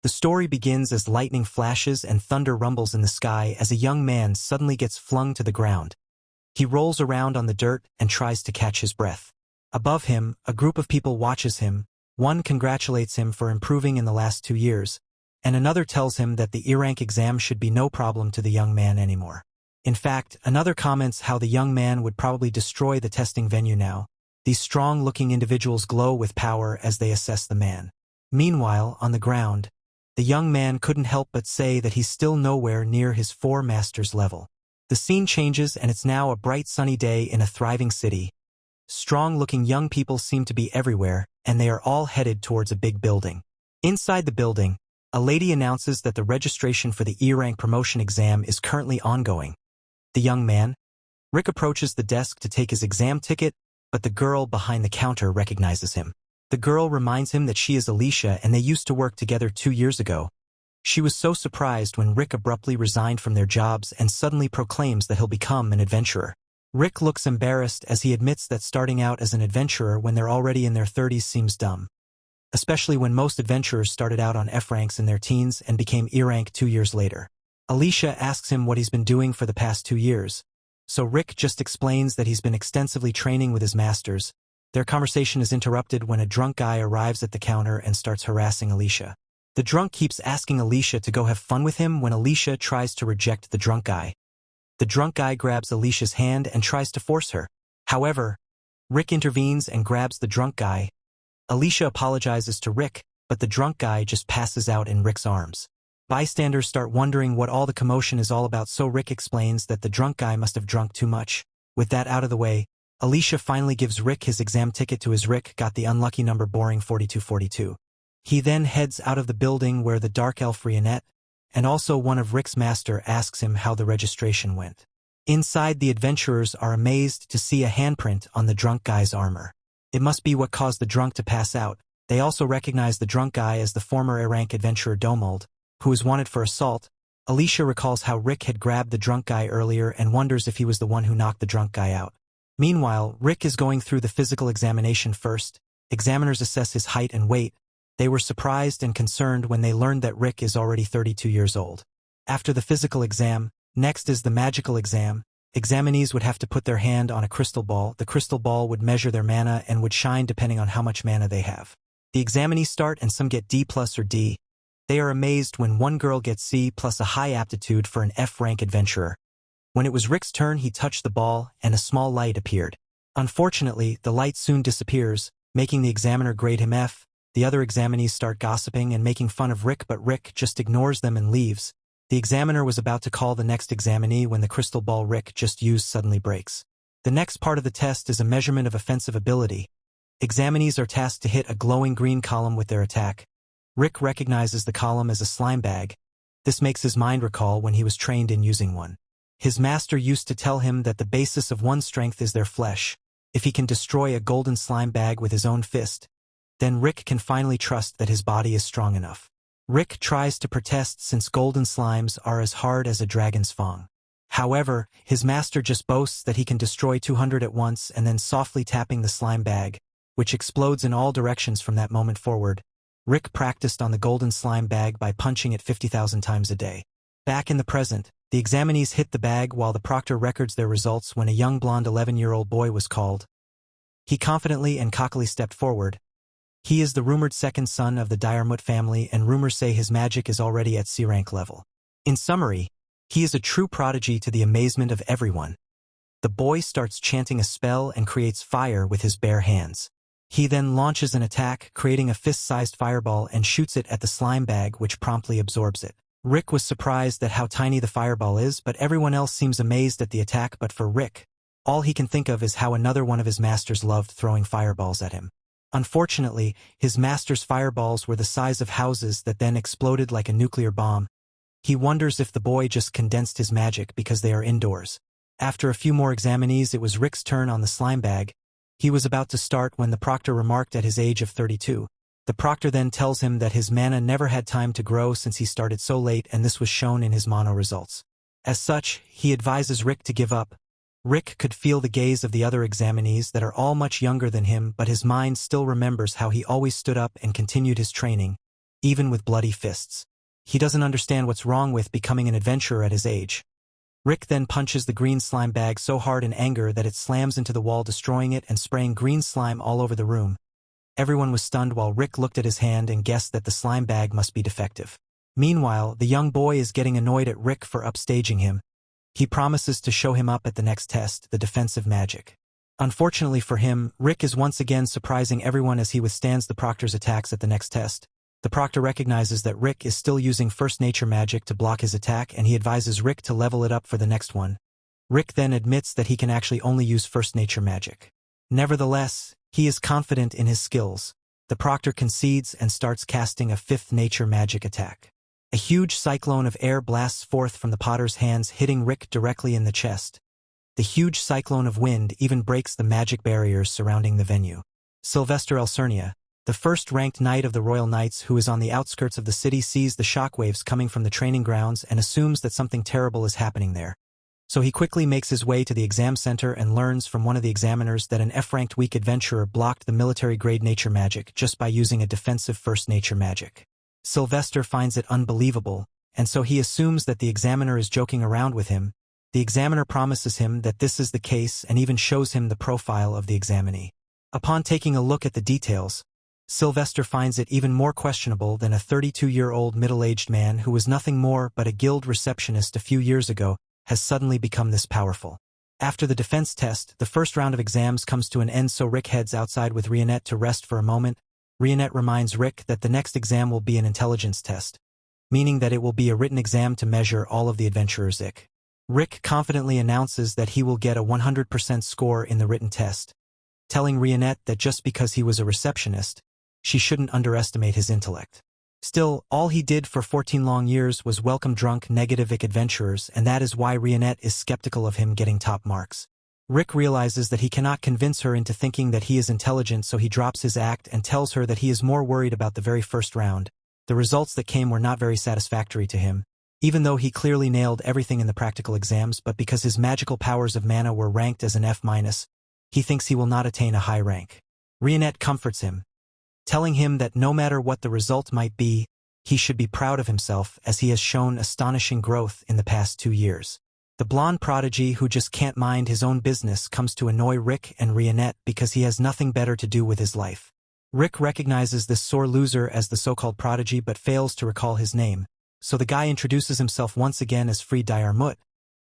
The story begins as lightning flashes and thunder rumbles in the sky as a young man suddenly gets flung to the ground. He rolls around on the dirt and tries to catch his breath. Above him, a group of people watches him. One congratulates him for improving in the last 2 years, and another tells him that the E-rank exam should be no problem to the young man anymore. In fact, another comments how the young man would probably destroy the testing venue now. These strong-looking individuals glow with power as they assess the man. Meanwhile, on the ground, the young man couldn't help but say that he's still nowhere near his 4 masters level. The scene changes and it's now a bright sunny day in a thriving city. Strong-looking young people seem to be everywhere, and they are all headed towards a big building. Inside the building, a lady announces that the registration for the E-rank promotion exam is currently ongoing. The young man, Rick, approaches the desk to take his exam ticket, but the girl behind the counter recognizes him. The girl reminds him that she is Alicia and they used to work together 2 years ago. She was so surprised when Rick abruptly resigned from their jobs and suddenly proclaims that he'll become an adventurer. Rick looks embarrassed as he admits that starting out as an adventurer when they're already in their 30s seems dumb. Especially when most adventurers started out on F ranks in their teens and became E-rank 2 years later. Alicia asks him what he's been doing for the past 2 years. So Rick just explains that he's been extensively training with his masters. Their conversation is interrupted when a drunk guy arrives at the counter and starts harassing Alicia. The drunk keeps asking Alicia to go have fun with him when Alicia tries to reject the drunk guy. The drunk guy grabs Alicia's hand and tries to force her. However, Rick intervenes and grabs the drunk guy. Alicia apologizes to Rick, but the drunk guy just passes out in Rick's arms. Bystanders start wondering what all the commotion is all about, so Rick explains that the drunk guy must have drunk too much. With that out of the way, Alicia finally gives Rick his exam ticket to his Rick got the unlucky number boring 4242. He then heads out of the building where the dark elf Rionette, and also one of Rick's master, asks him how the registration went. Inside, the adventurers are amazed to see a handprint on the drunk guy's armor. It must be what caused the drunk to pass out. They also recognize the drunk guy as the former A-rank adventurer Domold, who is wanted for assault. Alicia recalls how Rick had grabbed the drunk guy earlier and wonders if he was the one who knocked the drunk guy out. Meanwhile, Rick is going through the physical examination first. Examiners assess his height and weight. They were surprised and concerned when they learned that Rick is already 32 years old. After the physical exam, next is the magical exam. Examinees would have to put their hand on a crystal ball. The crystal ball would measure their mana and would shine depending on how much mana they have. The examinees start and some get D+ or D. They are amazed when one girl gets C+ a high aptitude for an F-rank adventurer. When it was Rick's turn, he touched the ball and a small light appeared. Unfortunately, the light soon disappears, making the examiner grade him F. The other examinees start gossiping and making fun of Rick, but Rick just ignores them and leaves. The examiner was about to call the next examinee when the crystal ball Rick just used suddenly breaks. The next part of the test is a measurement of offensive ability. Examinees are tasked to hit a glowing green column with their attack. Rick recognizes the column as a slime bag. This makes his mind recall when he was trained in using one. His master used to tell him that the basis of one's strength is their flesh. If he can destroy a golden slime bag with his own fist, then Rick can finally trust that his body is strong enough. Rick tries to protest since golden slimes are as hard as a dragon's fang. However, his master just boasts that he can destroy 200 at once and then softly tapping the slime bag, which explodes in all directions from that moment forward. Rick practiced on the golden slime bag by punching it 50,000 times a day. Back in the present, the examinees hit the bag while the proctor records their results when a young blonde 11-year-old boy was called. He confidently and cockily stepped forward. He is the rumored second son of the Diarmut family, and rumors say his magic is already at C-rank level. In summary, he is a true prodigy to the amazement of everyone. The boy starts chanting a spell and creates fire with his bare hands. He then launches an attack, creating a fist-sized fireball and shoots it at the slime bag, which promptly absorbs it. Rick was surprised at how tiny the fireball is, but everyone else seems amazed at the attack. But for Rick, all he can think of is how another one of his masters loved throwing fireballs at him. Unfortunately, his master's fireballs were the size of houses that then exploded like a nuclear bomb. He wonders if the boy just condensed his magic because they are indoors. After a few more examinees, it was Rick's turn on the slime bag. He was about to start when the proctor remarked at his age of 32. The proctor then tells him that his mana never had time to grow since he started so late, and this was shown in his mono results. As such, he advises Rick to give up. Rick could feel the gaze of the other examinees that are all much younger than him, but his mind still remembers how he always stood up and continued his training. even with bloody fists. He doesn't understand what's wrong with becoming an adventurer at his age. Rick then punches the green slime bag so hard in anger that it slams into the wall, destroying it and spraying green slime all over the room. Everyone was stunned while Rick looked at his hand and guessed that the slime bag must be defective. Meanwhile, the young boy is getting annoyed at Rick for upstaging him. He promises to show him up at the next test, the defensive magic. Unfortunately for him, Rick is once again surprising everyone as he withstands the proctor's attacks at the next test. The proctor recognizes that Rick is still using first nature magic to block his attack, and he advises Rick to level it up for the next one. Rick then admits that he can actually only use first nature magic. Nevertheless, he is confident in his skills. The proctor concedes and starts casting a fifth nature magic attack. A huge cyclone of air blasts forth from the potter's hands, hitting Rick directly in the chest. The huge cyclone of wind even breaks the magic barriers surrounding the venue. Sylvester Elcernia, the first-ranked knight of the Royal Knights who is on the outskirts of the city, sees the shockwaves coming from the training grounds and assumes that something terrible is happening there. So he quickly makes his way to the exam center and learns from one of the examiners that an F-ranked weak adventurer blocked the military-grade nature magic just by using a defensive first nature magic. Sylvester finds it unbelievable, and so he assumes that the examiner is joking around with him. The examiner promises him that this is the case and even shows him the profile of the examinee. Upon taking a look at the details, Sylvester finds it even more questionable than a 32-year-old middle-aged man who was nothing more but a guild receptionist a few years ago has suddenly become this powerful. After the defense test, the first round of exams comes to an end, so Rick heads outside with Rionette to rest for a moment. Rionette reminds Rick that the next exam will be an intelligence test, meaning that it will be a written exam to measure all of the adventurer's Ecchi. Rick confidently announces that he will get a 100% score in the written test, telling Rionette that just because he was a receptionist, she shouldn't underestimate his intellect. Still, all he did for 14 long years was welcome drunk negative Ecchi adventurers, and that is why Rionette is skeptical of him getting top marks. Rick realizes that he cannot convince her into thinking that he is intelligent, so he drops his act and tells her that he is more worried about the very first round. The results that came were not very satisfactory to him, even though he clearly nailed everything in the practical exams, but because his magical powers of mana were ranked as an F-, he thinks he will not attain a high rank. Rionette comforts him, telling him that no matter what the result might be, he should be proud of himself as he has shown astonishing growth in the past 2 years. The blonde prodigy who just can't mind his own business comes to annoy Rick and Rionette because he has nothing better to do with his life. Rick recognizes this sore loser as the so-called prodigy but fails to recall his name, so the guy introduces himself once again as Fried Diarmut.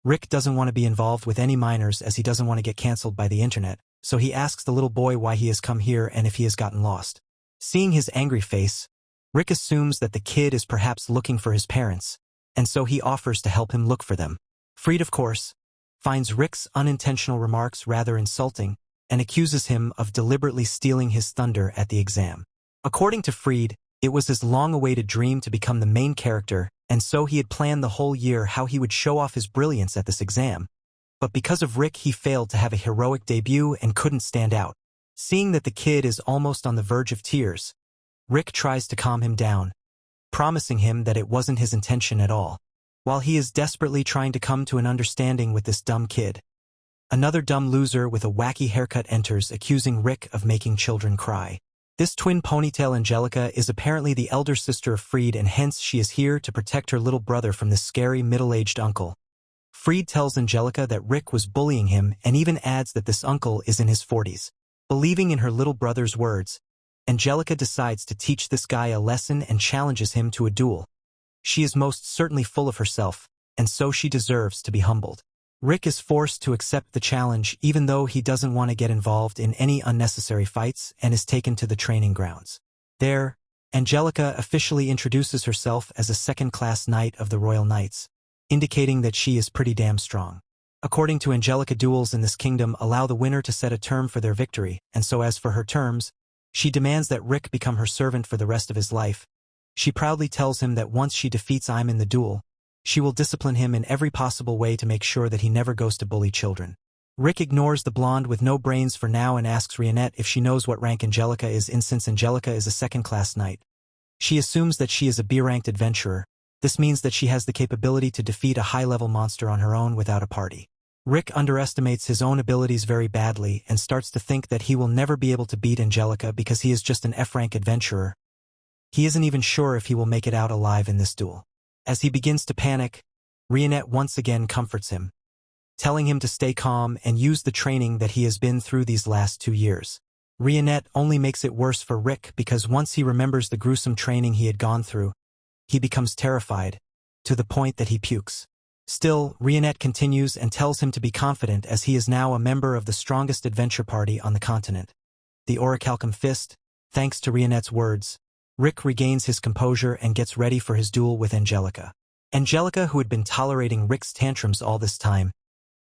Rick doesn't want to be involved with any minors as he doesn't want to get cancelled by the internet, so he asks the little boy why he has come here and if he has gotten lost. Seeing his angry face, Rick assumes that the kid is perhaps looking for his parents, and so he offers to help him look for them. Fried, of course, finds Rick's unintentional remarks rather insulting and accuses him of deliberately stealing his thunder at the exam. According to Fried, it was his long-awaited dream to become the main character, and so he had planned the whole year how he would show off his brilliance at this exam. But because of Rick, he failed to have a heroic debut and couldn't stand out. Seeing that the kid is almost on the verge of tears, Rick tries to calm him down, promising him that it wasn't his intention at all. While he is desperately trying to come to an understanding with this dumb kid, another dumb loser with a wacky haircut enters, accusing Rick of making children cry. This twin ponytail Angelica is apparently the elder sister of Fried, and hence she is here to protect her little brother from this scary middle-aged uncle. Fried tells Angelica that Rick was bullying him and even adds that this uncle is in his 40s. Believing in her little brother's words, Angelica decides to teach this guy a lesson and challenges him to a duel. She is most certainly full of herself, and so she deserves to be humbled. Rick is forced to accept the challenge even though he doesn't want to get involved in any unnecessary fights and is taken to the training grounds. There, Angelica officially introduces herself as a second-class knight of the Royal Knights, indicating that she is pretty damn strong. According to Angelica, duels in this kingdom allow the winner to set a term for their victory, and so as for her terms, she demands that Rick become her servant for the rest of his life. She proudly tells him that once she defeats him in the duel, she will discipline him in every possible way to make sure that he never goes to bully children. Rick ignores the blonde with no brains for now and asks Rionette if she knows what rank Angelica is in, since Angelica is a second-class knight. She assumes that she is a B-ranked adventurer. This means that she has the capability to defeat a high-level monster on her own without a party. Rick underestimates his own abilities very badly and starts to think that he will never be able to beat Angelica because he is just an F-rank adventurer. He isn't even sure if he will make it out alive in this duel. As he begins to panic, Rionette once again comforts him, telling him to stay calm and use the training that he has been through these last 2 years. Rionette only makes it worse for Rick because once he remembers the gruesome training he had gone through, he becomes terrified, to the point that he pukes. Still, Rionette continues and tells him to be confident as he is now a member of the strongest adventure party on the continent, the Orihalcon Fist. Thanks to Rionette's words, Rick regains his composure and gets ready for his duel with Angelica. Angelica, who had been tolerating Rick's tantrums all this time,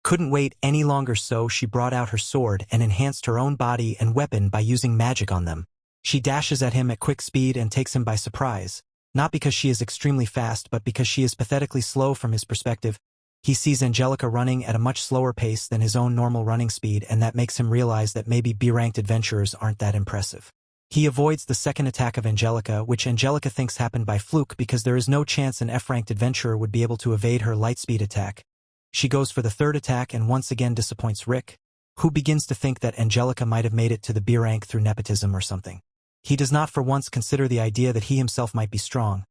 couldn't wait any longer, so she brought out her sword and enhanced her own body and weapon by using magic on them. She dashes at him at quick speed and takes him by surprise, not because she is extremely fast but because she is pathetically slow from his perspective. He sees Angelica running at a much slower pace than his own normal running speed, and that makes him realize that maybe B-ranked adventurers aren't that impressive. He avoids the second attack of Angelica, which Angelica thinks happened by fluke because there is no chance an F-ranked adventurer would be able to evade her light-speed attack. She goes for the third attack and once again disappoints Rick, who begins to think that Angelica might have made it to the B rank through nepotism or something. He does not for once consider the idea that he himself might be strong.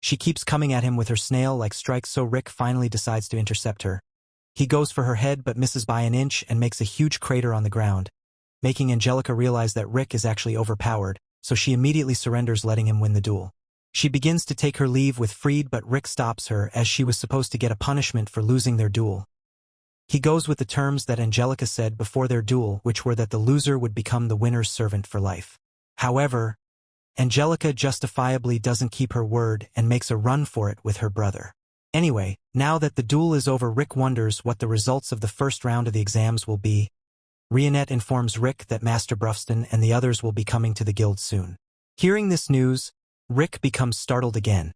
She keeps coming at him with her snail-like strikes, so Rick finally decides to intercept her. He goes for her head but misses by an inch and makes a huge crater on the ground, making Angelica realize that Rick is actually overpowered, so she immediately surrenders, letting him win the duel. She begins to take her leave with Freed, but Rick stops her as she was supposed to get a punishment for losing their duel. He goes with the terms that Angelica said before their duel, which were that the loser would become the winner's servant for life. However, Angelica justifiably doesn't keep her word and makes a run for it with her brother. Anyway, now that the duel is over, Rick wonders what the results of the first round of the exams will be. Rionette informs Rick that Master Brufston and the others will be coming to the guild soon. Hearing this news, Rick becomes startled again,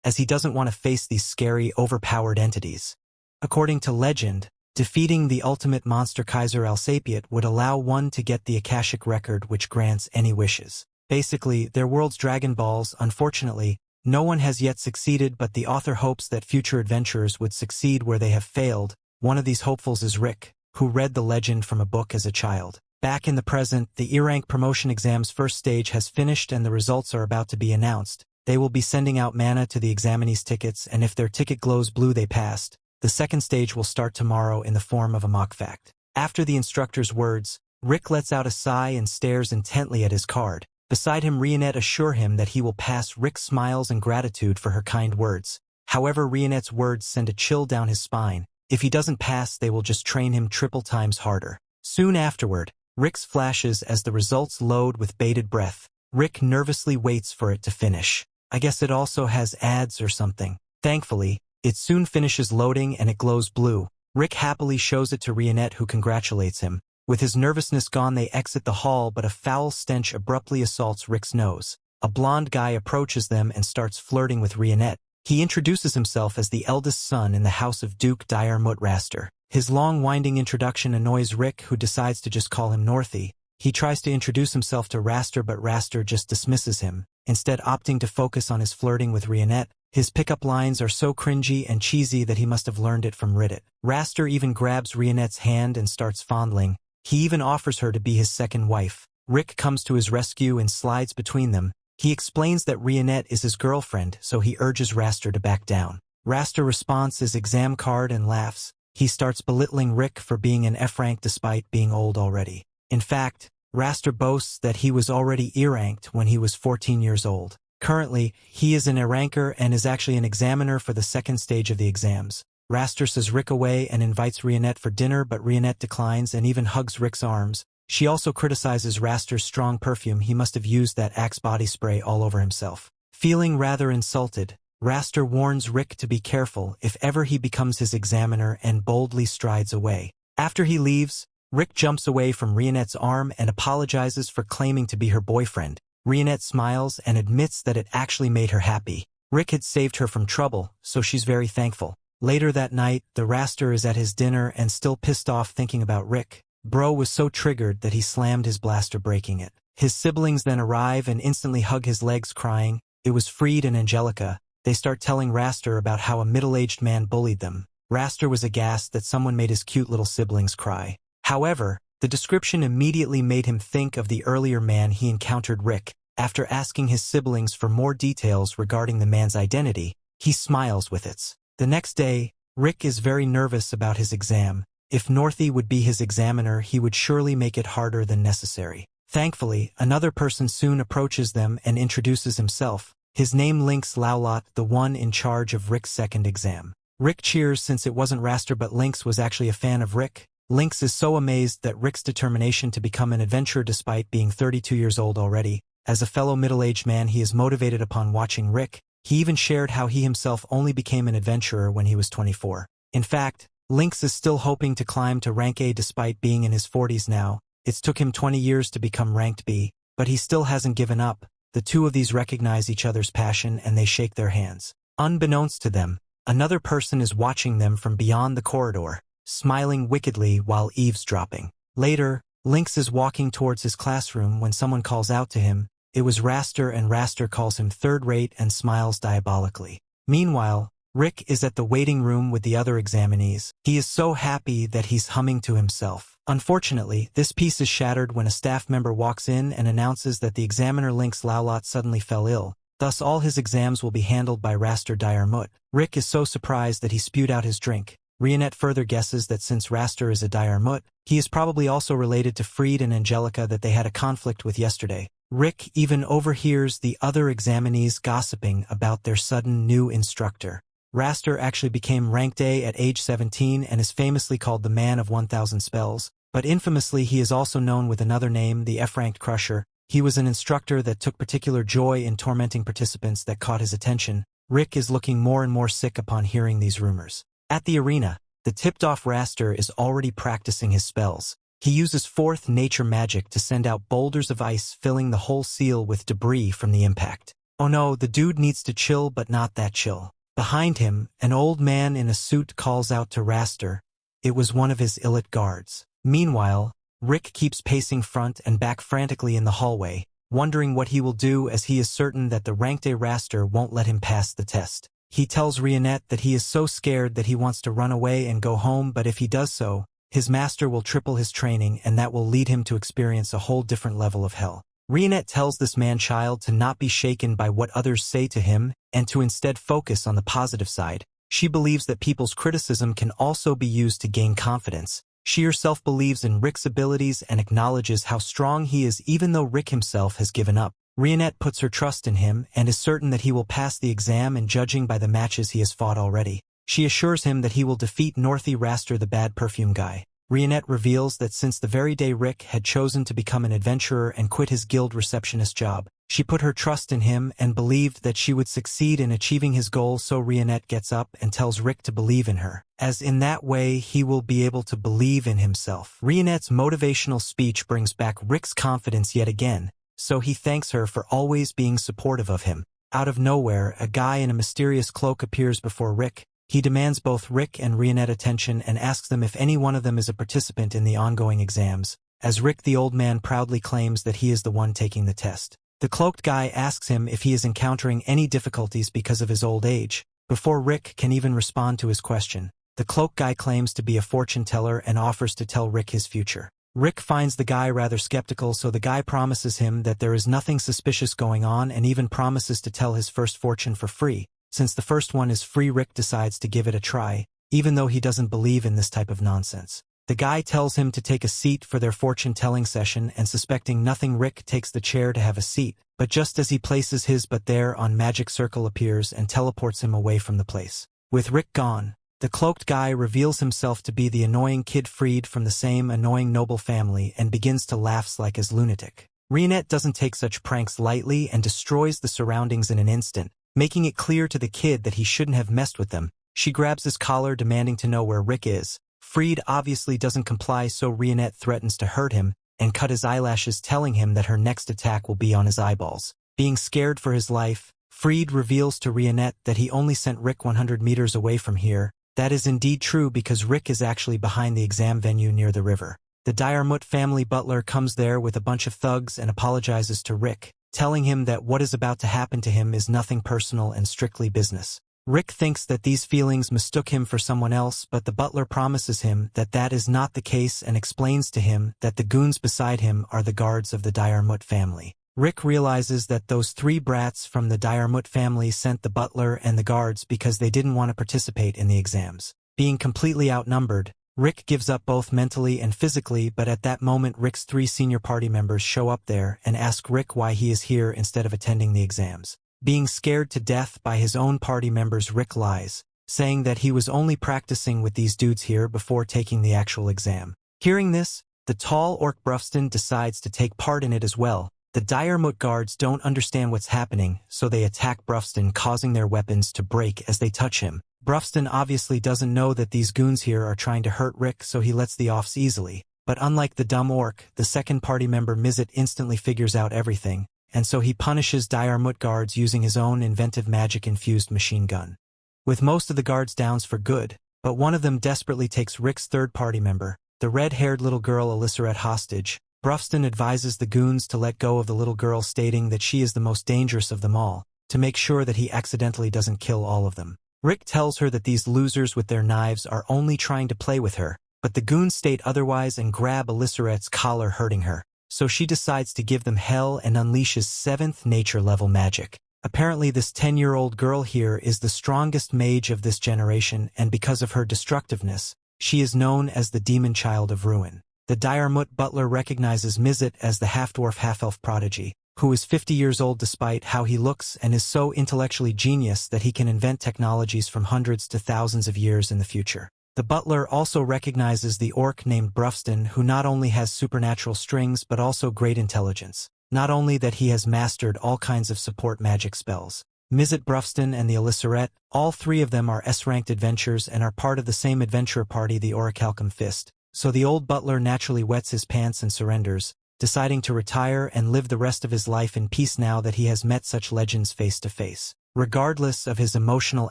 as he doesn't want to face these scary, overpowered entities. According to legend, defeating the ultimate monster Kaiser Alsapiet would allow one to get the Akashic record, which grants any wishes. Basically, their world's Dragon Balls. Unfortunately, no one has yet succeeded, but the author hopes that future adventurers would succeed where they have failed. One of these hopefuls is Rick, who read the legend from a book as a child. Back in the present, the E-rank promotion exam's first stage has finished and the results are about to be announced. They will be sending out mana to the examinees' tickets, and if their ticket glows blue, they passed. The second stage will start tomorrow in the form of a mock fact. After the instructor's words, Rick lets out a sigh and stares intently at his card. Beside him, Rionette assures him that he will pass. Rick smiles in gratitude for her kind words. However, Rionette's words send a chill down his spine. If he doesn't pass, they will just train him triple times harder. Soon afterward, Rick's flashes as the results load with bated breath. Rick nervously waits for it to finish. I guess it also has ads or something. Thankfully, it soon finishes loading and it glows blue. Rick happily shows it to Rionette, who congratulates him. With his nervousness gone, they exit the hall, but a foul stench abruptly assaults Rick's nose. A blonde guy approaches them and starts flirting with Rionette. He introduces himself as the eldest son in the house of Duke Diarmut Raster. His long winding introduction annoys Rick, who decides to just call him Northy. He tries to introduce himself to Raster, but Raster just dismisses him, instead opting to focus on his flirting with Rionette. His pickup lines are so cringy and cheesy that he must have learned it from Reddit. Raster even grabs Rionette's hand and starts fondling. He even offers her to be his second wife. Rick comes to his rescue and slides between them. He explains that Rionette is his girlfriend, so he urges Raster to back down. Raster responds his exam card and laughs. He starts belittling Rick for being an F-rank despite being old already. In fact, Raster boasts that he was already E-ranked when he was 14 years old. Currently, he is an E-ranker and is actually an examiner for the second stage of the exams. Raster says Rick away and invites Rionette for dinner, but Rionette declines and even hugs Rick's arms. She also criticizes Raster's strong perfume. He must have used that Axe body spray all over himself. Feeling rather insulted, Raster warns Rick to be careful if ever he becomes his examiner and boldly strides away. After he leaves, Rick jumps away from Rionette's arm and apologizes for claiming to be her boyfriend. Rionette smiles and admits that it actually made her happy. Rick had saved her from trouble, so she's very thankful. Later that night, the Raster is at his dinner and still pissed off thinking about Rick. Bro was so triggered that he slammed his blaster, breaking it. His siblings then arrive and instantly hug his legs, crying. It was Freed and Angelica. They start telling Raster about how a middle-aged man bullied them. Raster was aghast that someone made his cute little siblings cry. However, the description immediately made him think of the earlier man he encountered, Rick. After asking his siblings for more details regarding the man's identity, he smiles with it. The next day, Rick is very nervous about his exam. If Northie would be his examiner, he would surely make it harder than necessary. Thankfully, another person soon approaches them and introduces himself. His name Lynx Lowlot, the one in charge of Rick's second exam. Rick cheers since it wasn't Raster but Lynx was actually a fan of Rick. Lynx is so amazed at Rick's determination to become an adventurer despite being 32 years old already. As a fellow middle-aged man, he is motivated upon watching Rick. He even shared how he himself only became an adventurer when he was 24. In fact, Lynx is still hoping to climb to rank A despite being in his 40s now. It's took him 20 years to become ranked B, but he still hasn't given up. The two of these recognize each other's passion and they shake their hands. Unbeknownst to them, another person is watching them from beyond the corridor, smiling wickedly while eavesdropping. Later, Lynx is walking towards his classroom when someone calls out to him. It was Raster, and Raster calls him third-rate and smiles diabolically. Meanwhile, Rick is at the waiting room with the other examinees. He is so happy that he's humming to himself. Unfortunately, this piece is shattered when a staff member walks in and announces that the examiner Lynx Lowlot suddenly fell ill. Thus all his exams will be handled by Raster Diremut. Rick is so surprised that he spewed out his drink. Rionette further guesses that since Raster is a Diremut, he is probably also related to Fried and Angelica that they had a conflict with yesterday. Rick even overhears the other examinees gossiping about their sudden new instructor. Raster actually became ranked A at age 17 and is famously called the Man of 1,000 Spells, but infamously he is also known with another name, the F-ranked Crusher. He was an instructor that took particular joy in tormenting participants that caught his attention. Rick is looking more and more sick upon hearing these rumors. At the arena, the tipped-off Raster is already practicing his spells. He uses fourth nature magic to send out boulders of ice, filling the whole seal with debris from the impact. Oh no, the dude needs to chill, but not that chill. Behind him, an old man in a suit calls out to Raster. It was one of his illit guards. Meanwhile, Rick keeps pacing front and back frantically in the hallway, wondering what he will do as he is certain that the ranked A Raster won't let him pass the test. He tells Rionette that he is so scared that he wants to run away and go home, but if he does so, his master will triple his training and that will lead him to experience a whole different level of hell. Rionette tells this man-child to not be shaken by what others say to him and to instead focus on the positive side. She believes that people's criticism can also be used to gain confidence. She herself believes in Rick's abilities and acknowledges how strong he is even though Rick himself has given up. Rionette puts her trust in him and is certain that he will pass the exam, and judging by the matches he has fought already, she assures him that he will defeat Northie Raster, the bad perfume guy. Rionette reveals that since the very day Rick had chosen to become an adventurer and quit his guild receptionist job, she put her trust in him and believed that she would succeed in achieving his goal, so Rionette gets up and tells Rick to believe in her, as in that way he will be able to believe in himself. Rionette's motivational speech brings back Rick's confidence yet again, so he thanks her for always being supportive of him. Out of nowhere, a guy in a mysterious cloak appears before Rick. He demands both Rick and Rionette attention and asks them if any one of them is a participant in the ongoing exams, as Rick the old man proudly claims that he is the one taking the test. The cloaked guy asks him if he is encountering any difficulties because of his old age. Before Rick can even respond to his question, the cloaked guy claims to be a fortune teller and offers to tell Rick his future. Rick finds the guy rather skeptical, so the guy promises him that there is nothing suspicious going on and even promises to tell his first fortune for free. Since the first one is free, Rick decides to give it a try, even though he doesn't believe in this type of nonsense. The guy tells him to take a seat for their fortune-telling session, and suspecting nothing, Rick takes the chair to have a seat, but just as he places his but there on magic circle appears and teleports him away from the place. With Rick gone, the cloaked guy reveals himself to be the annoying kid freed from the same annoying noble family and begins to laugh like his lunatic. Rionette doesn't take such pranks lightly and destroys the surroundings in an instant, making it clear to the kid that he shouldn't have messed with them. She grabs his collar, demanding to know where Rick is. Fried obviously doesn't comply, so Rionette threatens to hurt him and cut his eyelashes, telling him that her next attack will be on his eyeballs. Being scared for his life, Fried reveals to Rionette that he only sent Rick 100 meters away from here. That is indeed true because Rick is actually behind the exam venue near the river. The Diremut family butler comes there with a bunch of thugs and apologizes to Rick, telling him that what is about to happen to him is nothing personal and strictly business. Rick thinks that these feelings mistook him for someone else, but the butler promises him that that is not the case and explains to him that the goons beside him are the guards of the Diremut family. Rick realizes that those 3 brats from the Diarmut family sent the butler and the guards because they didn't want to participate in the exams. Being completely outnumbered, Rick gives up both mentally and physically, but at that moment Rick's 3 senior party members show up there and ask Rick why he is here instead of attending the exams. Being scared to death by his own party members, Rick lies, saying that he was only practicing with these dudes here before taking the actual exam. Hearing this, the tall orc Brufston decides to take part in it as well. The Diarmut guards don't understand what's happening, so they attack Brufston, causing their weapons to break as they touch him. Brufston obviously doesn't know that these goons here are trying to hurt Rick, so he lets the offs easily. But unlike the dumb orc, the second party member Mizit instantly figures out everything, and so he punishes Diarmut guards using his own inventive magic-infused machine gun. With most of the guards down for good, but one of them desperately takes Rick's third party member, the red-haired little girl Elissaret, hostage. Brufston advises the goons to let go of the little girl, stating that she is the most dangerous of them all, to make sure that he accidentally doesn't kill all of them. Rick tells her that these losers with their knives are only trying to play with her, but the goons state otherwise and grab Elissaret's collar, hurting her. So she decides to give them hell and unleashes 7th nature level magic. Apparently this 10-year-old girl here is the strongest mage of this generation, and because of her destructiveness, she is known as the Demon Child of Ruin. The Diarmut butler recognizes Mizit as the half-dwarf half-elf prodigy, who is 50 years old despite how he looks and is so intellectually genius that he can invent technologies from hundreds to thousands of years in the future. The butler also recognizes the orc named Brufston, who not only has supernatural strings but also great intelligence. Not only that, he has mastered all kinds of support magic spells. Mizit, Brufston, and the Elissaret, all 3 of them are S-ranked adventurers and are part of the same adventurer party, the Orihalcon Fist. So the old butler naturally wets his pants and surrenders, deciding to retire and live the rest of his life in peace now that he has met such legends face to face. Regardless of his emotional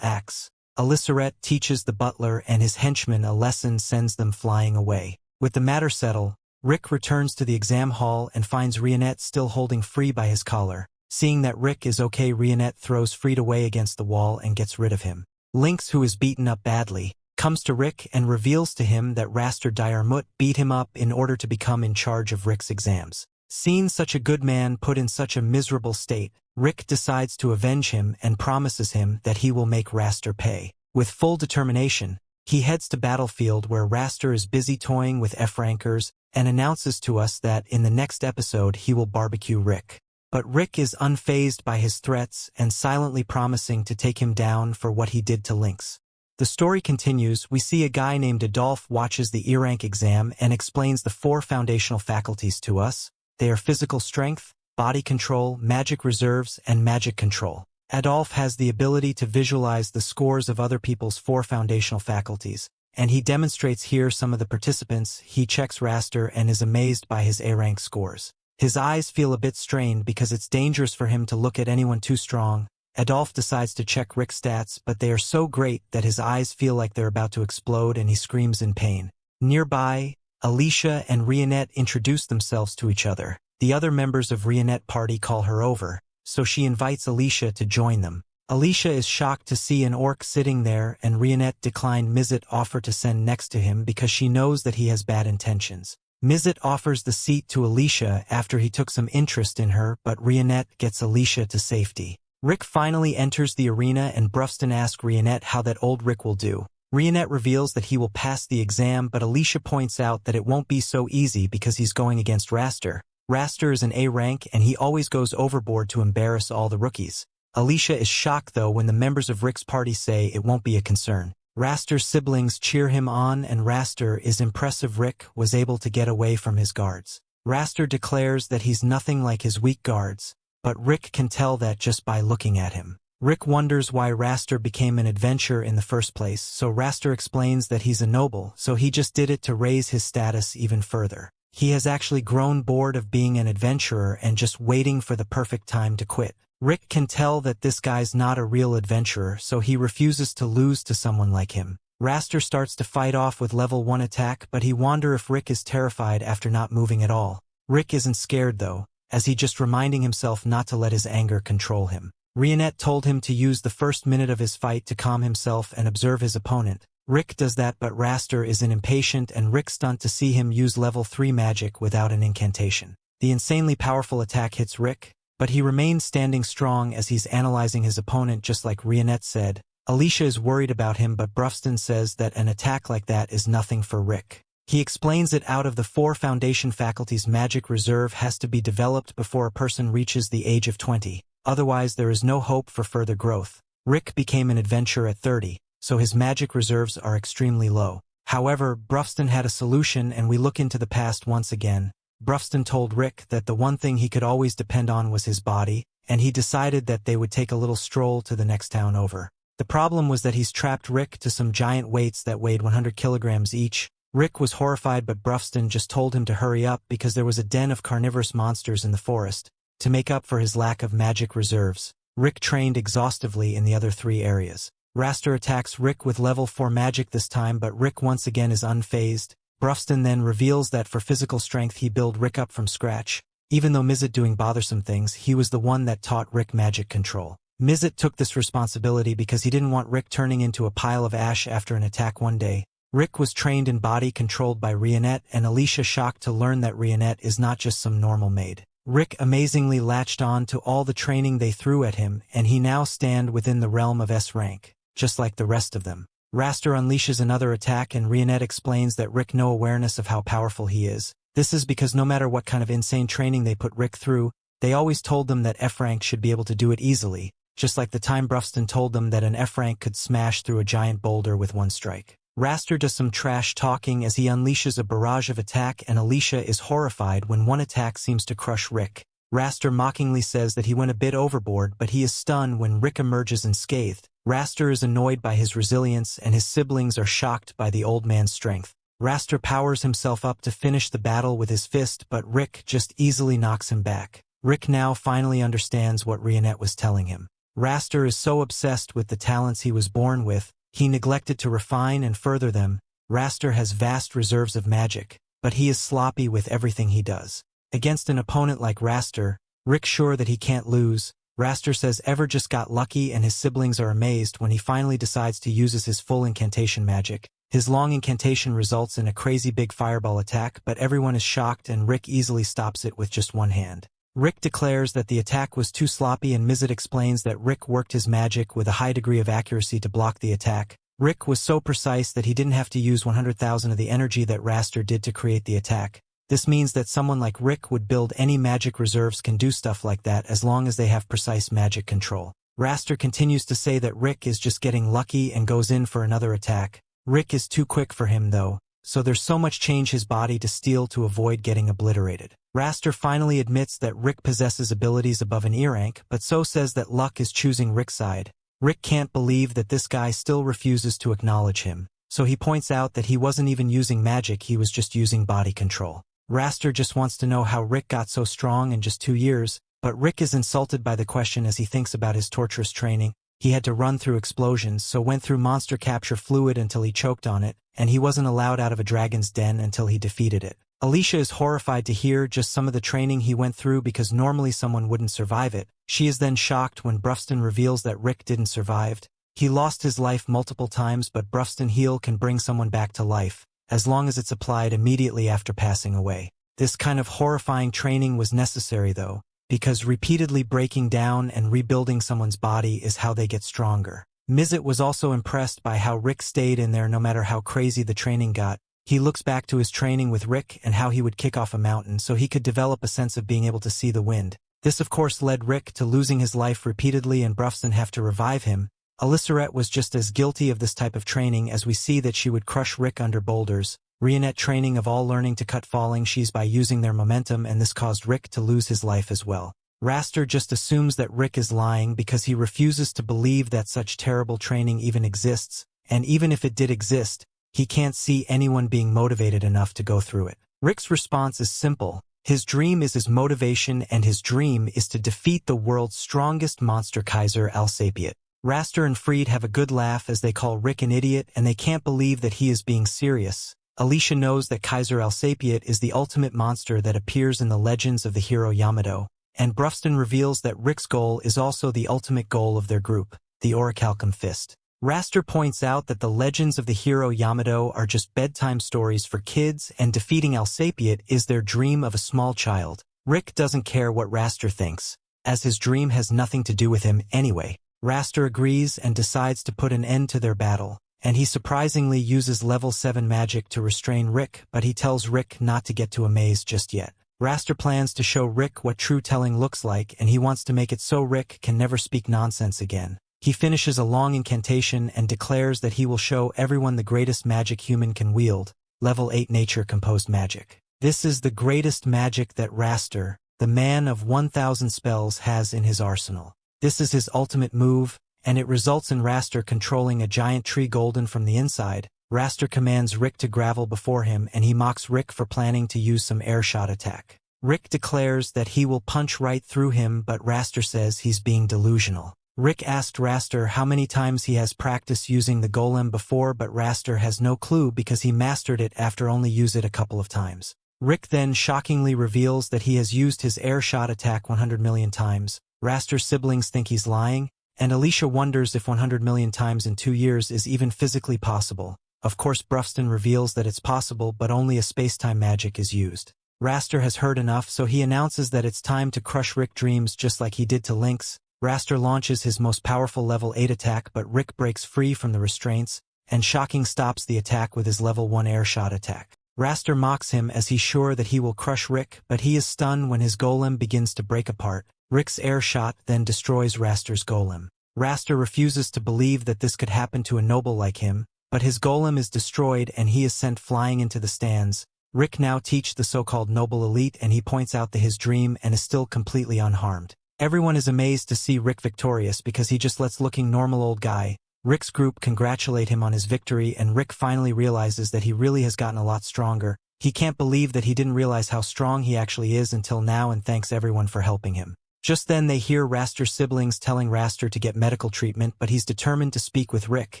acts, Elissaret teaches the butler and his henchmen a lesson, sends them flying away. With the matter settled, Rick returns to the exam hall and finds Rionette still holding Free by his collar. Seeing that Rick is okay, Rionette throws Freed away against the wall and gets rid of him. Lynx, who is beaten up badly, comes to Rick and reveals to him that Raster Diarmut beat him up in order to become in charge of Rick's exams. Seeing such a good man put in such a miserable state, Rick decides to avenge him and promises him that he will make Raster pay. With full determination, he heads to battlefield where Raster is busy toying with F-rankers and announces to us that in the next episode he will barbecue Rick. But Rick is unfazed by his threats and silently promising to take him down for what he did to Lynx. The story continues. We see a guy named Adolph watches the E-rank exam and explains the 4 foundational faculties to us. They are physical strength, body control, magic reserves, and magic control. Adolph has the ability to visualize the scores of other people's 4 foundational faculties, and he demonstrates here some of the participants. He checks Raster and is amazed by his A-rank scores. His eyes feel a bit strained because it's dangerous for him to look at anyone too strong. Adolph decides to check Rick's stats, but they are so great that his eyes feel like they're about to explode and he screams in pain. Nearby, Alicia and Rionette introduce themselves to each other. The other members of Rionette party call her over, so she invites Alicia to join them. Alicia is shocked to see an orc sitting there, and Rionette declined Mizit offer to send next to him because she knows that he has bad intentions. Mizit offers the seat to Alicia after he took some interest in her, but Rionette gets Alicia to safety. Rick finally enters the arena and Brufston asks Rionette how that old Rick will do. Rionette reveals that he will pass the exam, but Alicia points out that it won't be so easy because he's going against Raster. Raster is an A rank and he always goes overboard to embarrass all the rookies. Alicia is shocked though when the members of Rick's party say it won't be a concern. Raster's siblings cheer him on and Raster is impressive. Rick was able to get away from his guards. Raster declares that he's nothing like his weak guards, but Rick can tell that just by looking at him. Rick wonders why Raster became an adventurer in the first place, so Raster explains that he's a noble, so he just did it to raise his status even further. He has actually grown bored of being an adventurer and just waiting for the perfect time to quit. Rick can tell that this guy's not a real adventurer, so he refuses to lose to someone like him. Raster starts to fight off with level 1 attack, but he wonders if Rick is terrified after not moving at all. Rick isn't scared though, as he just reminding himself not to let his anger control him. Rionette told him to use the first minute of his fight to calm himself and observe his opponent. Rick does that, but Raster is impatient and Rick stunned to see him use level 3 magic without an incantation. The insanely powerful attack hits Rick, but he remains standing strong as he's analyzing his opponent just like Rionette said. Alicia is worried about him, but Brufston says that an attack like that is nothing for Rick. He explains that out of the 4 foundation faculties, magic reserve has to be developed before a person reaches the age of 20. Otherwise, there is no hope for further growth. Rick became an adventurer at 30, so his magic reserves are extremely low. However, Brufston had a solution, and we look into the past once again. Brufston told Rick that the one thing he could always depend on was his body, and he decided that they would take a little stroll to the next town over. The problem was that he's trapped Rick to some giant weights that weighed 100 kilograms each. Rick was horrified, but Brufston just told him to hurry up because there was a den of carnivorous monsters in the forest. To make up for his lack of magic reserves, Rick trained exhaustively in the other 3 areas. Raster attacks Rick with level 4 magic this time, but Rick once again is unfazed. Brufston then reveals that for physical strength he built Rick up from scratch. Even though Mizet doing bothersome things, he was the one that taught Rick magic control. Mizet took this responsibility because he didn't want Rick turning into a pile of ash after an attack one day. Rick was trained in body controlled by Rionette, and Alicia shocked to learn that Rionette is not just some normal maid. Rick amazingly latched on to all the training they threw at him, and he now stand within the realm of S rank, just like the rest of them. Raster unleashes another attack, and Rionette explains that Rick no awareness of how powerful he is. This is because no matter what kind of insane training they put Rick through, they always told them that F rank should be able to do it easily, just like the time Brufston told them that an F rank could smash through a giant boulder with one strike. Raster does some trash talking as he unleashes a barrage of attack, and Alicia is horrified when one attack seems to crush Rick. Raster mockingly says that he went a bit overboard, but he is stunned when Rick emerges unscathed. Raster is annoyed by his resilience, and his siblings are shocked by the old man's strength. Raster powers himself up to finish the battle with his fist, but Rick just easily knocks him back. Rick now finally understands what Rionette was telling him. Raster is so obsessed with the talents he was born with, he neglected to refine and further them. Raster has vast reserves of magic, but he is sloppy with everything he does. Against an opponent like Raster, Rick's sure that he can't lose. Raster says Ever just got lucky, and his siblings are amazed when he finally decides to use his full incantation magic. His long incantation results in a crazy big fireball attack, but everyone is shocked and Rick easily stops it with just one hand. Rick declares that the attack was too sloppy, and Mizet explains that Rick worked his magic with a high degree of accuracy to block the attack. Rick was so precise that he didn't have to use 100,000 of the energy that Raster did to create the attack. This means that someone like Rick would build any magic reserves can do stuff like that as long as they have precise magic control. Raster continues to say that Rick is just getting lucky and goes in for another attack. Rick is too quick for him though, so there's so much change his body to steal to avoid getting obliterated. Raster finally admits that Rick possesses abilities above an E rank, but so says that luck is choosing Rick's side. Rick can't believe that this guy still refuses to acknowledge him, so he points out that he wasn't even using magic, he was just using body control. Raster just wants to know how Rick got so strong in just 2 years, but Rick is insulted by the question as he thinks about his torturous training. He had to run through explosions, so went through monster capture fluid until he choked on it, and he wasn't allowed out of a dragon's den until he defeated it. Alicia is horrified to hear just some of the training he went through because normally someone wouldn't survive it. She is then shocked when Brufston reveals that Rick didn't survive. He lost his life multiple times, but Brufston heal can bring someone back to life, as long as it's applied immediately after passing away. This kind of horrifying training was necessary though, because repeatedly breaking down and rebuilding someone's body is how they get stronger. Mizet was also impressed by how Rick stayed in there no matter how crazy the training got. He looks back to his training with Rick and how he would kick off a mountain so he could develop a sense of being able to see the wind. This of course led Rick to losing his life repeatedly and Brufston have to revive him. Aliceret was just as guilty of this type of training as we see that she would crush Rick under boulders. Rionette training of all learning to cut falling she's by using their momentum, and this caused Rick to lose his life as well. Raster just assumes that Rick is lying because he refuses to believe that such terrible training even exists, and even if it did exist, he can't see anyone being motivated enough to go through it. Rick's response is simple. His dream is his motivation, and his dream is to defeat the world's strongest monster, Kaiser Alsapiet. Raster and Fried have a good laugh as they call Rick an idiot, and they can't believe that he is being serious. Alicia knows that Kaiser Alsapiet is the ultimate monster that appears in the legends of the hero Yamato, and Brufston reveals that Rick's goal is also the ultimate goal of their group, the Orihalcon Fist. Raster points out that the legends of the hero Yamato are just bedtime stories for kids, and defeating Alsapiet is their dream of a small child. Rick doesn't care what Raster thinks, as his dream has nothing to do with him anyway. Raster agrees and decides to put an end to their battle, and he surprisingly uses level 7 magic to restrain Rick, but he tells Rick not to get to a maze just yet. Raster plans to show Rick what true telling looks like, and he wants to make it so Rick can never speak nonsense again. He finishes a long incantation and declares that he will show everyone the greatest magic human can wield, level 8 nature-composed magic. This is the greatest magic that Raster, the man of 1,000 spells, has in his arsenal. This is his ultimate move, and it results in Raster controlling a giant tree golden from the inside. Raster commands Rick to gravel before him, and he mocks Rick for planning to use some air shot attack. Rick declares that he will punch right through him, but Raster says he's being delusional. Rick asked Raster how many times he has practiced using the golem before, but Raster has no clue because he mastered it after only used it a couple of times. Rick then shockingly reveals that he has used his air shot attack 100 million times. Raster's siblings think he's lying, and Alicia wonders if 100 million times in 2 years is even physically possible. Of course, Brufston reveals that it's possible, but only a space-time magic is used. Raster has heard enough, so he announces that it's time to crush Rick's dreams just like he did to Lynx. Raster launches his most powerful level 8 attack, but Rick breaks free from the restraints, and Shocking stops the attack with his level 1 air shot attack. Raster mocks him as he's sure that he will crush Rick, but he is stunned when his golem begins to break apart. Rick's air shot then destroys Raster's golem. Raster refuses to believe that this could happen to a noble like him, but his golem is destroyed and he is sent flying into the stands. Rick now teaches the so-called noble elite, and he points out that his dream and is still completely unharmed. Everyone is amazed to see Rick victorious because he just lets looking normal old guy. Rick's group congratulate him on his victory, and Rick finally realizes that he really has gotten a lot stronger. He can't believe that he didn't realize how strong he actually is until now, and thanks everyone for helping him. Just then they hear Raster's siblings telling Raster to get medical treatment, but he's determined to speak with Rick.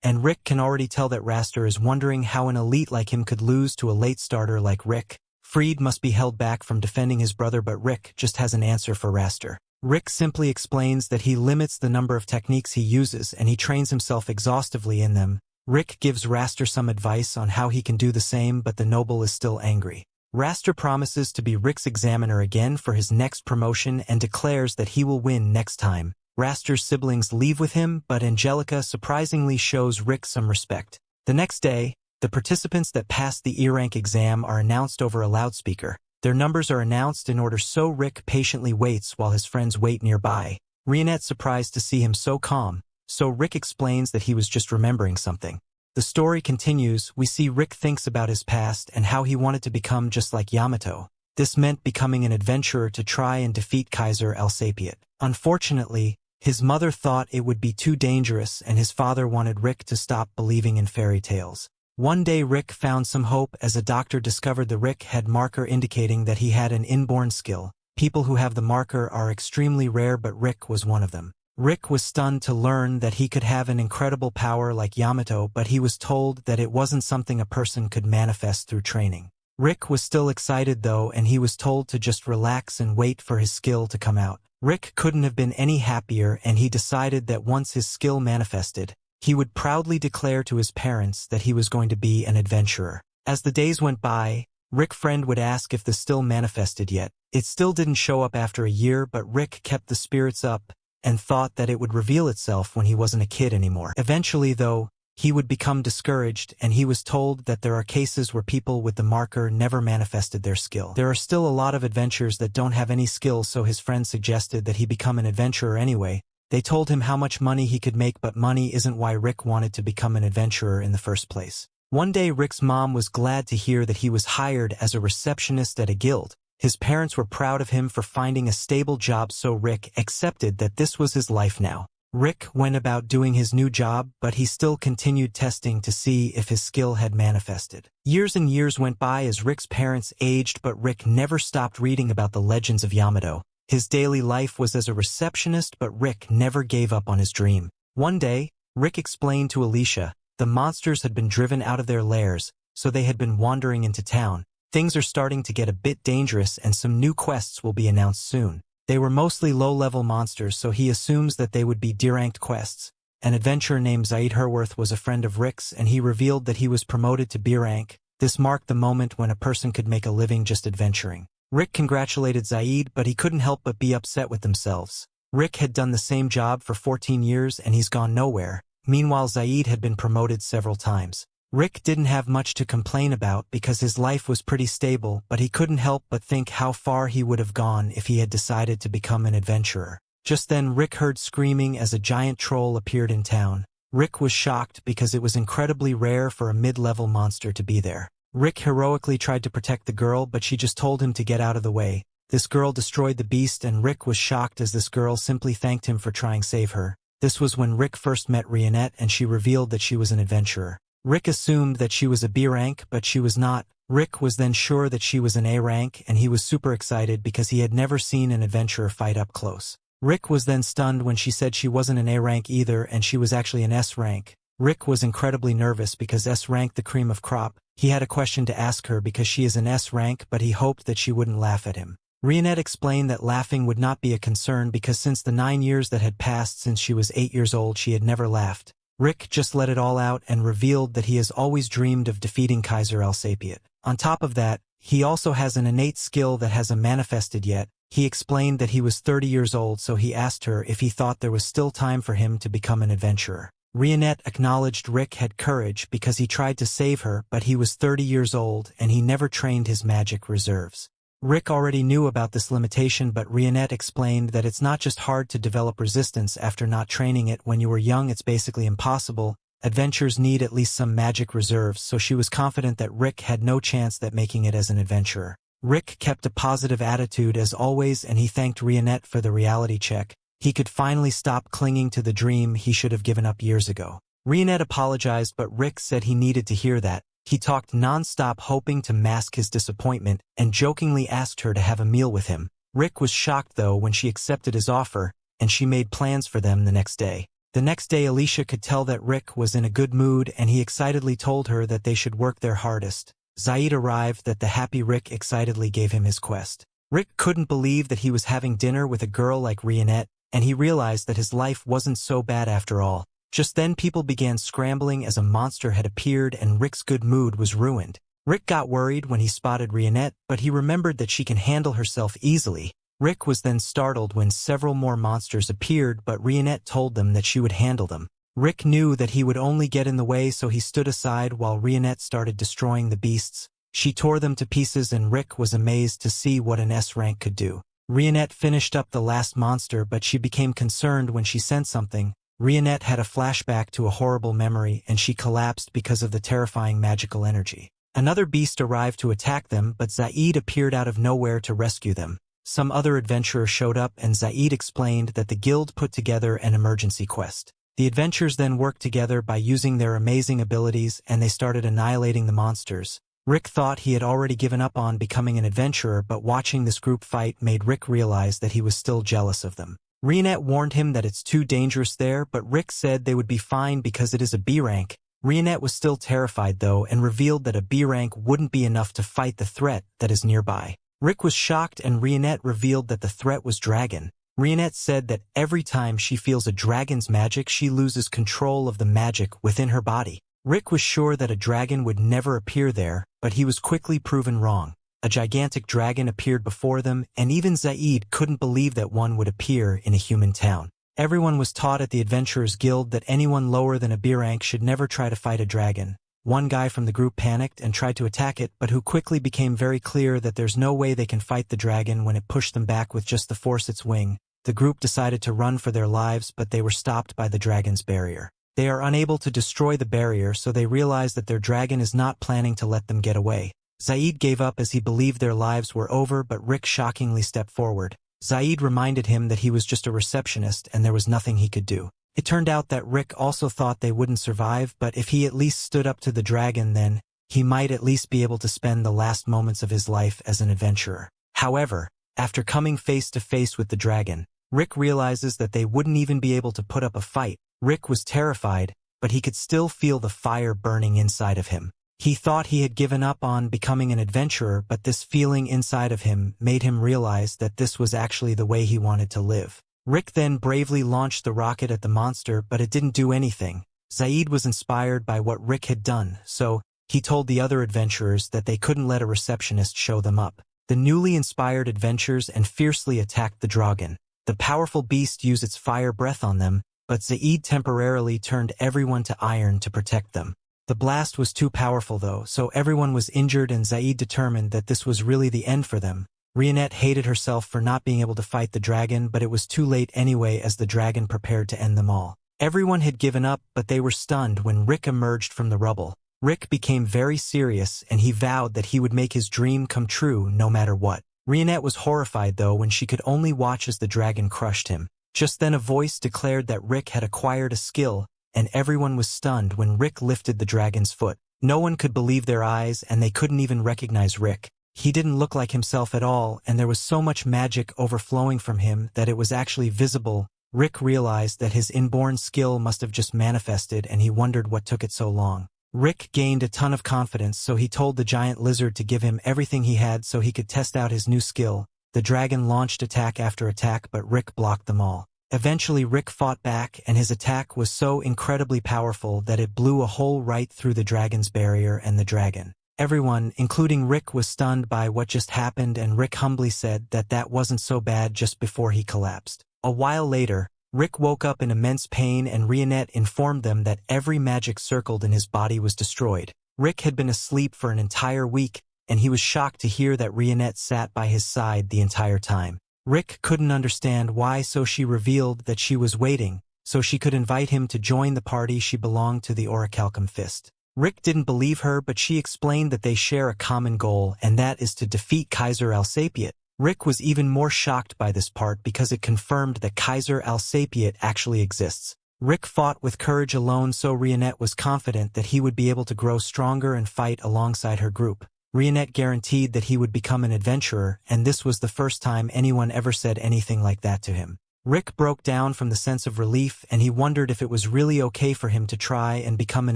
And Rick can already tell that Raster is wondering how an elite like him could lose to a late starter like Rick. Freed must be held back from defending his brother, but Rick just has an answer for Raster. Rick simply explains that he limits the number of techniques he uses and he trains himself exhaustively in them. Rick gives Raster some advice on how he can do the same, but the noble is still angry. Raster promises to be Rick's examiner again for his next promotion and declares that he will win next time. Raster's siblings leave with him, but Angelica surprisingly shows Rick some respect. The next day, the participants that passed the E-rank exam are announced over a loudspeaker. Their numbers are announced in order, so Rick patiently waits while his friends wait nearby. Rionette's surprised to see him so calm, so Rick explains that he was just remembering something. The story continues. We see Rick thinks about his past and how he wanted to become just like Yamato. This meant becoming an adventurer to try and defeat Kaiser Alsapiet. Unfortunately, his mother thought it would be too dangerous, and his father wanted Rick to stop believing in fairy tales. One day Rick found some hope as a doctor discovered the Rick had marker indicating that he had an inborn skill. People who have the marker are extremely rare, but Rick was one of them. Rick was stunned to learn that he could have an incredible power like Yamato, but he was told that it wasn't something a person could manifest through training. Rick was still excited though, and he was told to just relax and wait for his skill to come out. Rick couldn't have been any happier, and he decided that once his skill manifested, he would proudly declare to his parents that he was going to be an adventurer. As the days went by, Rick's friend would ask if the still manifested yet. It still didn't show up after a year, but Rick kept the spirits up and thought that it would reveal itself when he wasn't a kid anymore. Eventually, though, he would become discouraged, and he was told that there are cases where people with the marker never manifested their skill. There are still a lot of adventurers that don't have any skill, so his friend suggested that he become an adventurer anyway. They told him how much money he could make, but money isn't why Rick wanted to become an adventurer in the first place. One day Rick's mom was glad to hear that he was hired as a receptionist at a guild. His parents were proud of him for finding a stable job, so Rick accepted that this was his life now. Rick went about doing his new job, but he still continued testing to see if his skill had manifested. Years and years went by as Rick's parents aged, but Rick never stopped reading about the legends of Yamato. His daily life was as a receptionist, but Rick never gave up on his dream. One day, Rick explained to Alicia, the monsters had been driven out of their lairs, so they had been wandering into town. Things are starting to get a bit dangerous, and some new quests will be announced soon. They were mostly low-level monsters, so he assumes that they would be D-ranked quests. An adventurer named Zaid Herworth was a friend of Rick's, and he revealed that he was promoted to B rank. This marked the moment when a person could make a living just adventuring. Rick congratulated Zaid, but he couldn't help but be upset with themselves. Rick had done the same job for 14 years and he's gone nowhere. Meanwhile, Zaid had been promoted several times. Rick didn't have much to complain about because his life was pretty stable, but he couldn't help but think how far he would have gone if he had decided to become an adventurer. Just then Rick heard screaming as a giant troll appeared in town. Rick was shocked because it was incredibly rare for a mid-level monster to be there. Rick heroically tried to protect the girl, but she just told him to get out of the way. This girl destroyed the beast and Rick was shocked as this girl simply thanked him for trying to save her. This was when Rick first met Rionette and she revealed that she was an adventurer. Rick assumed that she was a B rank, but she was not. Rick was then sure that she was an A rank and he was super excited because he had never seen an adventurer fight up close. Rick was then stunned when she said she wasn't an A rank either and she was actually an S rank. Rick was incredibly nervous because S rank the cream of crop. He had a question to ask her because she is an S rank, but he hoped that she wouldn't laugh at him. Rionette explained that laughing would not be a concern because since the 9 years that had passed since she was 8 years old she had never laughed. Rick just let it all out and revealed that he has always dreamed of defeating Kaiser Alsapiet. On top of that, he also has an innate skill that hasn't manifested yet. He explained that he was 30 years old, so he asked her if he thought there was still time for him to become an adventurer. Rionette acknowledged Rick had courage because he tried to save her, but he was 30 years old and he never trained his magic reserves. Rick already knew about this limitation, but Rionette explained that it's not just hard to develop resistance after not training it. When you were young, it's basically impossible. Adventures need at least some magic reserves, so she was confident that Rick had no chance at making it as an adventurer. Rick kept a positive attitude as always and he thanked Rionette for the reality check. He could finally stop clinging to the dream he should have given up years ago. Rionette apologized, but Rick said he needed to hear that. He talked non-stop, hoping to mask his disappointment, and jokingly asked her to have a meal with him. Rick was shocked though when she accepted his offer, and she made plans for them the next day. The next day Alicia could tell that Rick was in a good mood and he excitedly told her that they should work their hardest. Zaid arrived that the happy Rick excitedly gave him his quest. Rick couldn't believe that he was having dinner with a girl like Rionette, and he realized that his life wasn't so bad after all. Just then people began scrambling as a monster had appeared and Rick's good mood was ruined. Rick got worried when he spotted Rionette, but he remembered that she can handle herself easily. Rick was then startled when several more monsters appeared, but Rionette told them that she would handle them. Rick knew that he would only get in the way, so he stood aside while Rionette started destroying the beasts. She tore them to pieces and Rick was amazed to see what an S rank could do. Rionette finished up the last monster, but she became concerned when she sensed something. Rionette had a flashback to a horrible memory and she collapsed because of the terrifying magical energy. Another beast arrived to attack them, but Zaid appeared out of nowhere to rescue them. Some other adventurer showed up and Zaid explained that the guild put together an emergency quest. The adventurers then worked together by using their amazing abilities and they started annihilating the monsters. Rick thought he had already given up on becoming an adventurer, but watching this group fight made Rick realize that he was still jealous of them. Rionette warned him that it's too dangerous there, but Rick said they would be fine because it is a B rank. Rionette was still terrified though and revealed that a B rank wouldn't be enough to fight the threat that is nearby. Rick was shocked and Rionette revealed that the threat was dragon. Rionette said that every time she feels a dragon's magic, she loses control of the magic within her body. Rick was sure that a dragon would never appear there, but he was quickly proven wrong. A gigantic dragon appeared before them, and even Zaid couldn't believe that one would appear in a human town. Everyone was taught at the Adventurers Guild that anyone lower than a B rank should never try to fight a dragon. One guy from the group panicked and tried to attack it, but who quickly became very clear that there's no way they can fight the dragon when it pushed them back with just the force its wing. The group decided to run for their lives, but they were stopped by the dragon's barrier. They are unable to destroy the barrier, so they realize that their dragon is not planning to let them get away. Zaid gave up as he believed their lives were over, but Rick shockingly stepped forward. Zaid reminded him that he was just a receptionist and there was nothing he could do. It turned out that Rick also thought they wouldn't survive, but if he at least stood up to the dragon, then he might at least be able to spend the last moments of his life as an adventurer. However, after coming face to face with the dragon, Rick realizes that they wouldn't even be able to put up a fight. Rick was terrified, but he could still feel the fire burning inside of him. He thought he had given up on becoming an adventurer, but this feeling inside of him made him realize that this was actually the way he wanted to live. Rick then bravely launched the rocket at the monster, but it didn't do anything. Zaid was inspired by what Rick had done, so he told the other adventurers that they couldn't let a receptionist show them up. The newly inspired adventurers and fiercely attacked the dragon. The powerful beast used its fire breath on them, but Zaid temporarily turned everyone to iron to protect them. The blast was too powerful though, so everyone was injured and Zaid determined that this was really the end for them. Rionette hated herself for not being able to fight the dragon, but it was too late anyway as the dragon prepared to end them all. Everyone had given up, but they were stunned when Rick emerged from the rubble. Rick became very serious and he vowed that he would make his dream come true no matter what. Rionette was horrified though when she could only watch as the dragon crushed him. Just then a voice declared that Rick had acquired a skill, and everyone was stunned when Rick lifted the dragon's foot. No one could believe their eyes and they couldn't even recognize Rick. He didn't look like himself at all, and there was so much magic overflowing from him that it was actually visible. Rick realized that his inborn skill must have just manifested and he wondered what took it so long. Rick gained a ton of confidence, so he told the giant lizard to give him everything he had so he could test out his new skill. The dragon launched attack after attack, but Rick blocked them all. Eventually Rick fought back, and his attack was so incredibly powerful that it blew a hole right through the dragon's barrier and the dragon. Everyone, including Rick, was stunned by what just happened, and Rick humbly said that that wasn't so bad just before he collapsed. A while later, Rick woke up in immense pain and Rionette informed them that every magic circled in his body was destroyed. Rick had been asleep for an entire week, and he was shocked to hear that Rionette sat by his side the entire time. Rick couldn't understand why, so she revealed that she was waiting, so she could invite him to join the party. She belonged to the Orihalcon Fist. Rick didn't believe her, but she explained that they share a common goal, and that is to defeat Kaiser Alsapiet. Rick was even more shocked by this part because it confirmed that Kaiser Alsapiet actually exists. Rick fought with courage alone, so Rionette was confident that he would be able to grow stronger and fight alongside her group. Rionette guaranteed that he would become an adventurer, and this was the first time anyone ever said anything like that to him. Rick broke down from the sense of relief, and he wondered if it was really okay for him to try and become an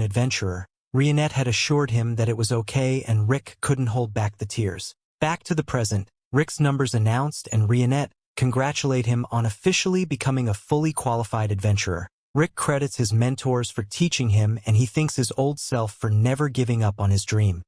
adventurer. Rionette had assured him that it was okay, and Rick couldn't hold back the tears. Back to the present, Rick's numbers announced, and Rionette congratulate him on officially becoming a fully qualified adventurer. Rick credits his mentors for teaching him, and he thanks his old self for never giving up on his dream.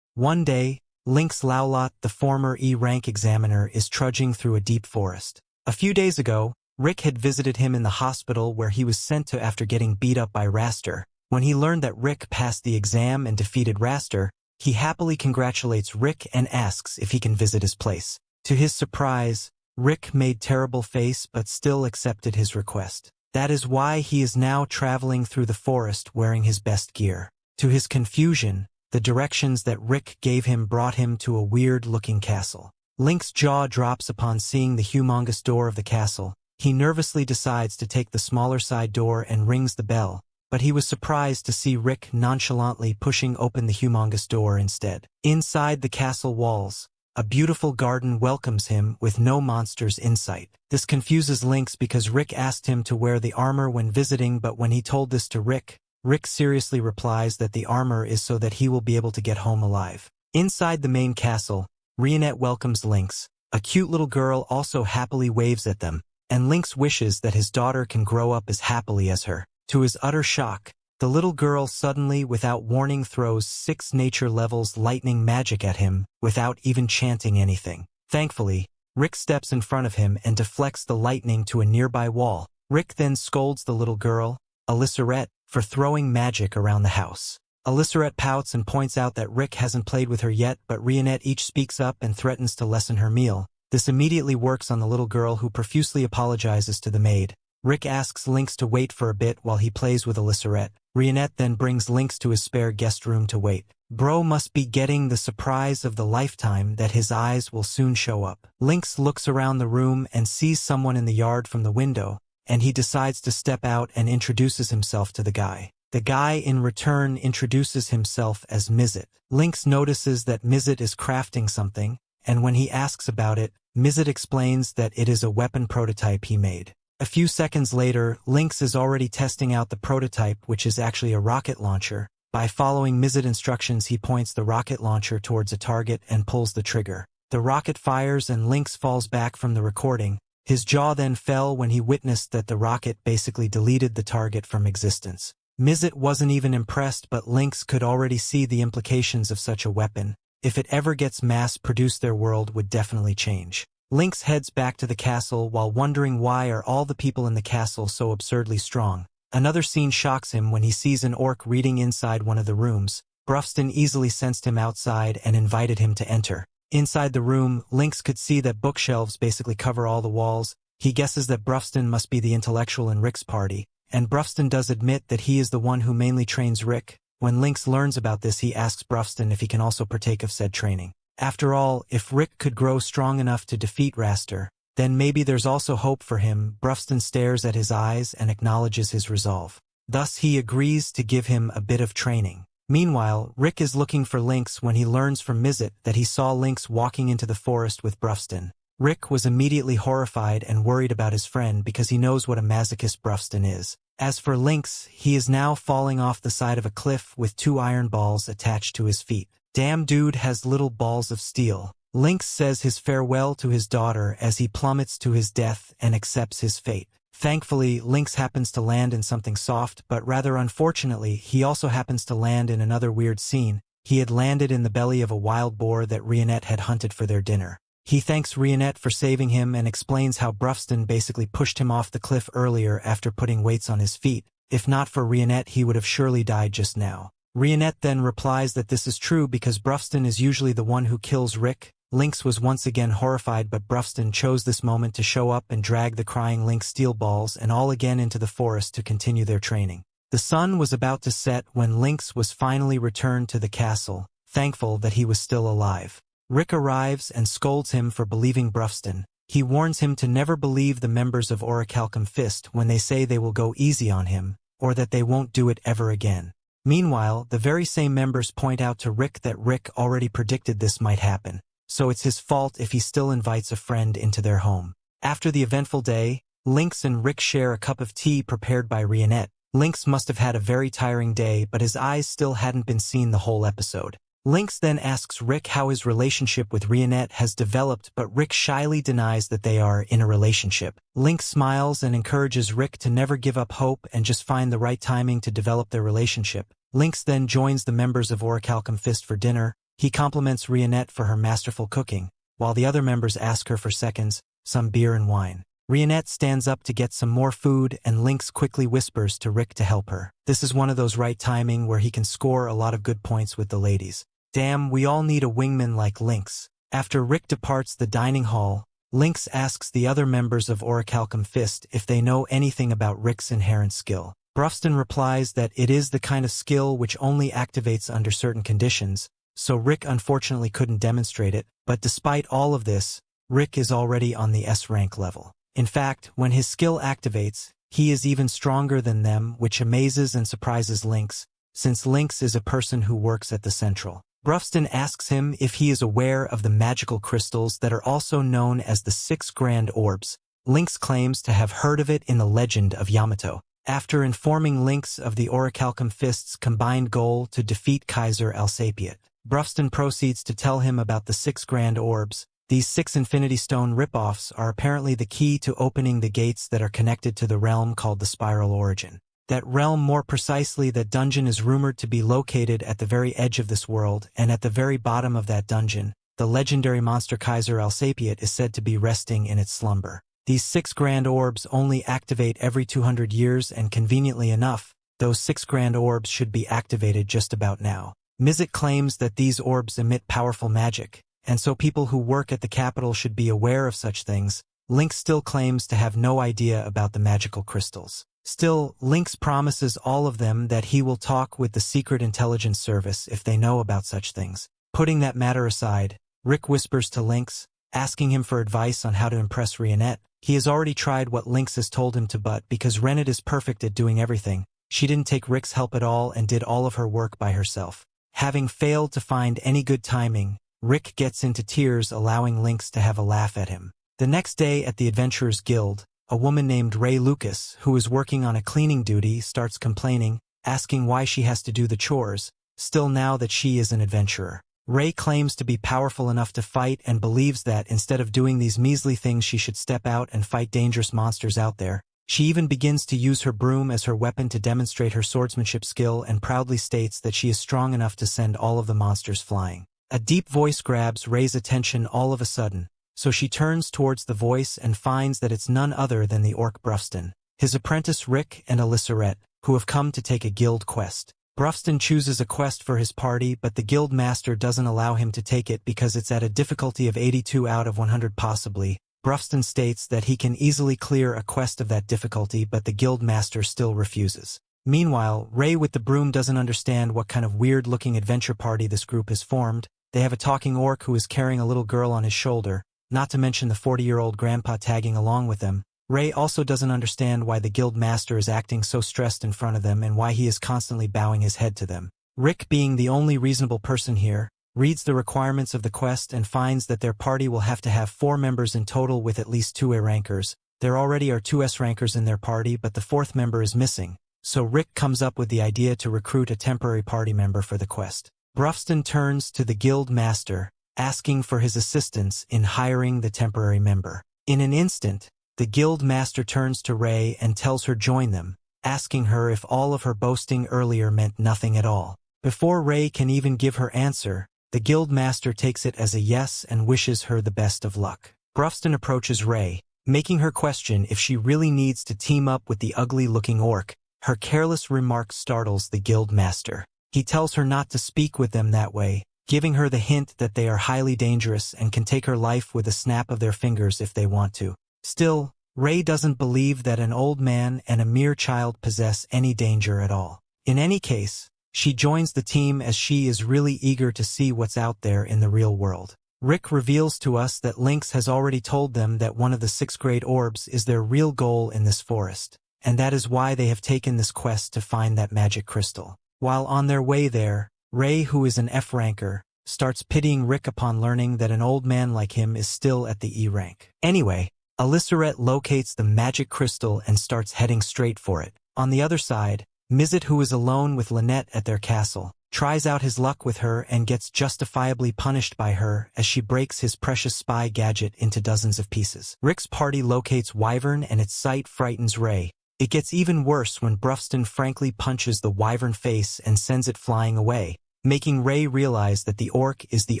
One day, Lynx Laulot, the former E-rank examiner, is trudging through a deep forest. A few days ago, Rick had visited him in the hospital where he was sent to after getting beat up by Raster. When he learned that Rick passed the exam and defeated Raster, he happily congratulates Rick and asks if he can visit his place. To his surprise, Rick made terrible face but still accepted his request. That is why he is now traveling through the forest wearing his best gear. To his confusion, the directions that Rick gave him brought him to a weird-looking castle. Link's jaw drops upon seeing the humongous door of the castle. He nervously decides to take the smaller side door and rings the bell, but he was surprised to see Rick nonchalantly pushing open the humongous door instead. Inside the castle walls, a beautiful garden welcomes him with no monsters in sight. This confuses Lynx because Rick asked him to wear the armor when visiting, but when he told this to Rick seriously replies that the armor is so that he will be able to get home alive. Inside the main castle, Rionette welcomes Lynx. A cute little girl also happily waves at them, and Lynx wishes that his daughter can grow up as happily as her. To his utter shock, the little girl suddenly, without warning, throws 6 nature levels lightning magic at him without even chanting anything. Thankfully, Rick steps in front of him and deflects the lightning to a nearby wall. Rick then scolds the little girl, Alysseret, for throwing magic around the house. Alysseret pouts and points out that Rick hasn't played with her yet, but Rionette each speaks up and threatens to lessen her meal. This immediately works on the little girl, who profusely apologizes to the maid. Rick asks Lynx to wait for a bit while he plays with Alysseret. Rionette then brings Lynx to his spare guest room to wait. Bro must be getting the surprise of the lifetime that his eyes will soon show up. Lynx looks around the room and sees someone in the yard from the window, and he decides to step out and introduces himself to the guy. The guy in return introduces himself as Mizet. Lynx notices that Mizet is crafting something, and when he asks about it, Mizet explains that it is a weapon prototype he made. A few seconds later, Lynx is already testing out the prototype, which is actually a rocket launcher. By following Mizet instructions, he points the rocket launcher towards a target and pulls the trigger. The rocket fires and Lynx falls back from the recording. His jaw then fell when he witnessed that the rocket basically deleted the target from existence. Mizet wasn't even impressed, but Lynx could already see the implications of such a weapon. if it ever gets mass-produced their world would definitely change. Lynx heads back to the castle while wondering why are all the people in the castle so absurdly strong. Another scene shocks him when he sees an orc reading inside one of the rooms. Brufston easily sensed him outside and invited him to enter. Inside the room, Lynx could see that bookshelves basically cover all the walls. He guesses that Brufston must be the intellectual in Rick's party, and Brufston does admit that he is the one who mainly trains Rick. When Lynx learns about this, he asks Brufston if he can also partake of said training. After all, if Rick could grow strong enough to defeat Raster, then maybe there's also hope for him. Brufston stares at his eyes and acknowledges his resolve. Thus he agrees to give him a bit of training. Meanwhile, Rick is looking for Lynx when he learns from Mizet that he saw Lynx walking into the forest with Brufston. Rick was immediately horrified and worried about his friend because he knows what a masochist Brufston is. As for Lynx, he is now falling off the side of a cliff with 2 iron balls attached to his feet. Damn dude has little balls of steel. Lynx says his farewell to his daughter as he plummets to his death and accepts his fate. Thankfully, Lynx happens to land in something soft, but rather unfortunately, he also happens to land in another weird scene. He had landed in the belly of a wild boar that Rionette had hunted for their dinner. He thanks Rionette for saving him and explains how Brufston basically pushed him off the cliff earlier after putting weights on his feet. If not for Rionette, he would have surely died just now. Rionette then replies that this is true because Brufston is usually the one who kills Rick. Lynx was once again horrified, but Brufston chose this moment to show up and drag the crying Lynx steel balls and all again into the forest to continue their training. The sun was about to set when Lynx was finally returned to the castle, thankful that he was still alive. Rick arrives and scolds him for believing Brufston. He warns him to never believe the members of Orihalcon Fist when they say they will go easy on him, or that they won't do it ever again. Meanwhile, the very same members point out to Rick that Rick already predicted this might happen, so it's his fault if he still invites a friend into their home. After the eventful day, Lynx and Rick share a cup of tea prepared by Rionette. Lynx must have had a very tiring day, but his eyes still hadn't been seen the whole episode. Lynx then asks Rick how his relationship with Rionette has developed, but Rick shyly denies that they are in a relationship. Lynx smiles and encourages Rick to never give up hope and just find the right timing to develop their relationship. Lynx then joins the members of Orihalcon Fist for dinner. He compliments Rionette for her masterful cooking, while the other members ask her for seconds, some beer and wine. Rionette stands up to get some more food, and Lynx quickly whispers to Rick to help her. This is one of those right timing where he can score a lot of good points with the ladies. Damn, we all need a wingman like Lynx. After Rick departs the dining hall, Lynx asks the other members of Orihalcon Fist if they know anything about Rick's inherent skill. Brufston replies that it is the kind of skill which only activates under certain conditions, so Rick unfortunately couldn't demonstrate it, but despite all of this, Rick is already on the S-rank level. In fact, when his skill activates, he is even stronger than them, which amazes and surprises Lynx, since Lynx is a person who works at the Central. Brufston asks him if he is aware of the magical crystals that are also known as the 6 Grand Orbs. Lynx claims to have heard of it in the legend of Yamato. After informing Lynx of the Orihalcon Fist's combined goal to defeat Kaiser Alsapiet, Brufston proceeds to tell him about the 6 Grand Orbs. These 6 Infinity Stone ripoffs are apparently the key to opening the gates that are connected to the realm called the Spiral Origin. That realm, more precisely that dungeon, is rumored to be located at the very edge of this world, and at the very bottom of that dungeon, the legendary monster Kaiser Alsapiet is said to be resting in its slumber. These 6 Grand Orbs only activate every 200 years, and conveniently enough, those 6 Grand Orbs should be activated just about now. Mizet claims that these orbs emit powerful magic, and so people who work at the capital should be aware of such things. Lynx still claims to have no idea about the magical crystals. Still, Lynx promises all of them that he will talk with the Secret Intelligence Service if they know about such things. Putting that matter aside, Rick whispers to Lynx, asking him for advice on how to impress Rionette. He has already tried what Lynx has told him to, but because Rionette is perfect at doing everything, she didn't take Rick's help at all and did all of her work by herself. Having failed to find any good timing, Rick gets into tears, allowing Lynx to have a laugh at him. The next day at the Adventurers Guild, a woman named Ray Lucas, who is working on a cleaning duty, starts complaining, asking why she has to do the chores, still now that she is an adventurer. Ray claims to be powerful enough to fight and believes that instead of doing these measly things she should step out and fight dangerous monsters out there. She even begins to use her broom as her weapon to demonstrate her swordsmanship skill and proudly states that she is strong enough to send all of the monsters flying. A deep voice grabs Ray's attention all of a sudden, so she turns towards the voice and finds that it's none other than the orc Brufston, his apprentice Rick and Alysseret, who have come to take a guild quest. Brufston chooses a quest for his party, but the guild master doesn't allow him to take it because it's at a difficulty of 82 out of 100 possibly. Brufston states that he can easily clear a quest of that difficulty, but the guild master still refuses. Meanwhile, Ray with the broom doesn't understand what kind of weird-looking adventure party this group has formed. They have a talking orc who is carrying a little girl on his shoulder, not to mention the 40-year-old grandpa tagging along with them. Ray also doesn't understand why the guild master is acting so stressed in front of them and why he is constantly bowing his head to them. Rick, being the only reasonable person here, reads the requirements of the quest and finds that their party will have to have 4 members in total with at least 2 A rankers. There already are 2 S rankers in their party, but the 4th member is missing, so Rick comes up with the idea to recruit a temporary party member for the quest. Brufston turns to the guild master, asking for his assistance in hiring the temporary member. In an instant, the guild master turns to Ray and tells her join them, asking her if all of her boasting earlier meant nothing at all. Before Ray can even give her answer, the guild master takes it as a yes and wishes her the best of luck. Brufston approaches Ray, making her question if she really needs to team up with the ugly-looking orc. Her careless remark startles the guild master. He tells her not to speak with them that way, giving her the hint that they are highly dangerous and can take her life with a snap of their fingers if they want to. Still, Ray doesn't believe that an old man and a mere child possess any danger at all. In any case, she joins the team as she is really eager to see what's out there in the real world. Rick reveals to us that Lynx has already told them that one of the 6th grade orbs is their real goal in this forest, and that is why they have taken this quest to find that magic crystal. While on their way there, Ray, who is an F ranker, starts pitying Rick upon learning that an old man like him is still at the E rank. Anyway, Alysseret locates the magic crystal and starts heading straight for it. On the other side, Mizet, who is alone with Lynette at their castle, tries out his luck with her and gets justifiably punished by her as she breaks his precious spy gadget into dozens of pieces. Rick's party locates Wyvern and its sight frightens Ray. It gets even worse when Brufston frankly punches the wyvern face and sends it flying away, making Ray realize that the orc is the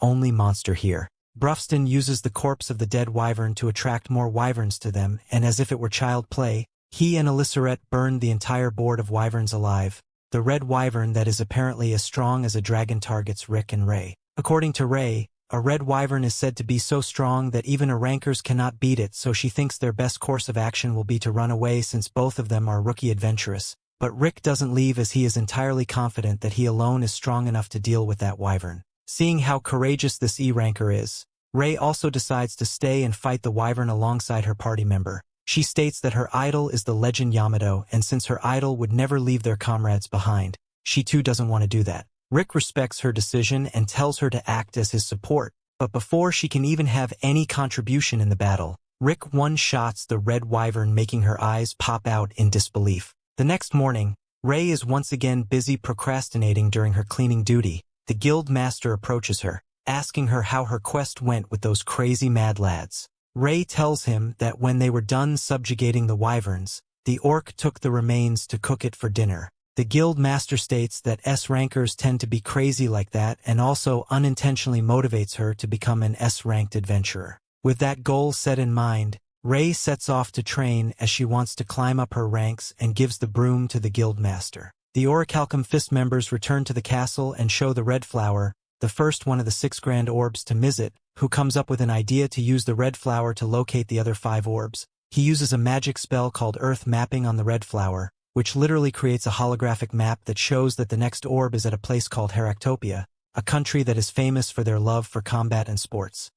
only monster here. Brufston uses the corpse of the dead wyvern to attract more wyverns to them, and as if it were child play, he and Alysseret burned the entire board of wyverns alive. The red wyvern that is apparently as strong as a dragon targets Rick and Ray. According to Ray, a red wyvern is said to be so strong that even a rankers cannot beat it, so she thinks their best course of action will be to run away since both of them are rookie adventurous. But Rick doesn't leave as he is entirely confident that he alone is strong enough to deal with that wyvern. Seeing how courageous this E-ranker is, Ray also decides to stay and fight the wyvern alongside her party member. She states that her idol is the legend Yamato, and since her idol would never leave their comrades behind, she too doesn't want to do that. Rick respects her decision and tells her to act as his support, but before she can even have any contribution in the battle, Rick one-shots the red wyvern, making her eyes pop out in disbelief. The next morning, Ray is once again busy procrastinating during her cleaning duty. The guild master approaches her, asking her how her quest went with those crazy mad lads. Ray tells him that when they were done subjugating the wyverns, the orc took the remains to cook it for dinner. The guild master states that S-rankers tend to be crazy like that and also unintentionally motivates her to become an S-ranked adventurer. With that goal set in mind, Ray sets off to train as she wants to climb up her ranks and gives the broom to the guild master. The Orihalcon Fist members return to the castle and show the red flower, the first one of the 6 grand orbs, to Mizet, who comes up with an idea to use the red flower to locate the other 5 orbs. He uses a magic spell called Earth Mapping on the red flower, which literally creates a holographic map that shows that the next orb is at a place called Heractopia, a country that is famous for their love for combat and sports.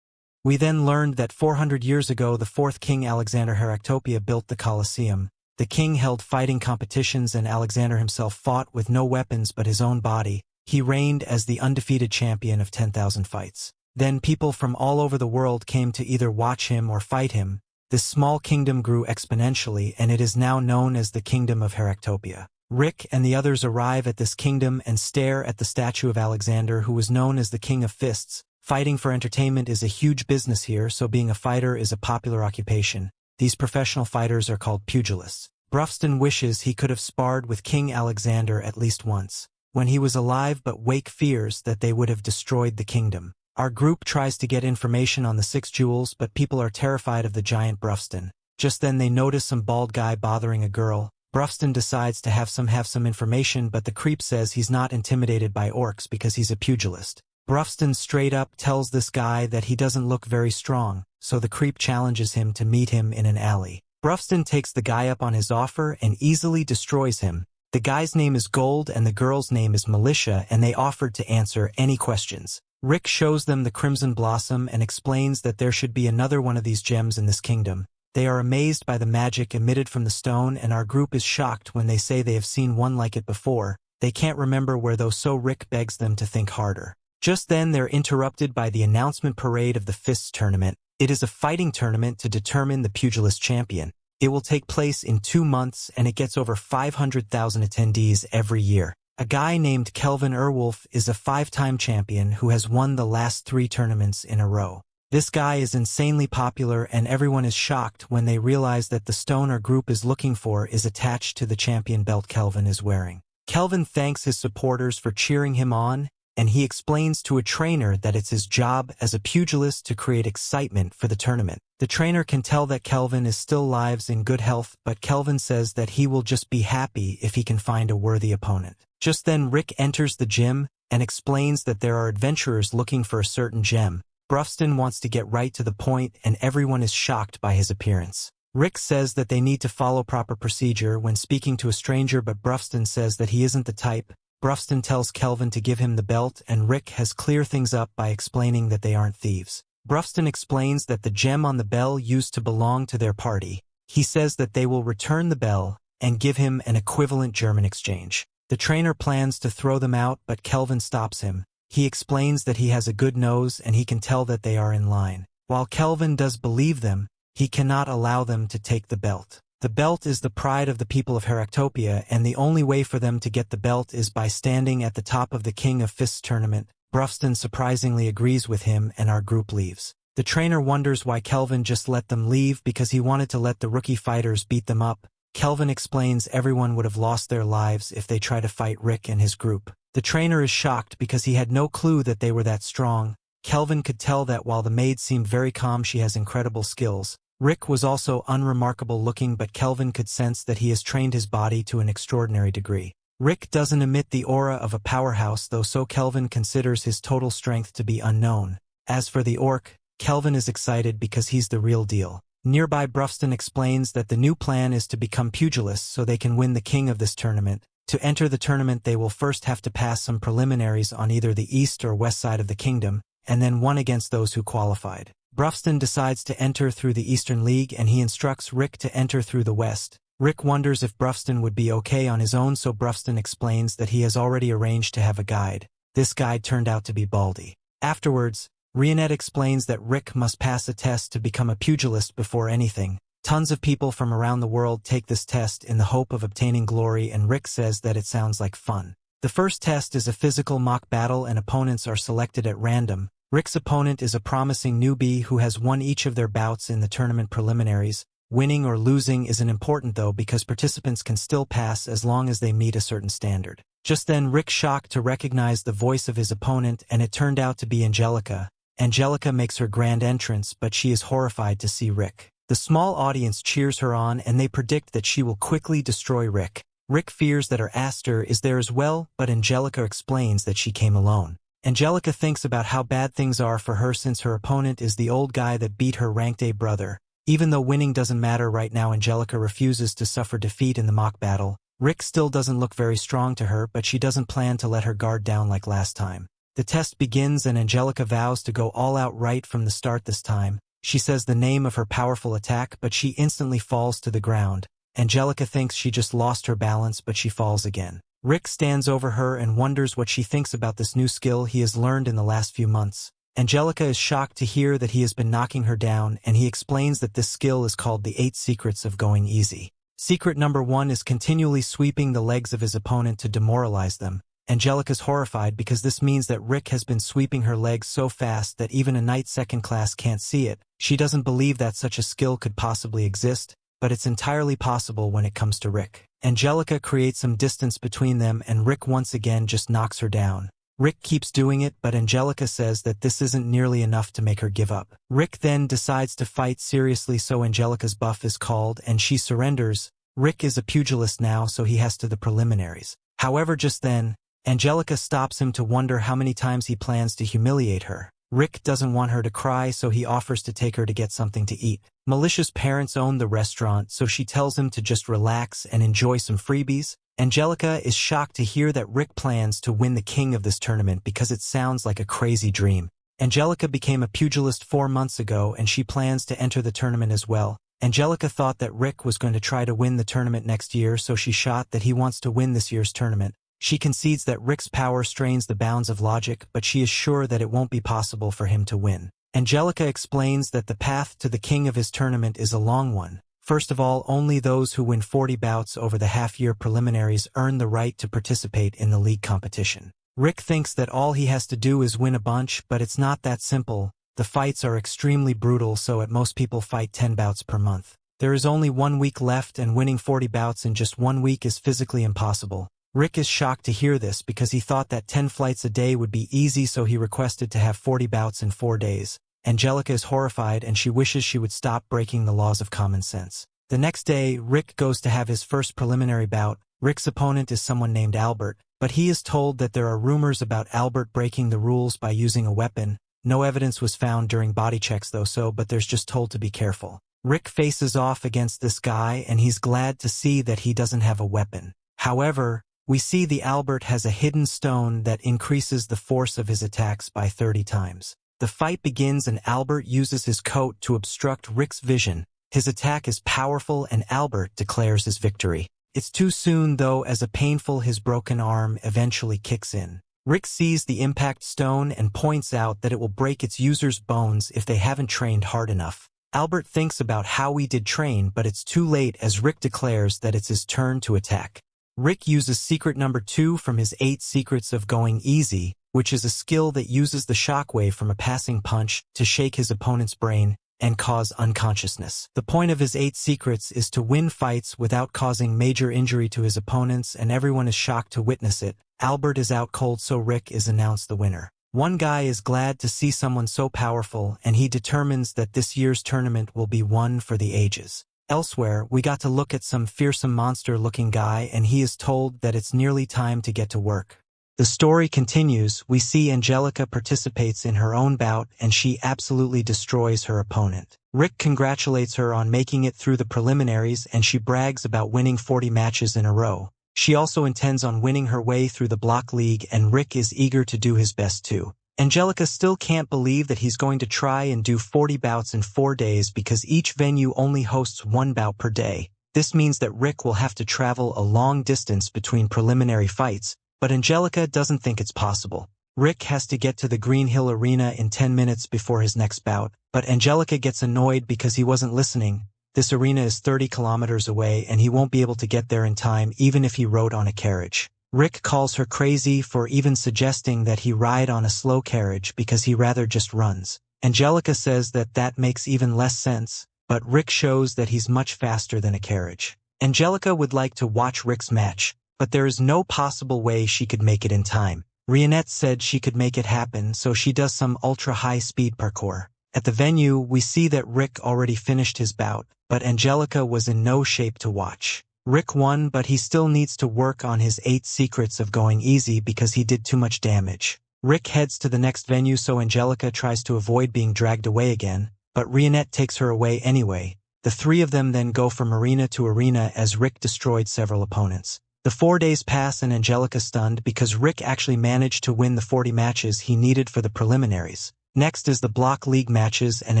We then learned that 400 years ago the 4th king Alexander Heractopia built the Colosseum. The king held fighting competitions and Alexander himself fought with no weapons but his own body. He reigned as the undefeated champion of 10,000 fights. Then people from all over the world came to either watch him or fight him. This small kingdom grew exponentially and it is now known as the Kingdom of Heractopia. Rick and the others arrive at this kingdom and stare at the statue of Alexander, who was known as the King of Fists. Fighting for entertainment is a huge business here, so being a fighter is a popular occupation. These professional fighters are called pugilists. Brufston wishes he could have sparred with King Alexander at least once. when he was alive, but Wake fears that they would have destroyed the kingdom. Our group tries to get information on the 6 jewels, but people are terrified of the giant Brufston. Just then they notice some bald guy bothering a girl. Brufston decides to have some information, but the creep says he's not intimidated by orcs because he's a pugilist. Brufston straight up tells this guy that he doesn't look very strong, so the creep challenges him to meet him in an alley. Brufston takes the guy up on his offer and easily destroys him. The guy's name is Gold and the girl's name is Militia, and they offered to answer any questions. Rick shows them the Crimson Blossom and explains that there should be another one of these gems in this kingdom. They are amazed by the magic emitted from the stone, and our group is shocked when they say they have seen one like it before. They can't remember where though, so Rick begs them to think harder. Just then they're interrupted by the announcement parade of the Fists tournament. It is a fighting tournament to determine the pugilist champion. It will take place in 2 months, and it gets over 500,000 attendees every year. A guy named Kelvin Erwolf is a 5-time champion who has won the last 3 tournaments in a row. This guy is insanely popular, and everyone is shocked when they realize that the stone our group is looking for is attached to the champion belt Kelvin is wearing. Kelvin thanks his supporters for cheering him on, and he explains to a trainer that it's his job as a pugilist to create excitement for the tournament. The trainer can tell that Kelvin is still lives in good health, but Kelvin says that he will just be happy if he can find a worthy opponent. Just then Rick enters the gym and explains that there are adventurers looking for a certain gem. Brufston wants to get right to the point, and everyone is shocked by his appearance. Rick says that they need to follow proper procedure when speaking to a stranger, but Brufston says that he isn't the type. Brufston tells Kelvin to give him the belt, and Rick has clear things up by explaining that they aren't thieves. Brufston explains that the gem on the bell used to belong to their party. He says that they will return the bell and give him an equivalent German exchange. The trainer plans to throw them out, but Kelvin stops him. He explains that he has a good nose and he can tell that they are in line. While Kelvin does believe them, he cannot allow them to take the belt. The belt is the pride of the people of Heractopia, and the only way for them to get the belt is by standing at the top of the King of Fists tournament. Brufston surprisingly agrees with him, and our group leaves. The trainer wonders why Kelvin just let them leave, because he wanted to let the rookie fighters beat them up. Kelvin explains everyone would have lost their lives if they try to fight Rick and his group. The trainer is shocked because he had no clue that they were that strong. Kelvin could tell that while the maid seemed very calm, she has incredible skills. Rick was also unremarkable looking, but Kelvin could sense that he has trained his body to an extraordinary degree. Rick doesn't emit the aura of a powerhouse though, so Kelvin considers his total strength to be unknown. As for the orc, Kelvin is excited because he's the real deal. Nearby, Brufston explains that the new plan is to become pugilists so they can win the king of this tournament. To enter the tournament, they will first have to pass some preliminaries on either the east or west side of the kingdom, and then one against those who qualified. Brufston decides to enter through the Eastern League, and he instructs Rick to enter through the west. Rick wonders if Brufston would be okay on his own, so Brufston explains that he has already arranged to have a guide. This guide turned out to be Baldy. Afterwards, Rionette explains that Rick must pass a test to become a pugilist before anything. Tons of people from around the world take this test in the hope of obtaining glory, and Rick says that it sounds like fun. The first test is a physical mock battle, and opponents are selected at random. Rick's opponent is a promising newbie who has won each of their bouts in the tournament preliminaries. Winning or losing isn't important though, because participants can still pass as long as they meet a certain standard. Just then Rick shocked to recognize the voice of his opponent, and it turned out to be Angelica. Angelica makes her grand entrance, but she is horrified to see Rick. The small audience cheers her on, and they predict that she will quickly destroy Rick. Rick fears that her Aster is there as well, but Angelica explains that she came alone. Angelica thinks about how bad things are for her since her opponent is the old guy that beat her ranked A brother. Even though winning doesn't matter right now, Angelica refuses to suffer defeat in the mock battle. Rick still doesn't look very strong to her, but she doesn't plan to let her guard down like last time. The test begins, and Angelica vows to go all out right from the start this time. She says the name of her powerful attack, but she instantly falls to the ground. Angelica thinks she just lost her balance, but she falls again. Rick stands over her and wonders what she thinks about this new skill he has learned in the last few months. Angelica is shocked to hear that he has been knocking her down, and he explains that this skill is called the 8 secrets of going easy. Secret number 1 is continually sweeping the legs of his opponent to demoralize them. Angelica's horrified because this means that Rick has been sweeping her legs so fast that even a knight second class can't see it. She doesn't believe that such a skill could possibly exist, but it's entirely possible when it comes to Rick. Angelica creates some distance between them and Rick once again just knocks her down. Rick keeps doing it, but Angelica says that this isn't nearly enough to make her give up. Rick then decides to fight seriously, so Angelica's buff is called and she surrenders. Rick is a pugilist now, so he has to the preliminaries. However, just then, Angelica stops him to wonder how many times he plans to humiliate her. Rick doesn't want her to cry, so he offers to take her to get something to eat. Malicia's parents own the restaurant, so she tells him to just relax and enjoy some freebies. Angelica is shocked to hear that Rick plans to win the king of this tournament because it sounds like a crazy dream. Angelica became a pugilist 4 months ago and she plans to enter the tournament as well. Angelica thought that Rick was going to try to win the tournament next year, so she shot that he wants to win this year's tournament. She concedes that Rick's power strains the bounds of logic, but she is sure that it won't be possible for him to win. Angelica explains that the path to the king of his tournament is a long one. First of all, only those who win 40 bouts over the half-year preliminaries earn the right to participate in the league competition. Rick thinks that all he has to do is win a bunch, but it's not that simple. The fights are extremely brutal, so at most people fight 10 bouts per month. There is only 1 week left, and winning 40 bouts in just 1 week is physically impossible. Rick is shocked to hear this because he thought that 10 flights a day would be easy, so he requested to have 40 bouts in 4 days. Angelica is horrified and she wishes she would stop breaking the laws of common sense. The next day, Rick goes to have his first preliminary bout. Rick's opponent is someone named Albert, but he is told that there are rumors about Albert breaking the rules by using a weapon. No evidence was found during body checks though, but there's just told to be careful. Rick faces off against this guy and he's glad to see that he doesn't have a weapon. However, we see the Albert has a hidden stone that increases the force of his attacks by 30 times. The fight begins and Albert uses his coat to obstruct Rick's vision. His attack is powerful and Albert declares his victory. It's too soon though, as his broken arm eventually kicks in. Rick sees the impact stone and points out that it will break its user's bones if they haven't trained hard enough. Albert thinks about how he did train, but it's too late as Rick declares that it's his turn to attack. Rick uses secret number 2 from his 8 secrets of going easy, which is a skill that uses the shockwave from a passing punch to shake his opponent's brain and cause unconsciousness. The point of his 8 secrets is to win fights without causing major injury to his opponents, and everyone is shocked to witness it. Albert is out cold, so Rick is announced the winner. One guy is glad to see someone so powerful, and he determines that this year's tournament will be one for the ages. Elsewhere, we got to look at some fearsome monster-looking guy, and he is told that it's nearly time to get to work. The story continues. We see Angelica participates in her own bout, and she absolutely destroys her opponent. Rick congratulates her on making it through the preliminaries, and she brags about winning 40 matches in a row. She also intends on winning her way through the block league, and Rick is eager to do his best too. Angelica still can't believe that he's going to try and do 40 bouts in 4 days because each venue only hosts 1 bout per day. This means that Rick will have to travel a long distance between preliminary fights, but Angelica doesn't think it's possible. Rick has to get to the Green Hill Arena in 10 minutes before his next bout, but Angelica gets annoyed because he wasn't listening. This arena is 30 kilometers away and he won't be able to get there in time even if he rode on a carriage. Rick calls her crazy for even suggesting that he ride on a slow carriage because he rather just runs. Angelica says that that makes even less sense, but Rick shows that he's much faster than a carriage. Angelica would like to watch Rick's match, but there is no possible way she could make it in time. Rionette said she could make it happen, so she does some ultra-high-speed parkour. At the venue, we see that Rick already finished his bout, but Angelica was in no shape to watch. Rick won, but he still needs to work on his 8 secrets of going easy because he did too much damage. Rick heads to the next venue, so Angelica tries to avoid being dragged away again, but Rionette takes her away anyway. The 3 of them then go from arena to arena as Rick destroyed several opponents. The 4 days pass and Angelica stunned because Rick actually managed to win the 40 matches he needed for the preliminaries. Next is the block league matches, and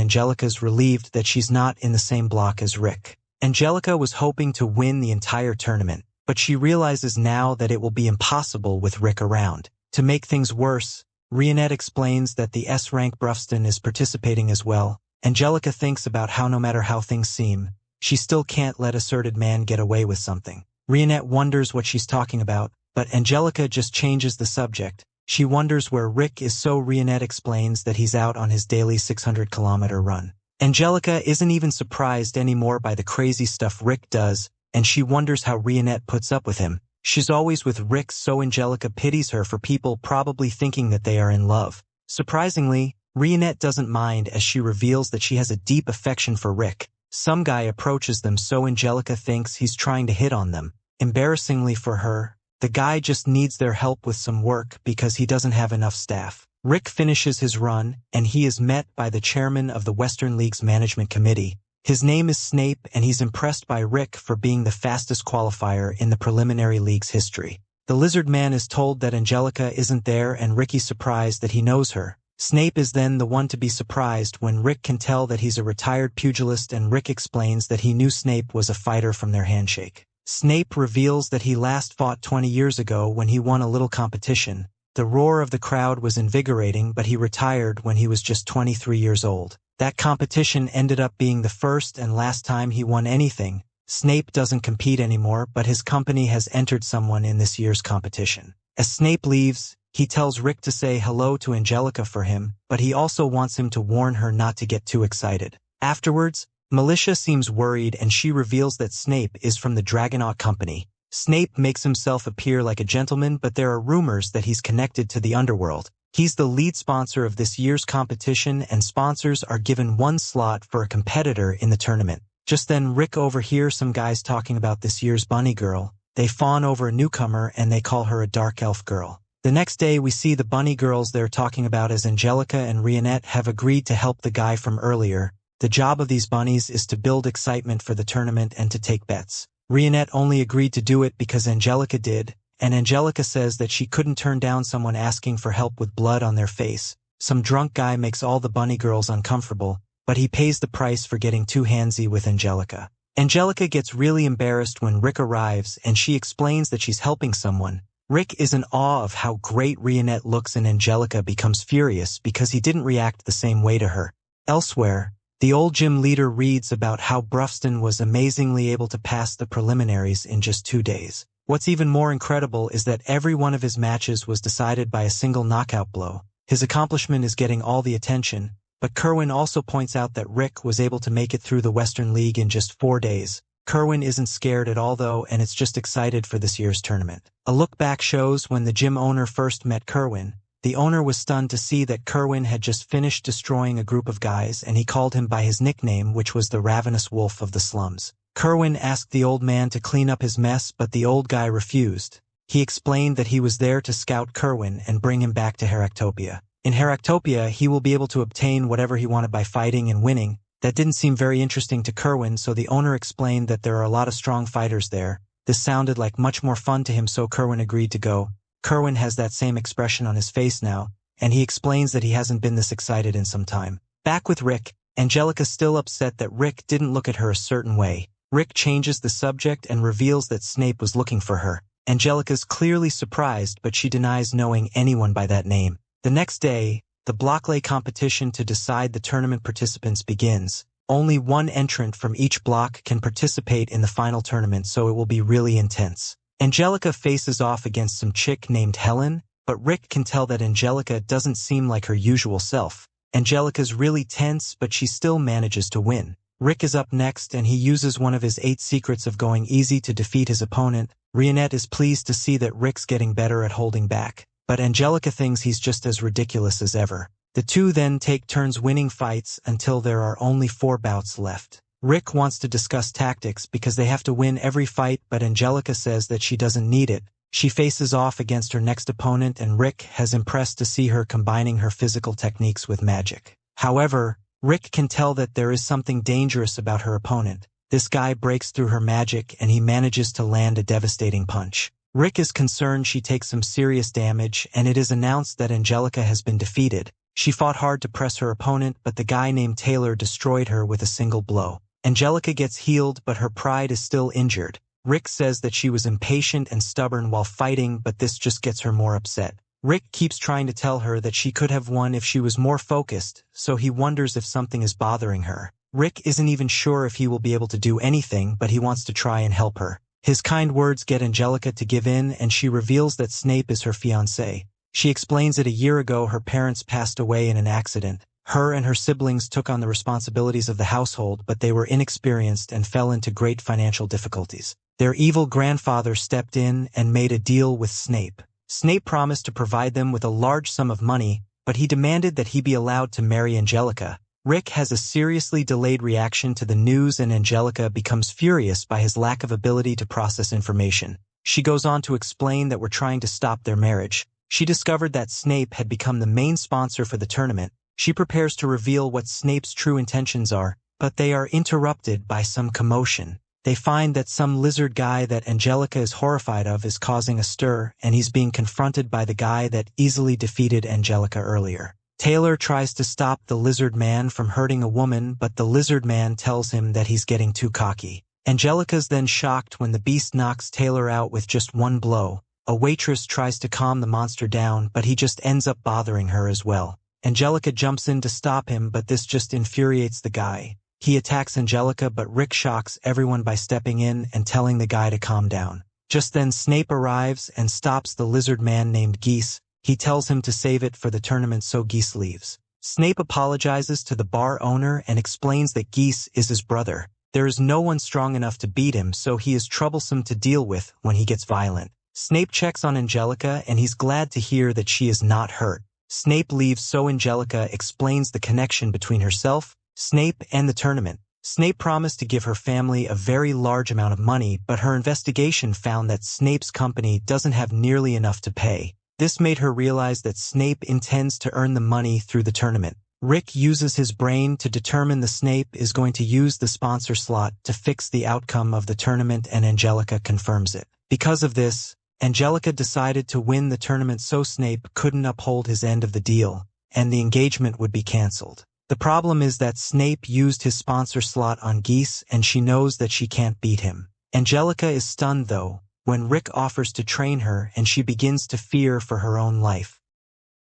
Angelica's relieved that she's not in the same block as Rick. Angelica was hoping to win the entire tournament, but she realizes now that it will be impossible with Rick around. To make things worse, Rionette explains that the S-rank Brufston is participating as well. Angelica thinks about how no matter how things seem, she still can't let asserted man get away with something. Rionette wonders what she's talking about, but Angelica just changes the subject. She wonders where Rick is, so Rionette explains that he's out on his daily 600-kilometer run. Angelica isn't even surprised anymore by the crazy stuff Rick does. and she wonders how Rionette puts up with him. She's always with Rick, so Angelica pities her for people probably thinking that they are in love. Surprisingly, Rionette doesn't mind as she reveals that she has a deep affection for Rick. Some guy approaches them, so Angelica thinks he's trying to hit on them. Embarrassingly for her, the guy just needs their help with some work because he doesn't have enough staff. Rick finishes his run, and he is met by the chairman of the Western League's management committee. His name is Snape, and he's impressed by Rick for being the fastest qualifier in the preliminary league's history. The lizard man is told that Angelica isn't there, and Ricky's surprised that he knows her. Snape is then the one to be surprised when Rick can tell that he's a retired pugilist, and Rick explains that he knew Snape was a fighter from their handshake. Snape reveals that he last fought 20 years ago when he won a little competition. The roar of the crowd was invigorating, but he retired when he was just 23 years old. That competition ended up being the first and last time he won anything. Snape doesn't compete anymore, but his company has entered someone in this year's competition. As Snape leaves, he tells Rick to say hello to Angelica for him, but he also wants him to warn her not to get too excited. Afterwards, Militia seems worried, and she reveals that Snape is from the Dragonaut Company. Snape makes himself appear like a gentleman, but there are rumors that he's connected to the underworld. He's the lead sponsor of this year's competition, and sponsors are given one slot for a competitor in the tournament. Just then, Rick overhears some guys talking about this year's bunny girl. They fawn over a newcomer, and they call her a dark elf girl. The next day, we see the bunny girls they're talking about as Angelica and Rionette have agreed to help the guy from earlier. The job of these bunnies is to build excitement for the tournament and to take bets. Rionette only agreed to do it because Angelica did, and Angelica says that she couldn't turn down someone asking for help with blood on their face. Some drunk guy makes all the bunny girls uncomfortable, but he pays the price for getting too handsy with Angelica. Angelica gets really embarrassed when Rick arrives, and she explains that she's helping someone. Rick is in awe of how great Rionette looks, and Angelica becomes furious because he didn't react the same way to her. Elsewhere, the old gym leader reads about how Brufston was amazingly able to pass the preliminaries in just 2 days. What's even more incredible is that every one of his matches was decided by a single knockout blow. His accomplishment is getting all the attention, but Kerwin also points out that Rick was able to make it through the Western League in just 4 days. Kerwin isn't scared at all though, and it's just excited for this year's tournament. A look back shows when the gym owner first met Kerwin. The owner was stunned to see that Kerwin had just finished destroying a group of guys, and he called him by his nickname, which was the Ravenous Wolf of the Slums. Kerwin asked the old man to clean up his mess, but the old guy refused. He explained that he was there to scout Kerwin and bring him back to Heractopia. In Heractopia, he will be able to obtain whatever he wanted by fighting and winning. That didn't seem very interesting to Kerwin, so the owner explained that there are a lot of strong fighters there. This sounded like much more fun to him, so Kerwin agreed to go. Kerwin has that same expression on his face now, and he explains that he hasn't been this excited in some time. Back with Rick, Angelica's still upset that Rick didn't look at her a certain way. Rick changes the subject and reveals that Snape was looking for her. Angelica's clearly surprised, but she denies knowing anyone by that name. The next day, the blocklay competition to decide the tournament participants begins. Only one entrant from each block can participate in the final tournament, so it will be really intense. Angelica faces off against some chick named Helen, but Rick can tell that Angelica doesn't seem like her usual self. Angelica's really tense, but she still manages to win. Rick is up next, and he uses one of his 8 secrets of going easy to defeat his opponent. Rionette is pleased to see that Rick's getting better at holding back, but Angelica thinks he's just as ridiculous as ever. The two then take turns winning fights until there are only 4 bouts left. Rick wants to discuss tactics because they have to win every fight, but Angelica says that she doesn't need it. She faces off against her next opponent, and Rick has impressed to see her combining her physical techniques with magic. However, Rick can tell that there is something dangerous about her opponent. This guy breaks through her magic, and he manages to land a devastating punch. Rick is concerned she takes some serious damage, and it is announced that Angelica has been defeated. She fought hard to press her opponent, but the guy named Taylor destroyed her with a single blow. Angelica gets healed, but her pride is still injured. Rick says that she was impatient and stubborn while fighting, but this just gets her more upset. Rick keeps trying to tell her that she could have won if she was more focused, so he wonders if something is bothering her. Rick isn't even sure if he will be able to do anything, but he wants to try and help her. His kind words get Angelica to give in, and she reveals that Snape is her fiancé. She explains that a year ago her parents passed away in an accident. Her and her siblings took on the responsibilities of the household, but they were inexperienced and fell into great financial difficulties. Their evil grandfather stepped in and made a deal with Snape. Snape promised to provide them with a large sum of money, but he demanded that he be allowed to marry Angelica. Rick has a seriously delayed reaction to the news, and Angelica becomes furious by his lack of ability to process information. She goes on to explain that we're trying to stop their marriage. She discovered that Snape had become the main sponsor for the tournament. She prepares to reveal what Snape's true intentions are, but they are interrupted by some commotion. They find that some lizard guy that Angelica is horrified of is causing a stir, and he's being confronted by the guy that easily defeated Angelica earlier. Taylor tries to stop the lizard man from hurting a woman, but the lizard man tells him that he's getting too cocky. Angelica's then shocked when the beast knocks Taylor out with just one blow. A waitress tries to calm the monster down, but he just ends up bothering her as well. Angelica jumps in to stop him, but this just infuriates the guy. He attacks Angelica, but Rick shocks everyone by stepping in and telling the guy to calm down. Just then Snape arrives and stops the lizard man named Geese. He tells him to save it for the tournament, so Geese leaves. Snape apologizes to the bar owner and explains that Geese is his brother. There is no one strong enough to beat him, so he is troublesome to deal with when he gets violent. Snape checks on Angelica, and he's glad to hear that she is not hurt. Snape leaves, so Angelica explains the connection between herself, Snape, and the tournament. Snape promised to give her family a very large amount of money, but her investigation found that Snape's company doesn't have nearly enough to pay. This made her realize that Snape intends to earn the money through the tournament. Rick uses his brain to determine that Snape is going to use the sponsor slot to fix the outcome of the tournament, and Angelica confirms it. Because of this, Angelica decided to win the tournament so Snape couldn't uphold his end of the deal, and the engagement would be cancelled. The problem is that Snape used his sponsor slot on Geese, and she knows that she can't beat him. Angelica is stunned, though, when Rick offers to train her, and she begins to fear for her own life.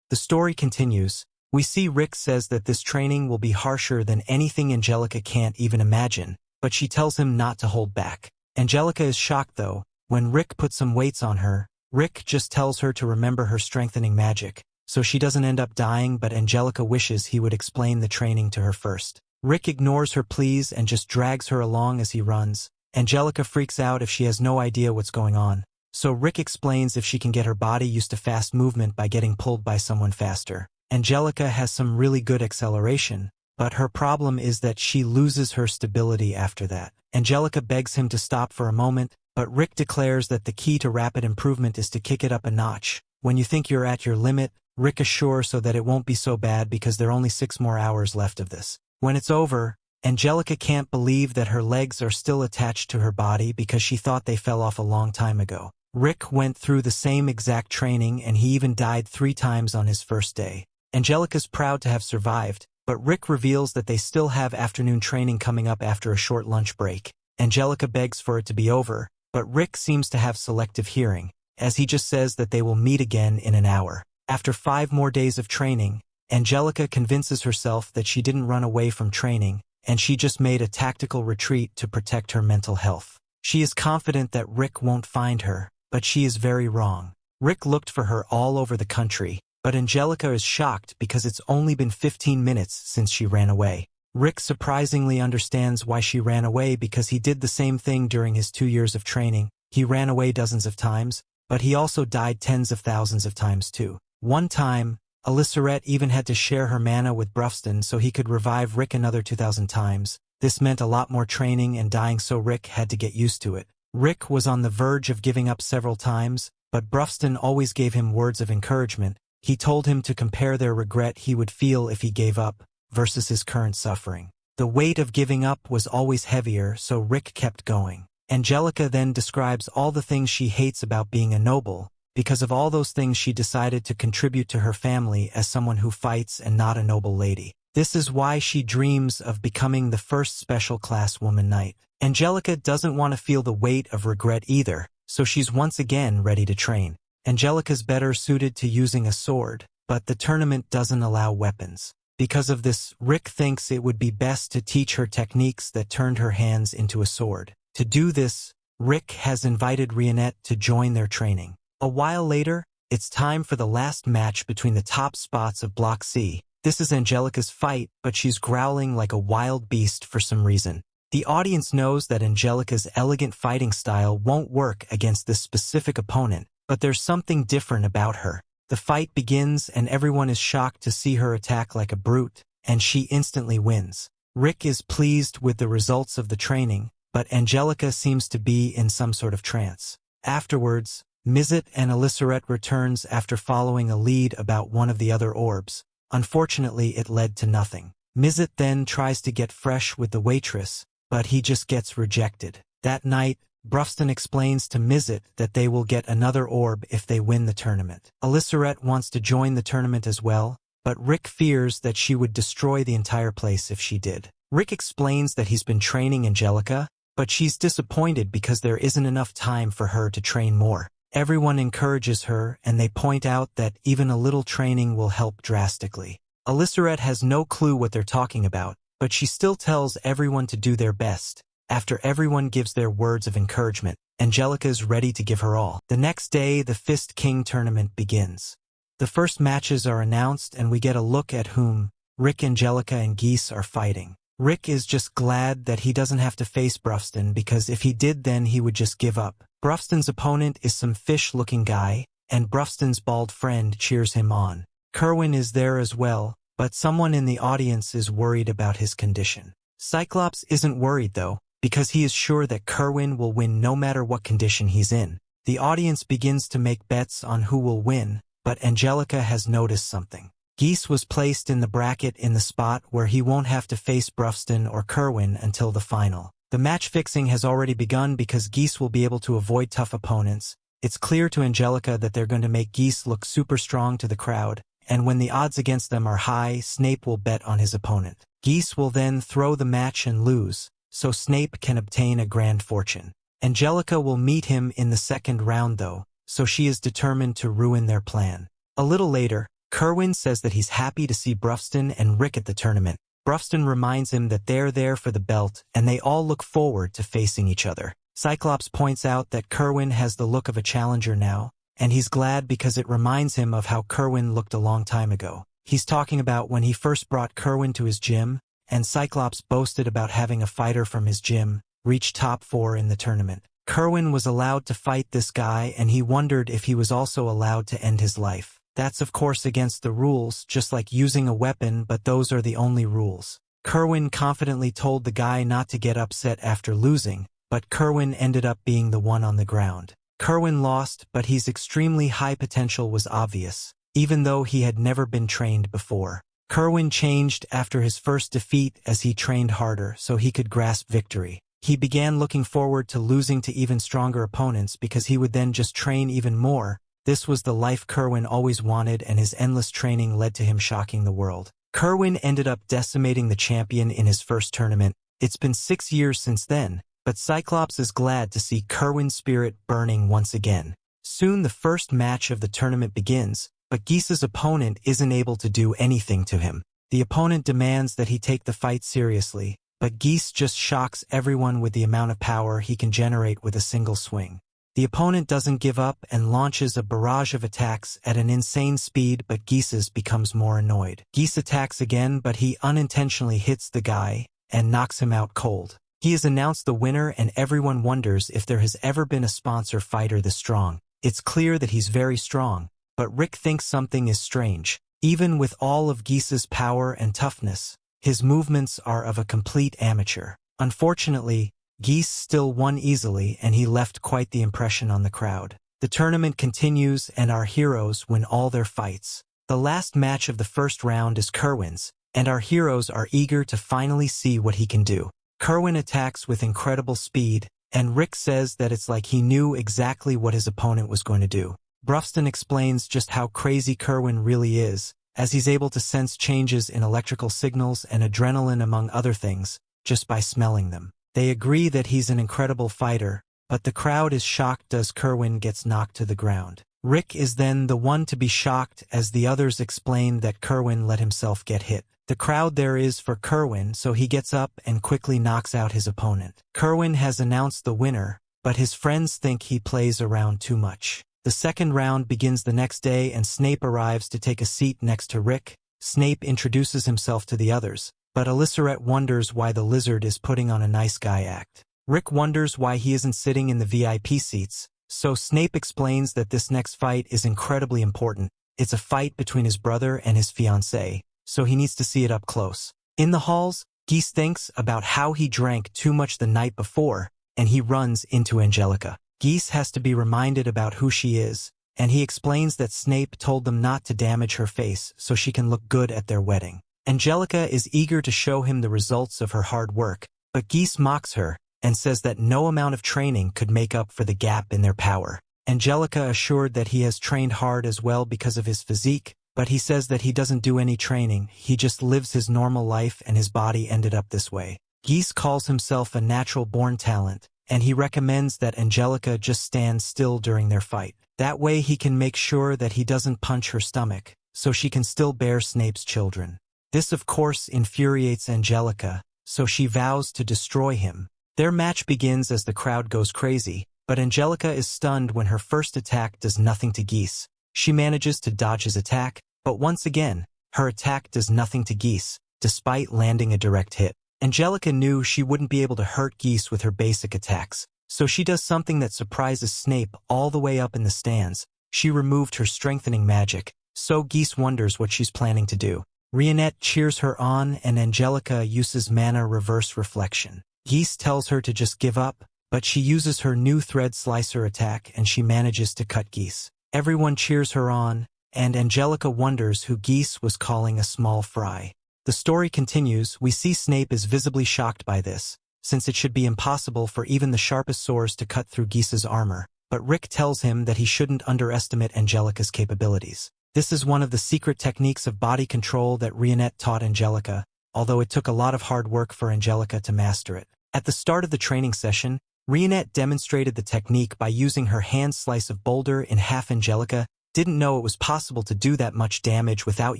The story continues. We see Rick says that this training will be harsher than anything Angelica can't even imagine, but she tells him not to hold back. Angelica is shocked, though. When Rick puts some weights on her, Rick just tells her to remember her strengthening magic, so she doesn't end up dying, but Angelica wishes he would explain the training to her first. Rick ignores her pleas and just drags her along as he runs. Angelica freaks out if she has no idea what's going on, so Rick explains if she can get her body used to fast movement by getting pulled by someone faster. Angelica has some really good acceleration, but her problem is that she loses her stability after that. Angelica begs him to stop for a moment, but Rick declares that the key to rapid improvement is to kick it up a notch. When you think you're at your limit, Rick assures so that it won't be so bad because there are only 6 more hours left of this. When it's over, Angelica can't believe that her legs are still attached to her body because she thought they fell off a long time ago. Rick went through the same exact training, and he even died 3 times on his first day. Angelica's proud to have survived, but Rick reveals that they still have afternoon training coming up after a short lunch break. Angelica begs for it to be over, but Rick seems to have selective hearing, as he just says that they will meet again in an hour. After 5 more days of training, Angelica convinces herself that she didn't run away from training, and she just made a tactical retreat to protect her mental health. She is confident that Rick won't find her, but she is very wrong. Rick looked for her all over the country, but Angelica is shocked because it's only been 15 minutes since she ran away. Rick surprisingly understands why she ran away because he did the same thing during his 2 years of training. He ran away dozens of times, but he also died tens of thousands of times too. One time, Alysseret even had to share her mana with Brufston so he could revive Rick another 2,000 times. This meant a lot more training and dying, so Rick had to get used to it. Rick was on the verge of giving up several times, but Brufston always gave him words of encouragement. He told him to compare their regret he would feel if he gave up versus his current suffering. The weight of giving up was always heavier, so Rick kept going. Angelica then describes all the things she hates about being a noble. Because of all those things, she decided to contribute to her family as someone who fights and not a noble lady. This is why she dreams of becoming the first special class woman knight. Angelica doesn't want to feel the weight of regret either, so she's once again ready to train. Angelica's better suited to using a sword, but the tournament doesn't allow weapons. Because of this, Rick thinks it would be best to teach her techniques that turned her hands into a sword. To do this, Rick has invited Rionette to join their training. A while later, it's time for the last match between the top spots of Block C. This is Angelica's fight, but she's growling like a wild beast for some reason. The audience knows that Angelica's elegant fighting style won't work against this specific opponent, but there's something different about her. The fight begins and everyone is shocked to see her attack like a brute, and she instantly wins. Rick is pleased with the results of the training, but Angelica seems to be in some sort of trance. Afterwards, Mizet and Elissaret returns after following a lead about one of the other orbs. Unfortunately, it led to nothing. Mizet then tries to get fresh with the waitress, but he just gets rejected. That night, Brufston explains to Mizet that they will get another orb if they win the tournament. Elissaret wants to join the tournament as well, but Rick fears that she would destroy the entire place if she did. Rick explains that he's been training Angelica, but she's disappointed because there isn't enough time for her to train more. Everyone encourages her, and they point out that even a little training will help drastically. Elissaret has no clue what they're talking about, but she still tells everyone to do their best. After everyone gives their words of encouragement, Angelica is ready to give her all. The next day, the Fist King tournament begins. The first matches are announced, and we get a look at whom Rick, Angelica, and Geese are fighting. Rick is just glad that he doesn't have to face Brufston, because if he did, then he would just give up. Brufston's opponent is some fish-looking guy, and Brufston's bald friend cheers him on. Kerwin is there as well, but someone in the audience is worried about his condition. Cyclops isn't worried though, because he is sure that Kerwin will win no matter what condition he's in. The audience begins to make bets on who will win, but Angelica has noticed something. Geese was placed in the bracket in the spot where he won't have to face Brufston or Kerwin until the final. The match fixing has already begun because Geese will be able to avoid tough opponents. It's clear to Angelica that they're going to make Geese look super strong to the crowd, and when the odds against them are high, Snape will bet on his opponent. Geese will then throw the match and lose, so Snape can obtain a grand fortune. Angelica will meet him in the second round though, so she is determined to ruin their plan. A little later, Kerwin says that he's happy to see Brufston and Rick at the tournament. Brufston reminds him that they're there for the belt, and they all look forward to facing each other. Cyclops points out that Kerwin has the look of a challenger now, and he's glad because it reminds him of how Kerwin looked a long time ago. He's talking about when he first brought Kerwin to his gym, and Cyclops boasted about having a fighter from his gym reach top 4 in the tournament. Kerwin was allowed to fight this guy, and he wondered if he was also allowed to end his life. That's of course against the rules, just like using a weapon, but those are the only rules. Kerwin confidently told the guy not to get upset after losing, but Kerwin ended up being the one on the ground. Kerwin lost, but his extremely high potential was obvious, even though he had never been trained before. Kerwin changed after his first defeat as he trained harder so he could grasp victory. He began looking forward to losing to even stronger opponents because he would then just train even more. This was the life Kerwin always wanted, and his endless training led to him shocking the world. Kerwin ended up decimating the champion in his first tournament. It's been 6 years since then, but Cyclops is glad to see Kerwin's spirit burning once again. Soon the first match of the tournament begins, but Geese's opponent isn't able to do anything to him. The opponent demands that he take the fight seriously, but Geese just shocks everyone with the amount of power he can generate with a single swing. The opponent doesn't give up and launches a barrage of attacks at an insane speed, but Geese's becomes more annoyed. Geese attacks again, but he unintentionally hits the guy and knocks him out cold. He is announced the winner, and everyone wonders if there has ever been a sponsor fighter this strong. It's clear that he's very strong, but Rick thinks something is strange. Even with all of Geese's power and toughness, his movements are of a complete amateur. Unfortunately, Geese still won easily, and he left quite the impression on the crowd. The tournament continues, and our heroes win all their fights. The last match of the first round is Kerwin's, and our heroes are eager to finally see what he can do. Kerwin attacks with incredible speed, and Rick says that it's like he knew exactly what his opponent was going to do. Brufston explains just how crazy Kerwin really is, as he's able to sense changes in electrical signals and adrenaline among other things, just by smelling them. They agree that he's an incredible fighter, but the crowd is shocked as Kerwin gets knocked to the ground. Rick is then the one to be shocked as the others explain that Kerwin let himself get hit. The crowd there is for Kerwin, so he gets up and quickly knocks out his opponent. Kerwin has announced the winner, but his friends think he plays around too much. The second round begins the next day, and Snape arrives to take a seat next to Rick. Snape introduces himself to the others, but Alysseret wonders why the lizard is putting on a nice guy act. Rick wonders why he isn't sitting in the VIP seats, so Snape explains that this next fight is incredibly important. It's a fight between his brother and his fiancée, so he needs to see it up close. In the halls, Geese thinks about how he drank too much the night before, and he runs into Angelica. Geese has to be reminded about who she is, and he explains that Snape told them not to damage her face so she can look good at their wedding. Angelica is eager to show him the results of her hard work, but Geese mocks her and says that no amount of training could make up for the gap in their power. Angelica assured that he has trained hard as well because of his physique, but he says that he doesn't do any training, he just lives his normal life and his body ended up this way. Geese calls himself a natural-born talent, and he recommends that Angelica just stand still during their fight. That way he can make sure that he doesn't punch her stomach, so she can still bear Snape's children. This of course infuriates Angelica, so she vows to destroy him. Their match begins as the crowd goes crazy, but Angelica is stunned when her first attack does nothing to Geese. She manages to dodge his attack, but once again, her attack does nothing to Geese, despite landing a direct hit. Angelica knew she wouldn't be able to hurt Geese with her basic attacks, so she does something that surprises Snape all the way up in the stands. She removed her strengthening magic, so Geese wonders what she's planning to do. Rionette cheers her on and Angelica uses mana reverse reflection. Geese tells her to just give up, but she uses her new thread slicer attack and she manages to cut Geese. Everyone cheers her on, and Angelica wonders who Geese was calling a small fry. The story continues. We see Snape is visibly shocked by this, since it should be impossible for even the sharpest swords to cut through Geese's armor, but Rick tells him that he shouldn't underestimate Angelica's capabilities. This is one of the secret techniques of body control that Rionette taught Angelica, although it took a lot of hard work for Angelica to master it. At the start of the training session, Rionette demonstrated the technique by using her hand slice of boulder in half. Angelica didn't know it was possible to do that much damage without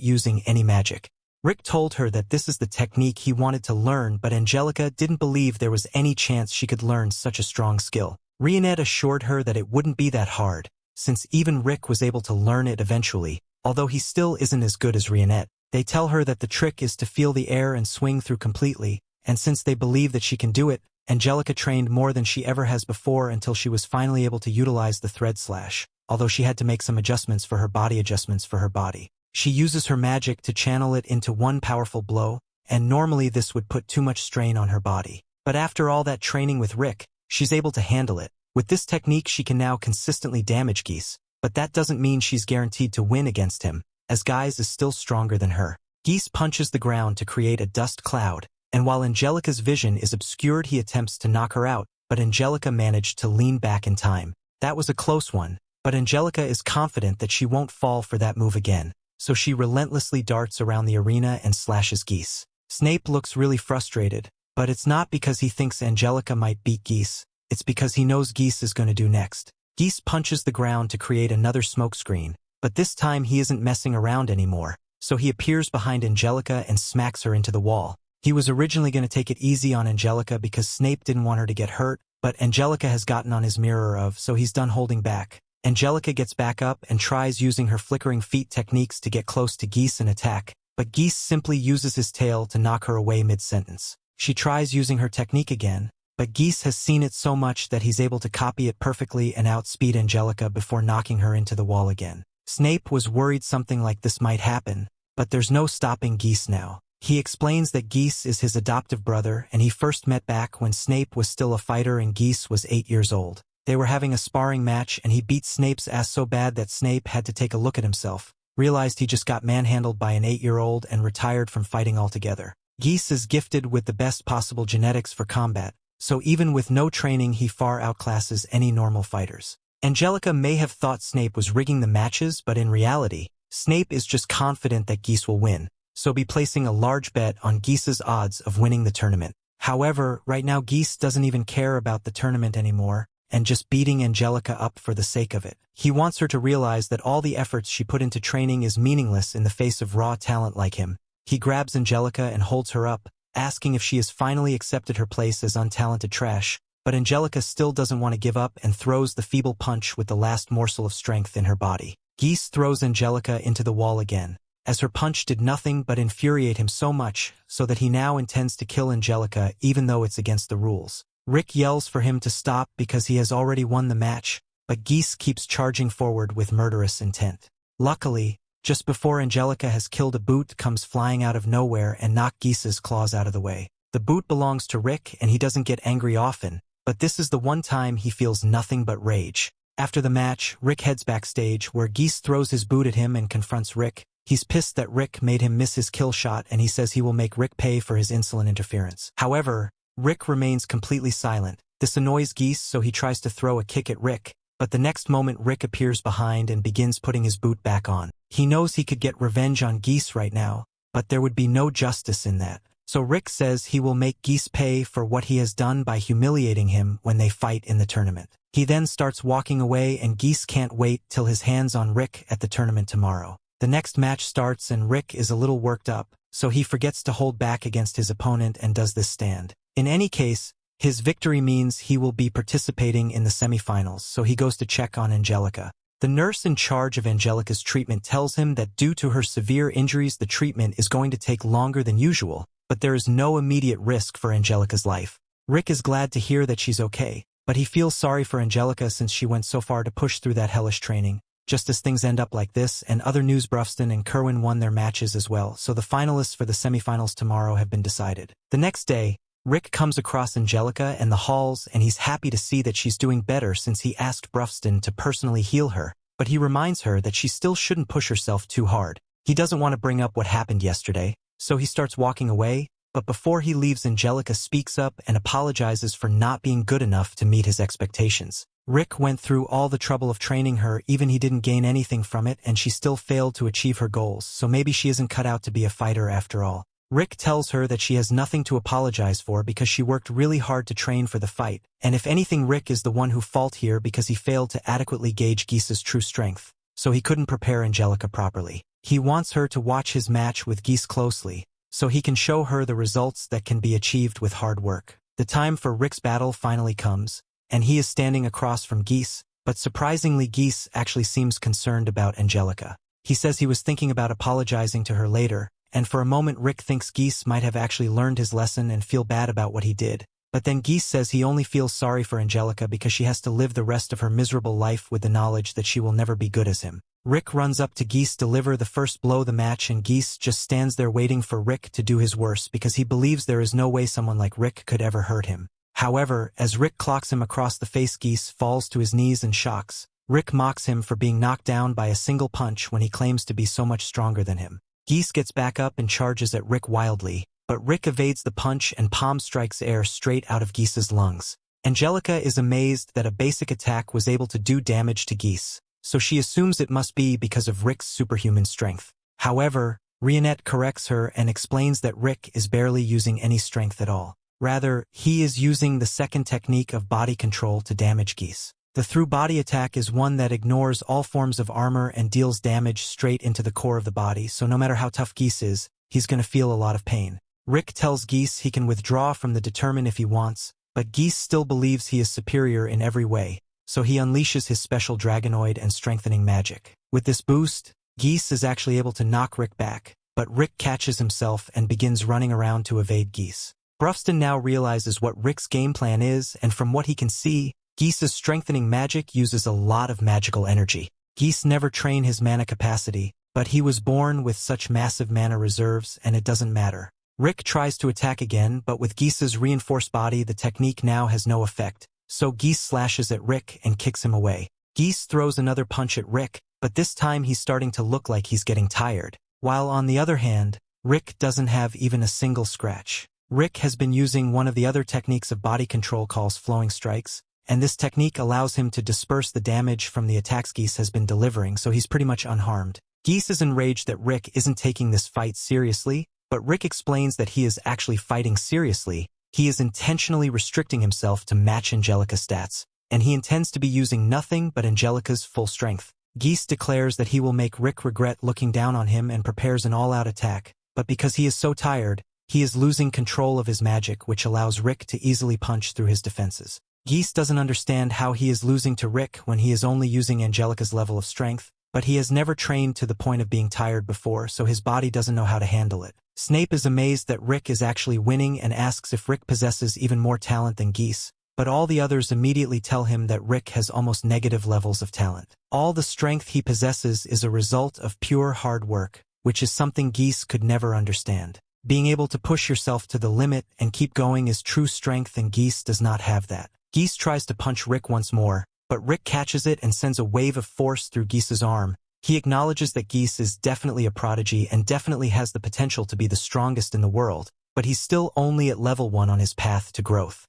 using any magic. Rick told her that this is the technique he wanted to learn, but Angelica didn't believe there was any chance she could learn such a strong skill. Rionette assured her that it wouldn't be that hard, since even Rick was able to learn it eventually, although he still isn't as good as Rionette. They tell her that the trick is to feel the air and swing through completely, and since they believe that she can do it, Angelica trained more than she ever has before until she was finally able to utilize the thread slash, although she had to make some adjustments for her body. She uses her magic to channel it into one powerful blow, and normally this would put too much strain on her body. But after all that training with Rick, she's able to handle it. With this technique she can now consistently damage Geese, but that doesn't mean she's guaranteed to win against him, as Geese is still stronger than her. Geese punches the ground to create a dust cloud, and while Angelica's vision is obscured he attempts to knock her out, but Angelica managed to lean back in time. That was a close one, but Angelica is confident that she won't fall for that move again, so she relentlessly darts around the arena and slashes Geese. Snape looks really frustrated, but it's not because he thinks Angelica might beat Geese, it's because he knows Geese is going to do next. Geese punches the ground to create another smokescreen, but this time he isn't messing around anymore, so he appears behind Angelica and smacks her into the wall. He was originally going to take it easy on Angelica because Snape didn't want her to get hurt, but Angelica has gotten on his mirror so he's done holding back. Angelica gets back up and tries using her flickering feet techniques to get close to Geese and attack, but Geese simply uses his tail to knock her away mid-sentence. She tries using her technique again, but Geese has seen it so much that he's able to copy it perfectly and outspeed Angelica before knocking her into the wall again. Snape was worried something like this might happen, but there's no stopping Geese now. He explains that Geese is his adoptive brother and he first met back when Snape was still a fighter and Geese was 8 years old. They were having a sparring match and he beat Snape's ass so bad that Snape had to take a look at himself, realized he just got manhandled by an 8-year-old and retired from fighting altogether. Geese is gifted with the best possible genetics for combat, so even with no training he far outclasses any normal fighters. Angelica may have thought Snape was rigging the matches, but in reality, Snape is just confident that Geese will win, so be placing a large bet on Geese's odds of winning the tournament. However, right now Geese doesn't even care about the tournament anymore, and just beating Angelica up for the sake of it. He wants her to realize that all the efforts she put into training is meaningless in the face of raw talent like him. He grabs Angelica and holds her up, asking if she has finally accepted her place as untalented trash, but Angelica still doesn't want to give up and throws the feeble punch with the last morsel of strength in her body. Geese throws Angelica into the wall again. as her punch did nothing but infuriate him so much so that he now intends to kill Angelica even though it's against the rules. Rick yells for him to stop because he has already won the match, but Geese keeps charging forward with murderous intent. Luckily, just before Angelica has killed, a boot comes flying out of nowhere and knocks Geese's claws out of the way. The boot belongs to Rick and he doesn't get angry often, but this is the one time he feels nothing but rage. After the match, Rick heads backstage where Geese throws his boot at him and confronts Rick. He's pissed that Rick made him miss his kill shot and he says he will make Rick pay for his insolent interference. However, Rick remains completely silent. This annoys Geese, so he tries to throw a kick at Rick, but the next moment Rick appears behind and begins putting his boot back on. He knows he could get revenge on Geese right now, but there would be no justice in that. So Rick says he will make Geese pay for what he has done by humiliating him when they fight in the tournament. He then starts walking away and Geese can't wait till his hands on Rick at the tournament tomorrow. The next match starts and Rick is a little worked up, so he forgets to hold back against his opponent and does this stand. In any case, his victory means he will be participating in the semifinals, so he goes to check on Angelica. The nurse in charge of Angelica's treatment tells him that due to her severe injuries the treatment is going to take longer than usual, but there is no immediate risk for Angelica's life. Rick is glad to hear that she's okay, but he feels sorry for Angelica since she went so far to push through that hellish training. Just as things end up like this, and other news, Brufston and Kerwin won their matches as well, so the finalists for the semifinals tomorrow have been decided. The next day, Rick comes across Angelica in the halls and he's happy to see that she's doing better since he asked Brufston to personally heal her, but he reminds her that she still shouldn't push herself too hard. He doesn't want to bring up what happened yesterday, so he starts walking away, but before he leaves Angelica speaks up and apologizes for not being good enough to meet his expectations. Rick went through all the trouble of training her, even he didn't gain anything from it, and she still failed to achieve her goals, so maybe she isn't cut out to be a fighter after all. Rick tells her that she has nothing to apologize for because she worked really hard to train for the fight, and if anything Rick is the one who fault here because he failed to adequately gauge Geese's true strength, so he couldn't prepare Angelica properly. He wants her to watch his match with Geese closely, so he can show her the results that can be achieved with hard work. The time for Rick's battle finally comes, and he is standing across from Geese, but surprisingly Geese actually seems concerned about Angelica. He says he was thinking about apologizing to her later, and for a moment Rick thinks Geese might have actually learned his lesson and feel bad about what he did. But then Geese says he only feels sorry for Angelica because she has to live the rest of her miserable life with the knowledge that she will never be good as him. Rick runs up to Geese to deliver the first blow of the match and Geese just stands there waiting for Rick to do his worst because he believes there is no way someone like Rick could ever hurt him. However, as Rick clocks him across the face, Geese falls to his knees and shocks. Rick mocks him for being knocked down by a single punch when he claims to be so much stronger than him. Geese gets back up and charges at Rick wildly, but Rick evades the punch and palm strikes air straight out of Geese's lungs. Angelica is amazed that a basic attack was able to do damage to Geese, so she assumes it must be because of Rick's superhuman strength. However, Rionette corrects her and explains that Rick is barely using any strength at all. Rather, he is using the second technique of body control to damage Geese. The through-body attack is one that ignores all forms of armor and deals damage straight into the core of the body, so no matter how tough Geese is, he's going to feel a lot of pain. Rick tells Geese he can withdraw from the determine if he wants, but Geese still believes he is superior in every way, so he unleashes his special Dragonoid and strengthening magic. With this boost, Geese is actually able to knock Rick back, but Rick catches himself and begins running around to evade Geese. Brufston now realizes what Rick's game plan is, and from what he can see, Geese's strengthening magic uses a lot of magical energy. Geese never train his mana capacity, but he was born with such massive mana reserves and it doesn't matter. Rick tries to attack again, but with Geese's reinforced body the technique now has no effect, so Geese slashes at Rick and kicks him away. Geese throws another punch at Rick, but this time he's starting to look like he's getting tired, while on the other hand, Rick doesn't have even a single scratch. Rick has been using one of the other techniques of body control called flowing strikes, and this technique allows him to disperse the damage from the attacks Geese has been delivering, so he's pretty much unharmed. Geese is enraged that Rick isn't taking this fight seriously, but Rick explains that he is actually fighting seriously. He is intentionally restricting himself to match Angelica's stats, and he intends to be using nothing but Angelica's full strength. Geese declares that he will make Rick regret looking down on him and prepares an all-out attack, but because he is so tired, he is losing control of his magic, which allows Rick to easily punch through his defenses. Geese doesn't understand how he is losing to Rick when he is only using Angelica's level of strength, but he has never trained to the point of being tired before, so his body doesn't know how to handle it. Snape is amazed that Rick is actually winning and asks if Rick possesses even more talent than Geese, but all the others immediately tell him that Rick has almost negative levels of talent. All the strength he possesses is a result of pure hard work, which is something Geese could never understand. Being able to push yourself to the limit and keep going is true strength, and Geese does not have that. Geese tries to punch Rick once more, but Rick catches it and sends a wave of force through Geese's arm. He acknowledges that Geese is definitely a prodigy and definitely has the potential to be the strongest in the world, but he's still only at level 1 on his path to growth.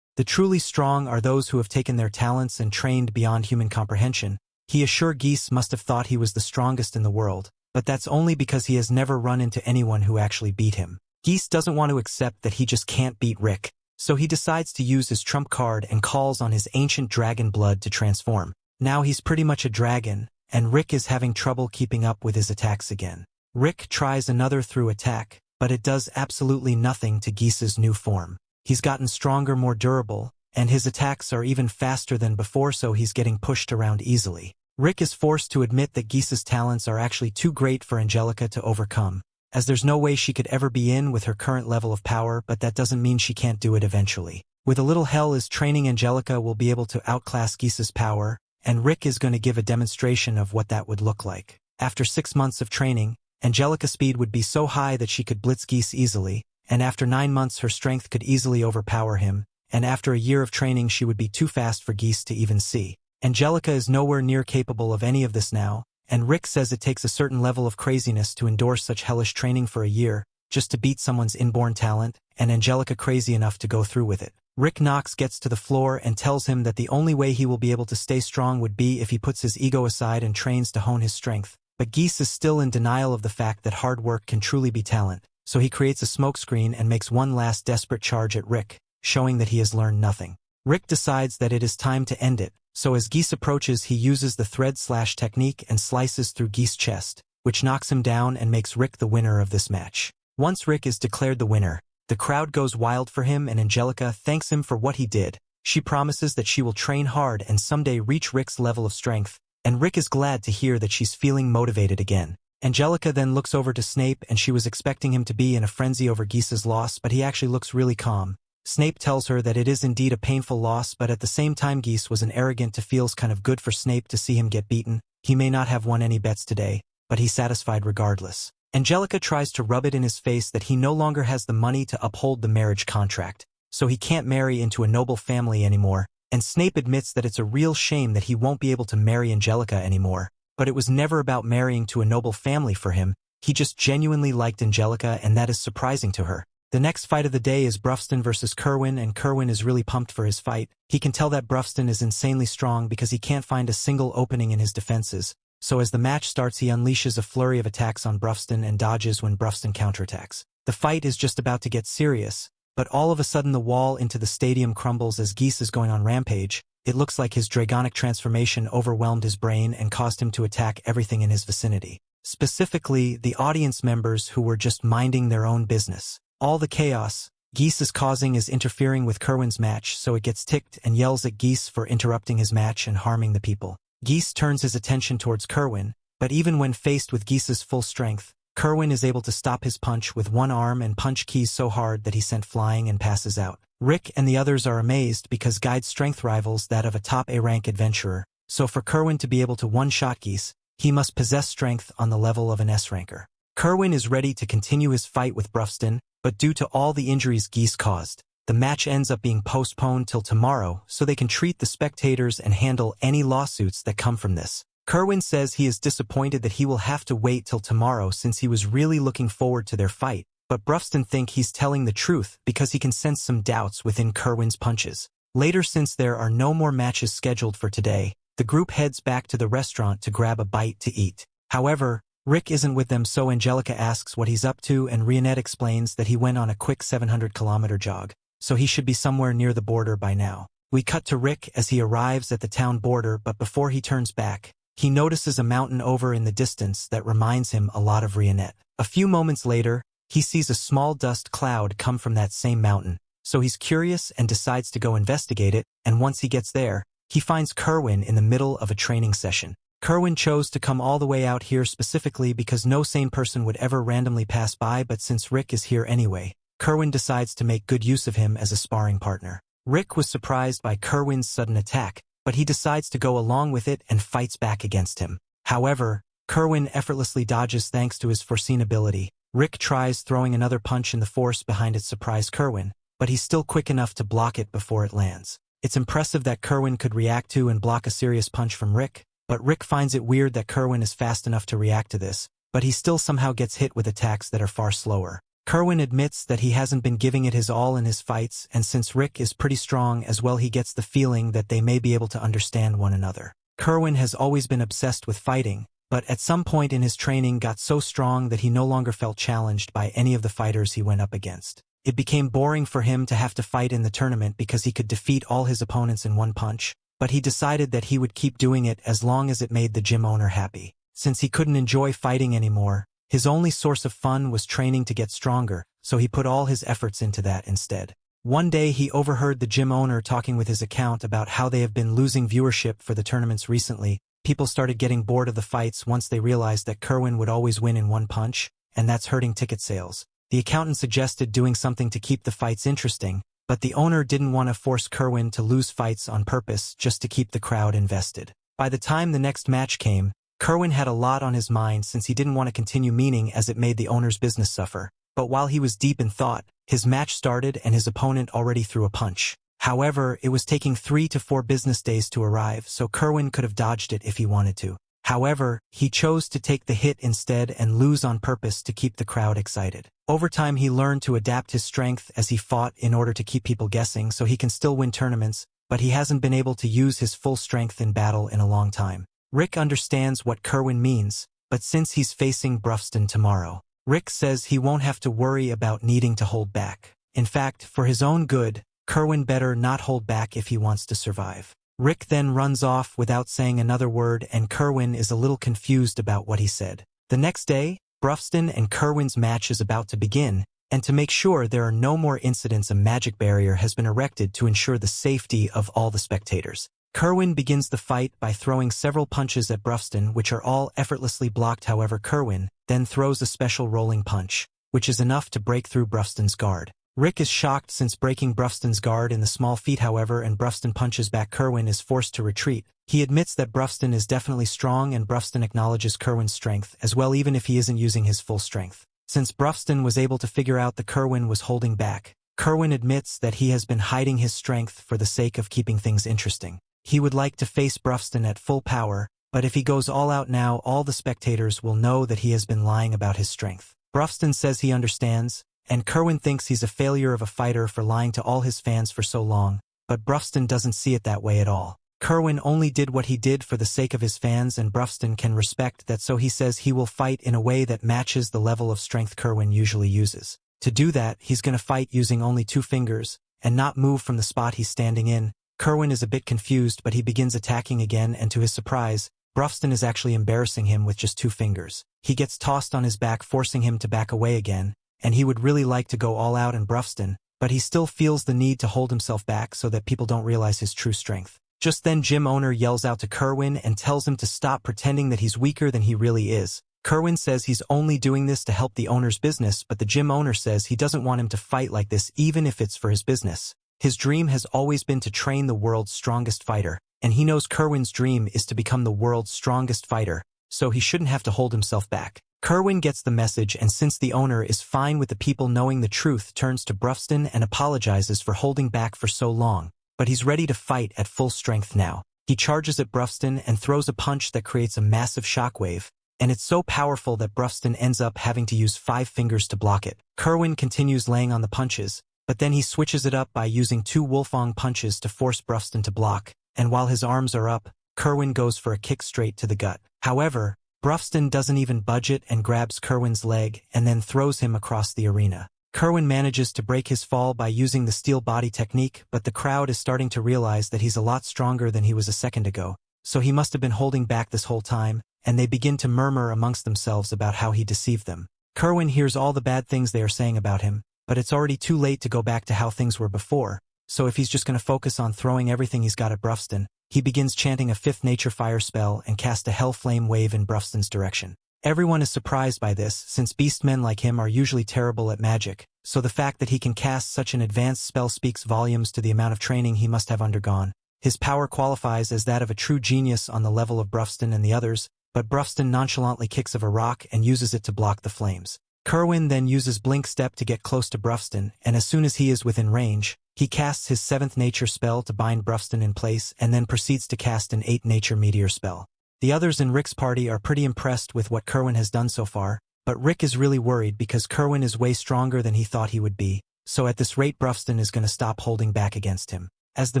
The truly strong are those who have taken their talents and trained beyond human comprehension. He is sure Geese must have thought he was the strongest in the world, but that's only because he has never run into anyone who actually beat him. Geese doesn't want to accept that he just can't beat Rick, so he decides to use his trump card and calls on his ancient dragon blood to transform. Now he's pretty much a dragon, and Rick is having trouble keeping up with his attacks again. Rick tries another through attack, but it does absolutely nothing to Geese's new form. He's gotten stronger, more durable, and his attacks are even faster than before, so he's getting pushed around easily. Rick is forced to admit that Geese's talents are actually too great for Angelica to overcome, as there's no way she could ever be in with her current level of power, but that doesn't mean she can't do it eventually. With a little hell is training, Angelica will be able to outclass Geese's power, and Rick is going to give a demonstration of what that would look like. After 6 months of training, Angelica's speed would be so high that she could blitz Geese easily, and after 9 months her strength could easily overpower him, and after a year of training she would be too fast for Geese to even see. Angelica is nowhere near capable of any of this now, and Rick says it takes a certain level of craziness to endorse such hellish training for a year, just to beat someone's inborn talent, and Angelica crazy enough to go through with it. Rick Knox gets to the floor and tells him that the only way he will be able to stay strong would be if he puts his ego aside and trains to hone his strength. But Geese is still in denial of the fact that hard work can truly be talent, so he creates a smokescreen and makes one last desperate charge at Rick, showing that he has learned nothing. Rick decides that it is time to end it, so as Geese approaches he uses the thread slash technique and slices through Geese's chest, which knocks him down and makes Rick the winner of this match. Once Rick is declared the winner, the crowd goes wild for him and Angelica thanks him for what he did. She promises that she will train hard and someday reach Rick's level of strength, and Rick is glad to hear that she's feeling motivated again. Angelica then looks over to Snape and she was expecting him to be in a frenzy over Geese's loss, but he actually looks really calm. Snape tells her that it is indeed a painful loss, but at the same time Geese was an arrogant to feels kind of good for Snape to see him get beaten. He may not have won any bets today, but he's satisfied regardless. Angelica tries to rub it in his face that he no longer has the money to uphold the marriage contract, so he can't marry into a noble family anymore, and Snape admits that it's a real shame that he won't be able to marry Angelica anymore, but it was never about marrying to a noble family for him. He just genuinely liked Angelica, and that is surprising to her. The next fight of the day is Bruffston versus Kerwin, and Kerwin is really pumped for his fight. He can tell that Bruffston is insanely strong because he can't find a single opening in his defenses, so as the match starts he unleashes a flurry of attacks on Bruffston and dodges when Bruffston counterattacks. The fight is just about to get serious, but all of a sudden the wall into the stadium crumbles as Geese is going on rampage. It looks like his dragonic transformation overwhelmed his brain and caused him to attack everything in his vicinity. Specifically, the audience members who were just minding their own business. All the chaos Geese is causing is interfering with Kerwin's match, so it gets ticked and yells at Geese for interrupting his match and harming the people. Geese turns his attention towards Kerwin, but even when faced with Geese's full strength, Kerwin is able to stop his punch with one arm and punch Keys so hard that he sent flying and passes out. Rick and the others are amazed because Guide's strength rivals that of a top A-rank adventurer, so for Kerwin to be able to one-shot Geese, he must possess strength on the level of an S-ranker. Kerwin is ready to continue his fight with Bruffston, but due to all the injuries Geese caused, the match ends up being postponed till tomorrow so they can treat the spectators and handle any lawsuits that come from this. Kerwin says he is disappointed that he will have to wait till tomorrow since he was really looking forward to their fight, but Bruffston think he's telling the truth because he can sense some doubts within Kerwin's punches. Later, since there are no more matches scheduled for today, the group heads back to the restaurant to grab a bite to eat. However, Rick isn't with them, so Angelica asks what he's up to and Rionette explains that he went on a quick 700-kilometer jog, so he should be somewhere near the border by now. We cut to Rick as he arrives at the town border, but before he turns back, he notices a mountain over in the distance that reminds him a lot of Rionette. A few moments later, he sees a small dust cloud come from that same mountain, so he's curious and decides to go investigate it, and once he gets there, he finds Kerwin in the middle of a training session. Kerwin chose to come all the way out here specifically because no sane person would ever randomly pass by, but since Rick is here anyway, Kerwin decides to make good use of him as a sparring partner. Rick was surprised by Kerwin's sudden attack, but he decides to go along with it and fights back against him. However, Kerwin effortlessly dodges thanks to his foreseen ability. Rick tries throwing another punch, and the force behind it surprised Kerwin, but he's still quick enough to block it before it lands. It's impressive that Kerwin could react to and block a serious punch from Rick, but Rick finds it weird that Kerwin is fast enough to react to this, but he still somehow gets hit with attacks that are far slower. Kerwin admits that he hasn't been giving it his all in his fights, and since Rick is pretty strong as well, he gets the feeling that they may be able to understand one another. Kerwin has always been obsessed with fighting, but at some point in his training got so strong that he no longer felt challenged by any of the fighters he went up against. It became boring for him to have to fight in the tournament because he could defeat all his opponents in one punch, but he decided that he would keep doing it as long as it made the gym owner happy. Since he couldn't enjoy fighting anymore, his only source of fun was training to get stronger, so he put all his efforts into that instead. One day he overheard the gym owner talking with his account about how they have been losing viewership for the tournaments recently. People started getting bored of the fights once they realized that Kerwin would always win in one punch, and that's hurting ticket sales. The accountant suggested doing something to keep the fights interesting, but the owner didn't want to force Kerwin to lose fights on purpose just to keep the crowd invested. By the time the next match came, Kerwin had a lot on his mind since he didn't want to continue, meaning as it made the owner's business suffer. But while he was deep in thought, his match started and his opponent already threw a punch. However, it was taking 3 to 4 business days to arrive, so Kerwin could have dodged it if he wanted to. However, he chose to take the hit instead and lose on purpose to keep the crowd excited. Over time he learned to adapt his strength as he fought in order to keep people guessing so he can still win tournaments, but he hasn't been able to use his full strength in battle in a long time. Rick understands what Kerwin means, but since he's facing Brufston tomorrow, Rick says he won't have to worry about needing to hold back. In fact, for his own good, Kerwin better not hold back if he wants to survive. Rick then runs off without saying another word, and Kerwin is a little confused about what he said. The next day, Brufston and Kerwin's match is about to begin, and to make sure there are no more incidents, a magic barrier has been erected to ensure the safety of all the spectators. Kerwin begins the fight by throwing several punches at Brufston, which are all effortlessly blocked. However, Kerwin then throws a special rolling punch, which is enough to break through Brufston's guard. Rick is shocked since breaking Brufston's guard in the small feat, however, and Brufston punches back. Kerwin is forced to retreat. He admits that Brufston is definitely strong, and Brufston acknowledges Kerwin's strength as well, even if he isn't using his full strength. Since Brufston was able to figure out that Kerwin was holding back, Kerwin admits that he has been hiding his strength for the sake of keeping things interesting. He would like to face Brufston at full power, but if he goes all out now, all the spectators will know that he has been lying about his strength. Brufston says he understands, and Kerwin thinks he's a failure of a fighter for lying to all his fans for so long, but Brufston doesn't see it that way at all. Kerwin only did what he did for the sake of his fans, and Brufston can respect that, so he says he will fight in a way that matches the level of strength Kerwin usually uses. To do that, he's going to fight using only 2 fingers, and not move from the spot he's standing in. Kerwin is a bit confused, but he begins attacking again, and to his surprise, Brufston is actually embarrassing him with just 2 fingers. He gets tossed on his back, forcing him to back away again, and he would really like to go all out in Brufston, but he still feels the need to hold himself back so that people don't realize his true strength. Just then gym owner yells out to Kerwin and tells him to stop pretending that he's weaker than he really is. Kerwin says he's only doing this to help the owner's business, but the gym owner says he doesn't want him to fight like this even if it's for his business. His dream has always been to train the world's strongest fighter, and he knows Kerwin's dream is to become the world's strongest fighter, so he shouldn't have to hold himself back. Kerwin gets the message, and since the owner is fine with the people knowing the truth, turns to Brufston and apologizes for holding back for so long, but he's ready to fight at full strength now. He charges at Brufston and throws a punch that creates a massive shockwave, and it's so powerful that Brufston ends up having to use 5 fingers to block it. Kerwin continues laying on the punches, but then he switches it up by using 2 Wolfong punches to force Brufston to block, and while his arms are up, Kerwin goes for a kick straight to the gut. However, Brufston doesn't even budge it and grabs Kerwin's leg and then throws him across the arena. Kerwin manages to break his fall by using the steel body technique, but the crowd is starting to realize that he's a lot stronger than he was a second ago, so he must have been holding back this whole time, and they begin to murmur amongst themselves about how he deceived them. Kerwin hears all the bad things they are saying about him, but it's already too late to go back to how things were before, so if he's just going to focus on throwing everything he's got at Brufston, he begins chanting a fifth nature fire spell and casts a hell flame wave in Brufston's direction. Everyone is surprised by this, since beastmen like him are usually terrible at magic, so the fact that he can cast such an advanced spell speaks volumes to the amount of training he must have undergone. His power qualifies as that of a true genius on the level of Brufston and the others, but Brufston nonchalantly kicks of a rock and uses it to block the flames. Kerwin then uses Blink Step to get close to Brufston, and as soon as he is within range, he casts his 7th nature spell to bind Brufston in place and then proceeds to cast an 8th nature meteor spell. The others in Rick's party are pretty impressed with what Kerwin has done so far, but Rick is really worried because Kerwin is way stronger than he thought he would be, so at this rate Brufston is going to stop holding back against him. As the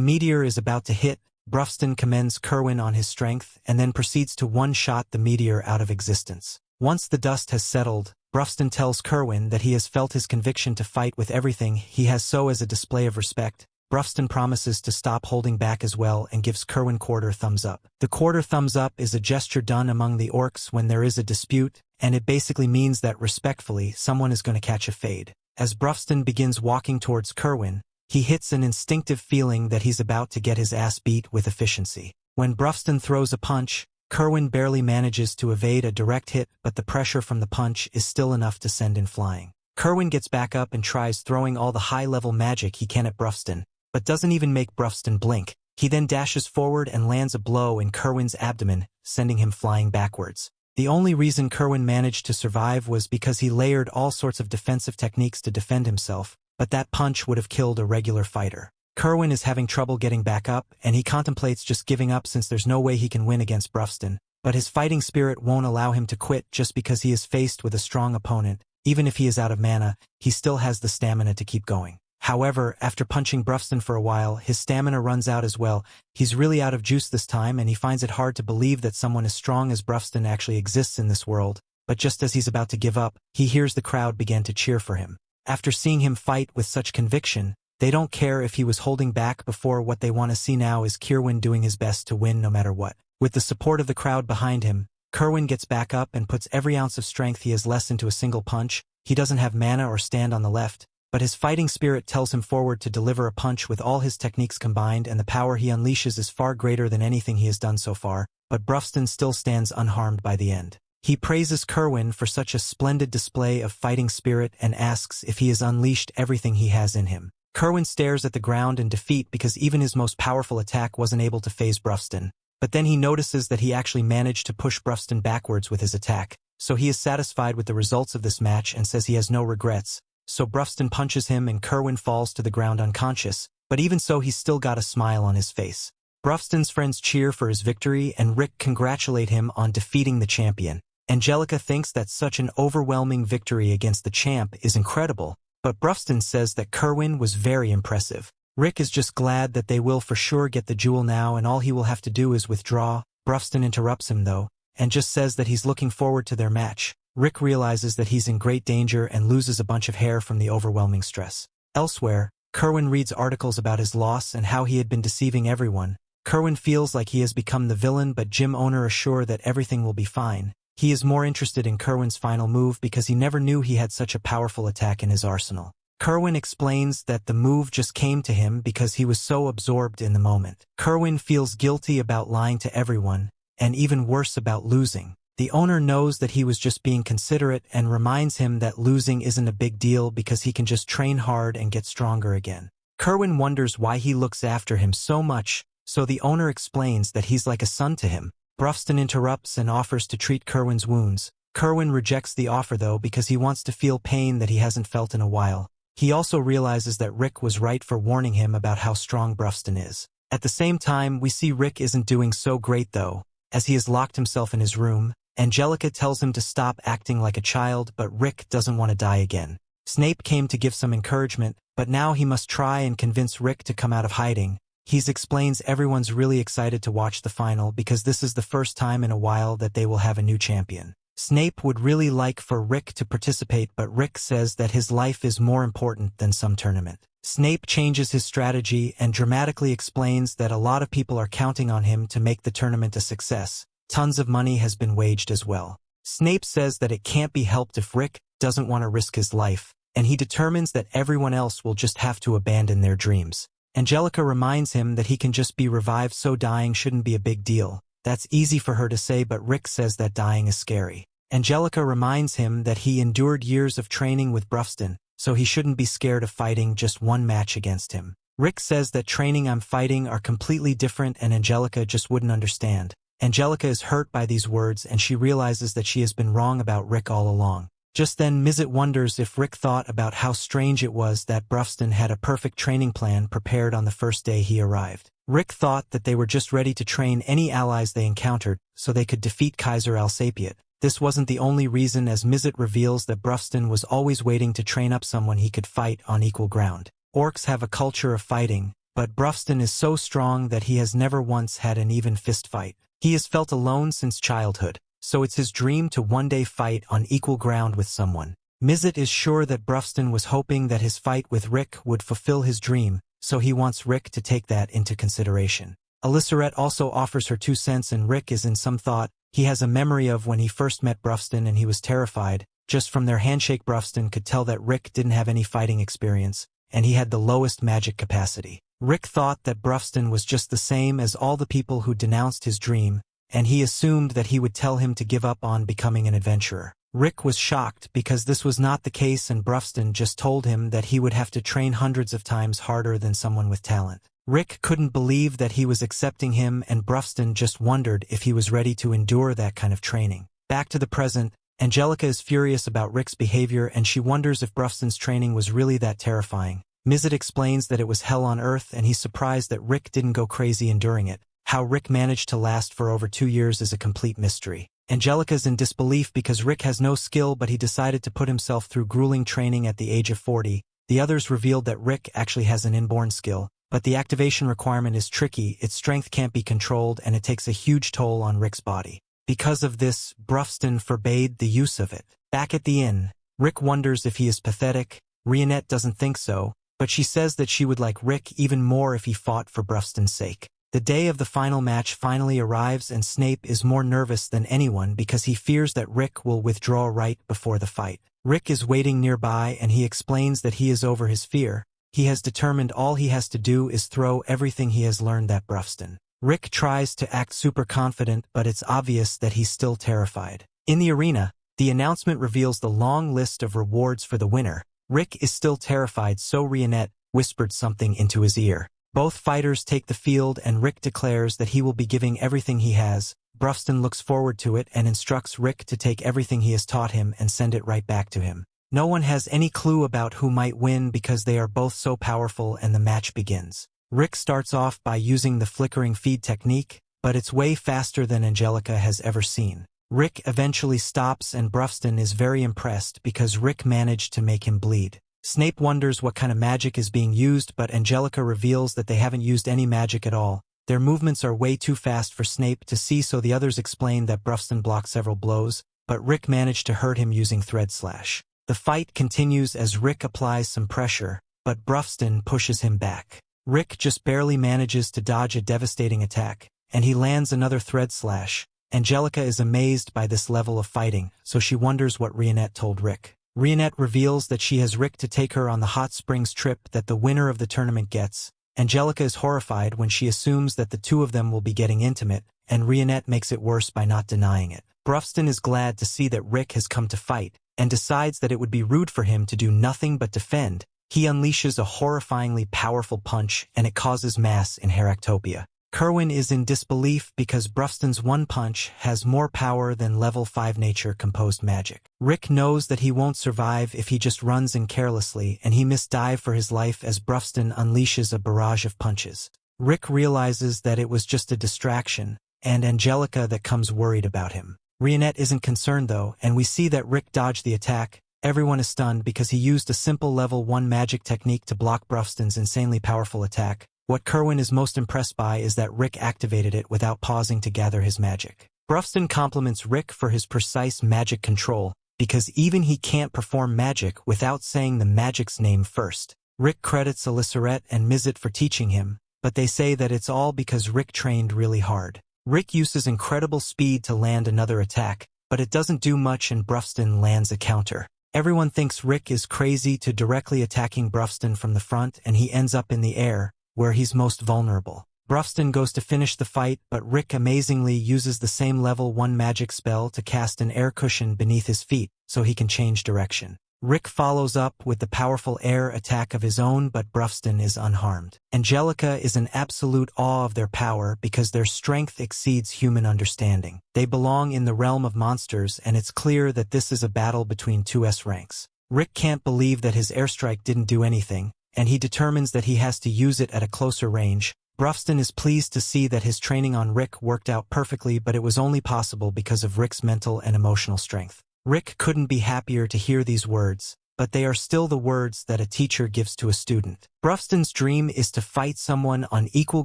meteor is about to hit, Brufston commends Kerwin on his strength and then proceeds to one-shot the meteor out of existence. Once the dust has settled, Brufston tells Kerwin that he has felt his conviction to fight with everything he has, so as a display of respect, Brufston promises to stop holding back as well and gives Kerwin quarter thumbs up. The quarter thumbs up is a gesture done among the orcs when there is a dispute, and it basically means that respectfully someone is going to catch a fade. As Brufston begins walking towards Kerwin, he hits an instinctive feeling that he's about to get his ass beat with efficiency. When Brufston throws a punch, Kerwin barely manages to evade a direct hit, but the pressure from the punch is still enough to send him flying. Kerwin gets back up and tries throwing all the high-level magic he can at Brufston, but doesn't even make Brufston blink. He then dashes forward and lands a blow in Kerwin's abdomen, sending him flying backwards. The only reason Kerwin managed to survive was because he layered all sorts of defensive techniques to defend himself, but that punch would have killed a regular fighter. Kerwin is having trouble getting back up, and he contemplates just giving up since there's no way he can win against Brufston, but his fighting spirit won't allow him to quit just because he is faced with a strong opponent. Even if he is out of mana, he still has the stamina to keep going. However, after punching Brufston for a while, his stamina runs out as well. He's really out of juice this time, and he finds it hard to believe that someone as strong as Brufston actually exists in this world, but just as he's about to give up, he hears the crowd begin to cheer for him. After seeing him fight with such conviction, they don't care if he was holding back before. What they want to see now is Kerwin doing his best to win no matter what. With the support of the crowd behind him, Kerwin gets back up and puts every ounce of strength he has less into a single punch. He doesn't have mana or stand on the left, but his fighting spirit tells him forward to deliver a punch with all his techniques combined, and the power he unleashes is far greater than anything he has done so far, but Brufston still stands unharmed by the end. He praises Kerwin for such a splendid display of fighting spirit and asks if he has unleashed everything he has in him. Kerwin stares at the ground in defeat because even his most powerful attack wasn't able to phase Brufston, but then he notices that he actually managed to push Brufston backwards with his attack, so he is satisfied with the results of this match and says he has no regrets. So Brufston punches him and Kerwin falls to the ground unconscious, but even so he's still got a smile on his face. Brufston's friends cheer for his victory and Rick congratulate him on defeating the champion. Angelica thinks that such an overwhelming victory against the champ is incredible, but Brufston says that Kerwin was very impressive. Rick is just glad that they will for sure get the jewel now and all he will have to do is withdraw. Brufston interrupts him though, and just says that he's looking forward to their match. Rick realizes that he's in great danger and loses a bunch of hair from the overwhelming stress. Elsewhere, Kerwin reads articles about his loss and how he had been deceiving everyone. Kerwin feels like he has become the villain, but gym owner assure that everything will be fine. He is more interested in Kerwin's final move because he never knew he had such a powerful attack in his arsenal. Kerwin explains that the move just came to him because he was so absorbed in the moment. Kerwin feels guilty about lying to everyone, and even worse about losing. The owner knows that he was just being considerate and reminds him that losing isn't a big deal because he can just train hard and get stronger again. Kerwin wonders why he looks after him so much, so the owner explains that he's like a son to him. Brufston interrupts and offers to treat Kerwin's wounds. Kerwin rejects the offer though because he wants to feel pain that he hasn't felt in a while. He also realizes that Rick was right for warning him about how strong Brufston is. At the same time, we see Rick isn't doing so great though, as he has locked himself in his room. Angelica tells him to stop acting like a child, but Rick doesn't want to die again. Snape came to give some encouragement, but now he must try and convince Rick to come out of hiding. He explains everyone's really excited to watch the final because this is the first time in a while that they will have a new champion. Snape would really like for Rick to participate, but Rick says that his life is more important than some tournament. Snape changes his strategy and dramatically explains that a lot of people are counting on him to make the tournament a success. Tons of money has been waged as well. Snape says that it can't be helped if Rick doesn't want to risk his life, and he determines that everyone else will just have to abandon their dreams. Angelica reminds him that he can just be revived, so dying shouldn't be a big deal. That's easy for her to say, but Rick says that dying is scary. Angelica reminds him that he endured years of training with Brufston, so he shouldn't be scared of fighting just one match against him. Rick says that training and fighting are completely different, and Angelica just wouldn't understand. Angelica is hurt by these words, and she realizes that she has been wrong about Rick all along. Just then Mizet wonders if Rick thought about how strange it was that Brufston had a perfect training plan prepared on the first day he arrived. Rick thought that they were just ready to train any allies they encountered, so they could defeat Kaiser Alsapiet. This wasn't the only reason, as Mizet reveals that Brufston was always waiting to train up someone he could fight on equal ground. Orcs have a culture of fighting, but Brufston is so strong that he has never once had an even fist fight. He has felt alone since childhood, so it's his dream to one day fight on equal ground with someone. Mizet is sure that Brufston was hoping that his fight with Rick would fulfill his dream, so he wants Rick to take that into consideration. Elissaret also offers her 2 cents, and Rick is in some thought. He has a memory of when he first met Brufston and he was terrified. Just from their handshake, Brufston could tell that Rick didn't have any fighting experience, and he had the lowest magic capacity. Rick thought that Brufston was just the same as all the people who denounced his dream, and he assumed that he would tell him to give up on becoming an adventurer. Rick was shocked because this was not the case, and Brufston just told him that he would have to train hundreds of times harder than someone with talent. Rick couldn't believe that he was accepting him, and Brufston just wondered if he was ready to endure that kind of training. Back to the present, Angelica is furious about Rick's behavior, and she wonders if Brufston's training was really that terrifying. Mizet explains that it was hell on earth, and he's surprised that Rick didn't go crazy enduring it. How Rick managed to last for over 2 years is a complete mystery. Angelica's in disbelief because Rick has no skill, but he decided to put himself through grueling training at the age of 40. The others revealed that Rick actually has an inborn skill, but the activation requirement is tricky. Its strength can't be controlled, and it takes a huge toll on Rick's body. Because of this, Brufston forbade the use of it. Back at the inn, Rick wonders if he is pathetic. Rionette doesn't think so, but she says that she would like Rick even more if he fought for Brufston's sake. The day of the final match finally arrives, and Snape is more nervous than anyone because he fears that Rick will withdraw right before the fight. Rick is waiting nearby, and he explains that he is over his fear. He has determined all he has to do is throw everything he has learned at Brufston. Rick tries to act super confident, but it's obvious that he's still terrified. In the arena, the announcement reveals the long list of rewards for the winner. Rick is still terrified, so Rionette whispered something into his ear. Both fighters take the field, and Rick declares that he will be giving everything he has. Brufston looks forward to it and instructs Rick to take everything he has taught him and send it right back to him. No one has any clue about who might win because they are both so powerful, and the match begins. Rick starts off by using the flickering feed technique, but it's way faster than Angelica has ever seen. Rick eventually stops, and Brufston is very impressed because Rick managed to make him bleed. Snape wonders what kind of magic is being used, but Angelica reveals that they haven't used any magic at all. Their movements are way too fast for Snape to see, so the others explain that Brufston blocked several blows, but Rick managed to hurt him using thread slash. The fight continues as Rick applies some pressure, but Brufston pushes him back. Rick just barely manages to dodge a devastating attack, and he lands another thread slash. Angelica is amazed by this level of fighting, so she wonders what Rionette told Rick. Rionette reveals that she has Rick to take her on the hot springs trip that the winner of the tournament gets. Angelica is horrified when she assumes that the two of them will be getting intimate, and Rionette makes it worse by not denying it. Brufston is glad to see that Rick has come to fight, and decides that it would be rude for him to do nothing but defend. He unleashes a horrifyingly powerful punch, and it causes mass in Heractopia. Kerwin is in disbelief because Brufston's one punch has more power than level 5 nature-composed magic. Rick knows that he won't survive if he just runs in carelessly, and he misdive for his life as Brufston unleashes a barrage of punches. Rick realizes that it was just a distraction, and Angelica that comes worried about him. Rionette isn't concerned though, and we see that Rick dodged the attack. Everyone is stunned because he used a simple level 1 magic technique to block Brufston's insanely powerful attack. What Kerwin is most impressed by is that Rick activated it without pausing to gather his magic. Brufston compliments Rick for his precise magic control, because even he can't perform magic without saying the magic's name first. Rick credits Elissaret and Mizet for teaching him, but they say that it's all because Rick trained really hard. Rick uses incredible speed to land another attack, but it doesn't do much, and Brufston lands a counter. Everyone thinks Rick is crazy to directly attacking Brufston from the front, and he ends up in the air. where he's most vulnerable. Brufston goes to finish the fight, but Rick amazingly uses the same level 1 magic spell to cast an air cushion beneath his feet so he can change direction. Rick follows up with the powerful air attack of his own, but Brufston is unharmed. Angelica is in absolute awe of their power because their strength exceeds human understanding. They belong in the realm of monsters, and it's clear that this is a battle between two S ranks. Rick can't believe that his airstrike didn't do anything, and he determines that he has to use it at a closer range. Brufston is pleased to see that his training on Rick worked out perfectly, but it was only possible because of Rick's mental and emotional strength. Rick couldn't be happier to hear these words, but they are still the words that a teacher gives to a student. Brufston's dream is to fight someone on equal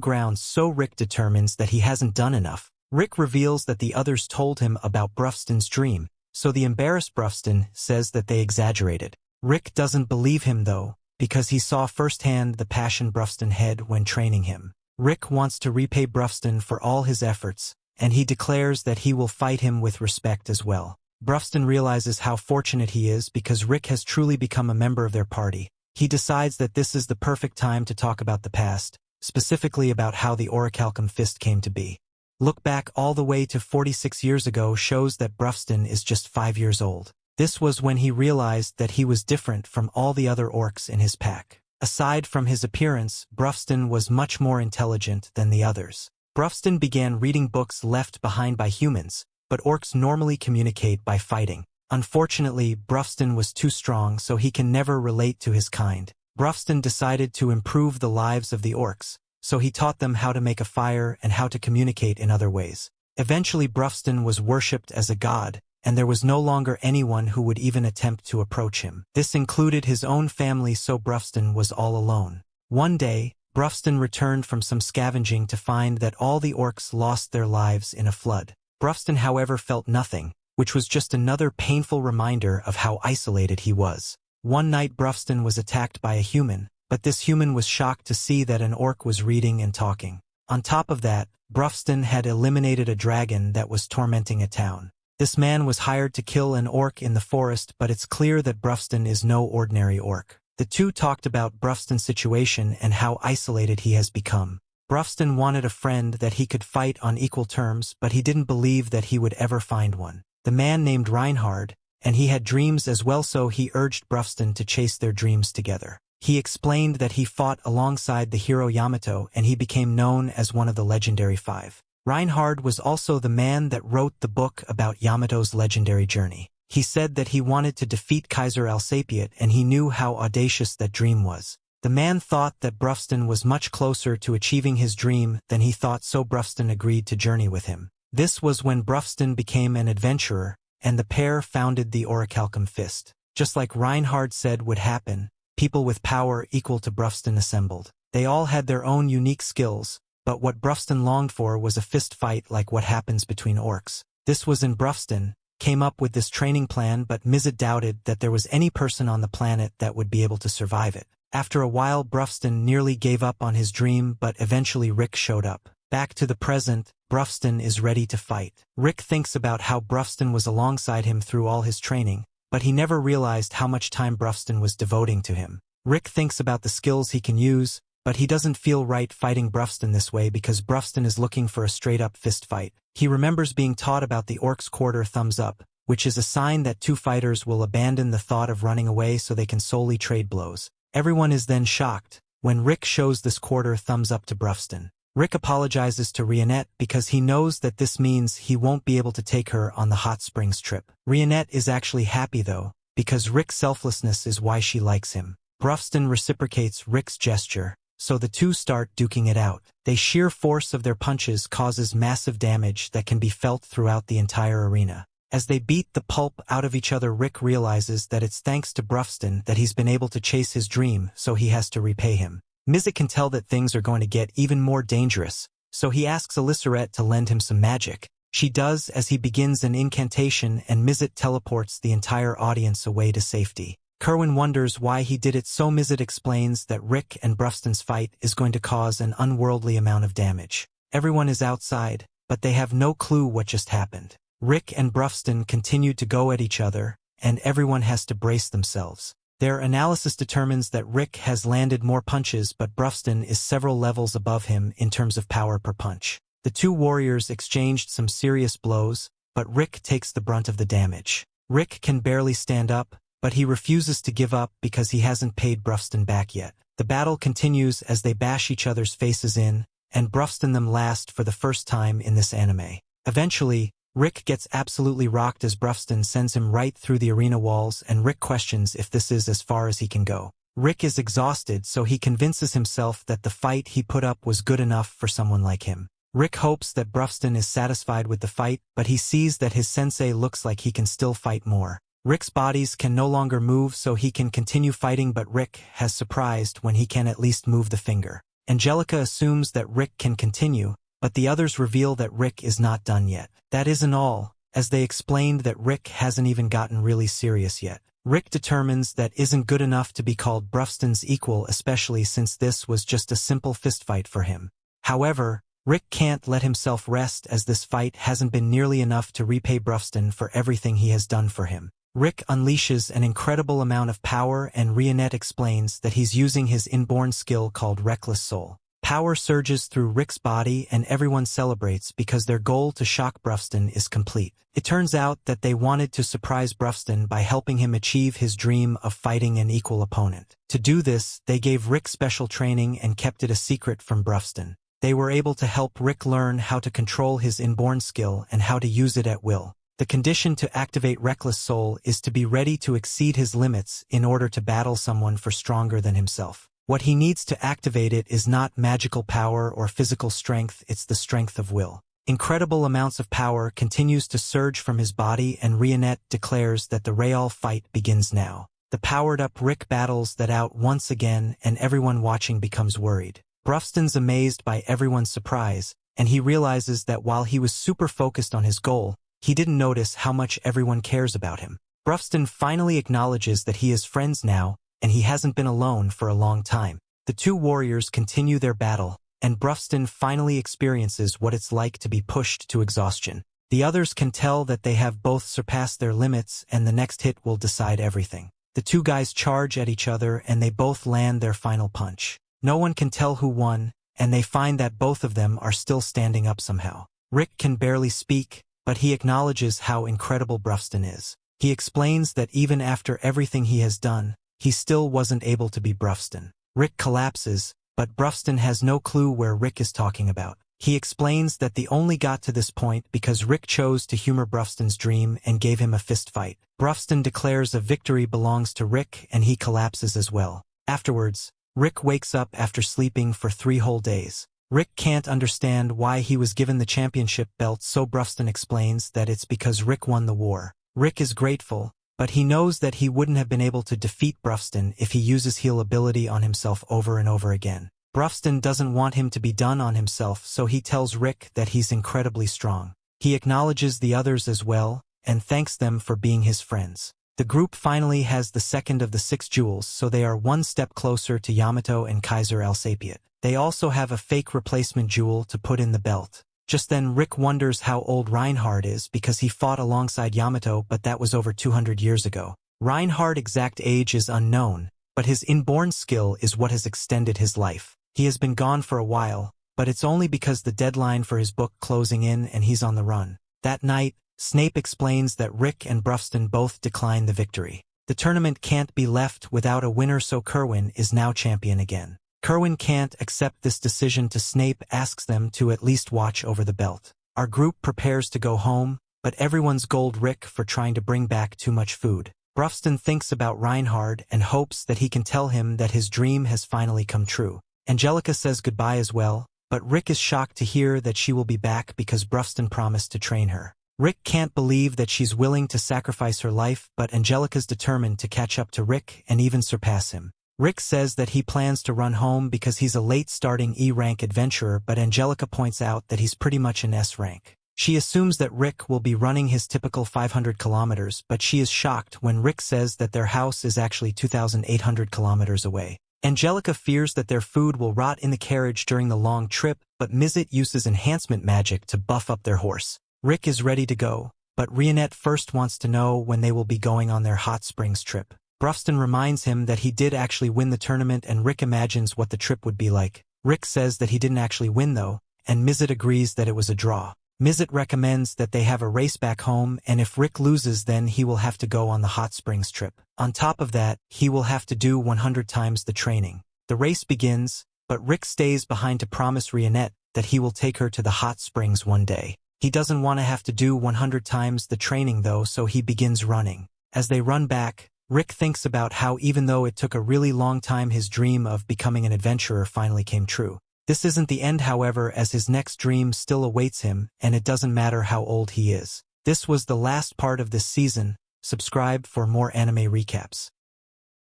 ground, so Rick determines that he hasn't done enough. Rick reveals that the others told him about Brufston's dream, so the embarrassed Brufston says that they exaggerated. Rick doesn't believe him though, because he saw firsthand the passion Brufston had when training him. Rick wants to repay Brufston for all his efforts, and he declares that he will fight him with respect as well. Brufston realizes how fortunate he is because Rick has truly become a member of their party. He decides that this is the perfect time to talk about the past, specifically about how the Orihalcon Fist came to be. Look back all the way to 46 years ago shows that Brufston is just 5 years old. This was when he realized that he was different from all the other orcs in his pack. Aside from his appearance, Brufston was much more intelligent than the others. Brufston began reading books left behind by humans, but orcs normally communicate by fighting. Unfortunately, Brufston was too strong, so he can never relate to his kind. Brufston decided to improve the lives of the orcs, so he taught them how to make a fire and how to communicate in other ways. Eventually, Brufston was worshipped as a god, and there was no longer anyone who would even attempt to approach him. This included his own family, so Brufston was all alone. One day, Brufston returned from some scavenging to find that all the orcs lost their lives in a flood. Brufston, however, felt nothing, which was just another painful reminder of how isolated he was. One night Brufston was attacked by a human, but this human was shocked to see that an orc was reading and talking. On top of that, Brufston had eliminated a dragon that was tormenting a town. This man was hired to kill an orc in the forest, but it's clear that Brufston is no ordinary orc. The two talked about Brufston's situation and how isolated he has become. Brufston wanted a friend that he could fight on equal terms, but he didn't believe that he would ever find one. The man named Reinhard, and he had dreams as well, so he urged Brufston to chase their dreams together. He explained that he fought alongside the hero Yamato, and he became known as one of the legendary 5. Reinhard was also the man that wrote the book about Yamato's legendary journey. He said that he wanted to defeat Kaiser Alsapiet, and he knew how audacious that dream was. The man thought that Brufston was much closer to achieving his dream than he thought, so Brufston agreed to journey with him. This was when Brufston became an adventurer, and the pair founded the Orihalcon Fist. Just like Reinhard said would happen, people with power equal to Brufston assembled. They all had their own unique skills, but what Brufston longed for was a fist fight like what happens between orcs. This was in Brufston came up with this training plan, but Mizet doubted that there was any person on the planet that would be able to survive it. After a while, Brufston nearly gave up on his dream, but eventually Rick showed up. Back to the present, Brufston is ready to fight. Rick thinks about how Brufston was alongside him through all his training, but he never realized how much time Brufston was devoting to him. Rick thinks about the skills he can use, but he doesn't feel right fighting Brufston this way because Brufston is looking for a straight-up fist fight. He remembers being taught about the orc's quarter thumbs up, which is a sign that two fighters will abandon the thought of running away so they can solely trade blows. Everyone is then shocked when Rick shows this quarter thumbs up to Brufston. Rick apologizes to Rionette because he knows that this means he won't be able to take her on the hot springs trip. Rionette is actually happy though, because Rick's selflessness is why she likes him. Brufston reciprocates Rick's gesture, so the two start duking it out. The sheer force of their punches causes massive damage that can be felt throughout the entire arena. As they beat the pulp out of each other, Rick realizes that it's thanks to Brufston that he's been able to chase his dream, so he has to repay him. Mizet can tell that things are going to get even more dangerous, so he asks Elisarette to lend him some magic. She does as he begins an incantation, and Mizet teleports the entire audience away to safety. Kerwin wonders why he did it, so Mizet explains that Rick and Brufston's fight is going to cause an unworldly amount of damage. Everyone is outside, but they have no clue what just happened. Rick and Brufston continue to go at each other, and everyone has to brace themselves. Their analysis determines that Rick has landed more punches, but Brufston is several levels above him in terms of power per punch. The two warriors exchanged some serious blows, but Rick takes the brunt of the damage. Rick can barely stand up, but he refuses to give up because he hasn't paid Brufston back yet. The battle continues as they bash each other's faces in, and Brufston them last for the first time in this anime. Eventually, Rick gets absolutely rocked as Brufston sends him right through the arena walls, and Rick questions if this is as far as he can go. Rick is exhausted, so he convinces himself that the fight he put up was good enough for someone like him. Rick hopes that Brufston is satisfied with the fight, but he sees that his sensei looks like he can still fight more. Rick's bodies can no longer move, so he can continue fighting, but Rick has surprised when he can at least move the finger. Angelica assumes that Rick can continue, but the others reveal that Rick is not done yet. That isn't all, as they explained that Rick hasn't even gotten really serious yet. Rick determines that isn't good enough to be called Brufston's equal, especially since this was just a simple fistfight for him. However, Rick can't let himself rest, as this fight hasn't been nearly enough to repay Brufston for everything he has done for him. Rick unleashes an incredible amount of power, and Rionette explains that he's using his inborn skill called Reckless Soul. Power surges through Rick's body, and everyone celebrates because their goal to shock Brufston is complete. It turns out that they wanted to surprise Brufston by helping him achieve his dream of fighting an equal opponent. To do this, they gave Rick special training and kept it a secret from Brufston. They were able to help Rick learn how to control his inborn skill and how to use it at will. The condition to activate Reckless Soul is to be ready to exceed his limits in order to battle someone for stronger than himself. What he needs to activate it is not magical power or physical strength, it's the strength of will. Incredible amounts of power continues to surge from his body, and Rionette declares that the real fight begins now. The powered-up Rick battles that out once again, and everyone watching becomes worried. Brufston's amazed by everyone's surprise, and he realizes that while he was super focused on his goal, he didn't notice how much everyone cares about him. Brufston finally acknowledges that he is friends now, and he hasn't been alone for a long time. The two warriors continue their battle, and Brufston finally experiences what it's like to be pushed to exhaustion. The others can tell that they have both surpassed their limits, and the next hit will decide everything. The two guys charge at each other, and they both land their final punch. No one can tell who won, and they find that both of them are still standing up somehow. Rick can barely speak, but he acknowledges how incredible Brufston is. He explains that even after everything he has done, he still wasn't able to be Brufston. Rick collapses, but Brufston has no clue where Rick is talking about. He explains that they only got to this point because Rick chose to humor Brufston's dream and gave him a fist fight. Brufston declares a victory belongs to Rick, and he collapses as well. Afterwards, Rick wakes up after sleeping for 3 whole days. Rick can't understand why he was given the championship belt, so Brufston explains that it's because Rick won the war. Rick is grateful, but he knows that he wouldn't have been able to defeat Brufston if he uses heal ability on himself over and over again. Brufston doesn't want him to be done on himself, so he tells Rick that he's incredibly strong. He acknowledges the others as well, and thanks them for being his friends. The group finally has the second of the 6 jewels, so they are one step closer to Yamato and Kaiser Alsapiet. They also have a fake replacement jewel to put in the belt. Just then Rick wonders how old Reinhard is because he fought alongside Yamato, but that was over 200 years ago. Reinhard's exact age is unknown, but his inborn skill is what has extended his life. He has been gone for a while, but it's only because the deadline for his book closing in and he's on the run. That night, Snape explains that Rick and Brufston both decline the victory. The tournament can't be left without a winner, so Kerwin is now champion again. Kerwin can't accept this decision, so Snape asks them to at least watch over the belt. Our group prepares to go home, but everyone's scold Rick for trying to bring back too much food. Brufston thinks about Reinhard and hopes that he can tell him that his dream has finally come true. Angelica says goodbye as well, but Rick is shocked to hear that she will be back because Brufston promised to train her. Rick can't believe that she's willing to sacrifice her life, but Angelica's determined to catch up to Rick and even surpass him. Rick says that he plans to run home because he's a late-starting E-rank adventurer, but Angelica points out that he's pretty much an S-rank. She assumes that Rick will be running his typical 500 kilometers, but she is shocked when Rick says that their house is actually 2,800 kilometers away. Angelica fears that their food will rot in the carriage during the long trip, but Mizit uses enhancement magic to buff up their horse. Rick is ready to go, but Rionette first wants to know when they will be going on their hot springs trip. Brufston reminds him that he did actually win the tournament and Rick imagines what the trip would be like. Rick says that he didn't actually win though, and Mizet agrees that it was a draw. Mizet recommends that they have a race back home, and if Rick loses then he will have to go on the hot springs trip. On top of that, he will have to do 100 times the training. The race begins, but Rick stays behind to promise Rionette that he will take her to the hot springs one day. He doesn't want to have to do 100 times the training though, so he begins running. As they run back, Rick thinks about how even though it took a really long time his dream of becoming an adventurer finally came true. This isn't the end however, as his next dream still awaits him, and it doesn't matter how old he is. This was the last part of this season. Subscribe for more anime recaps.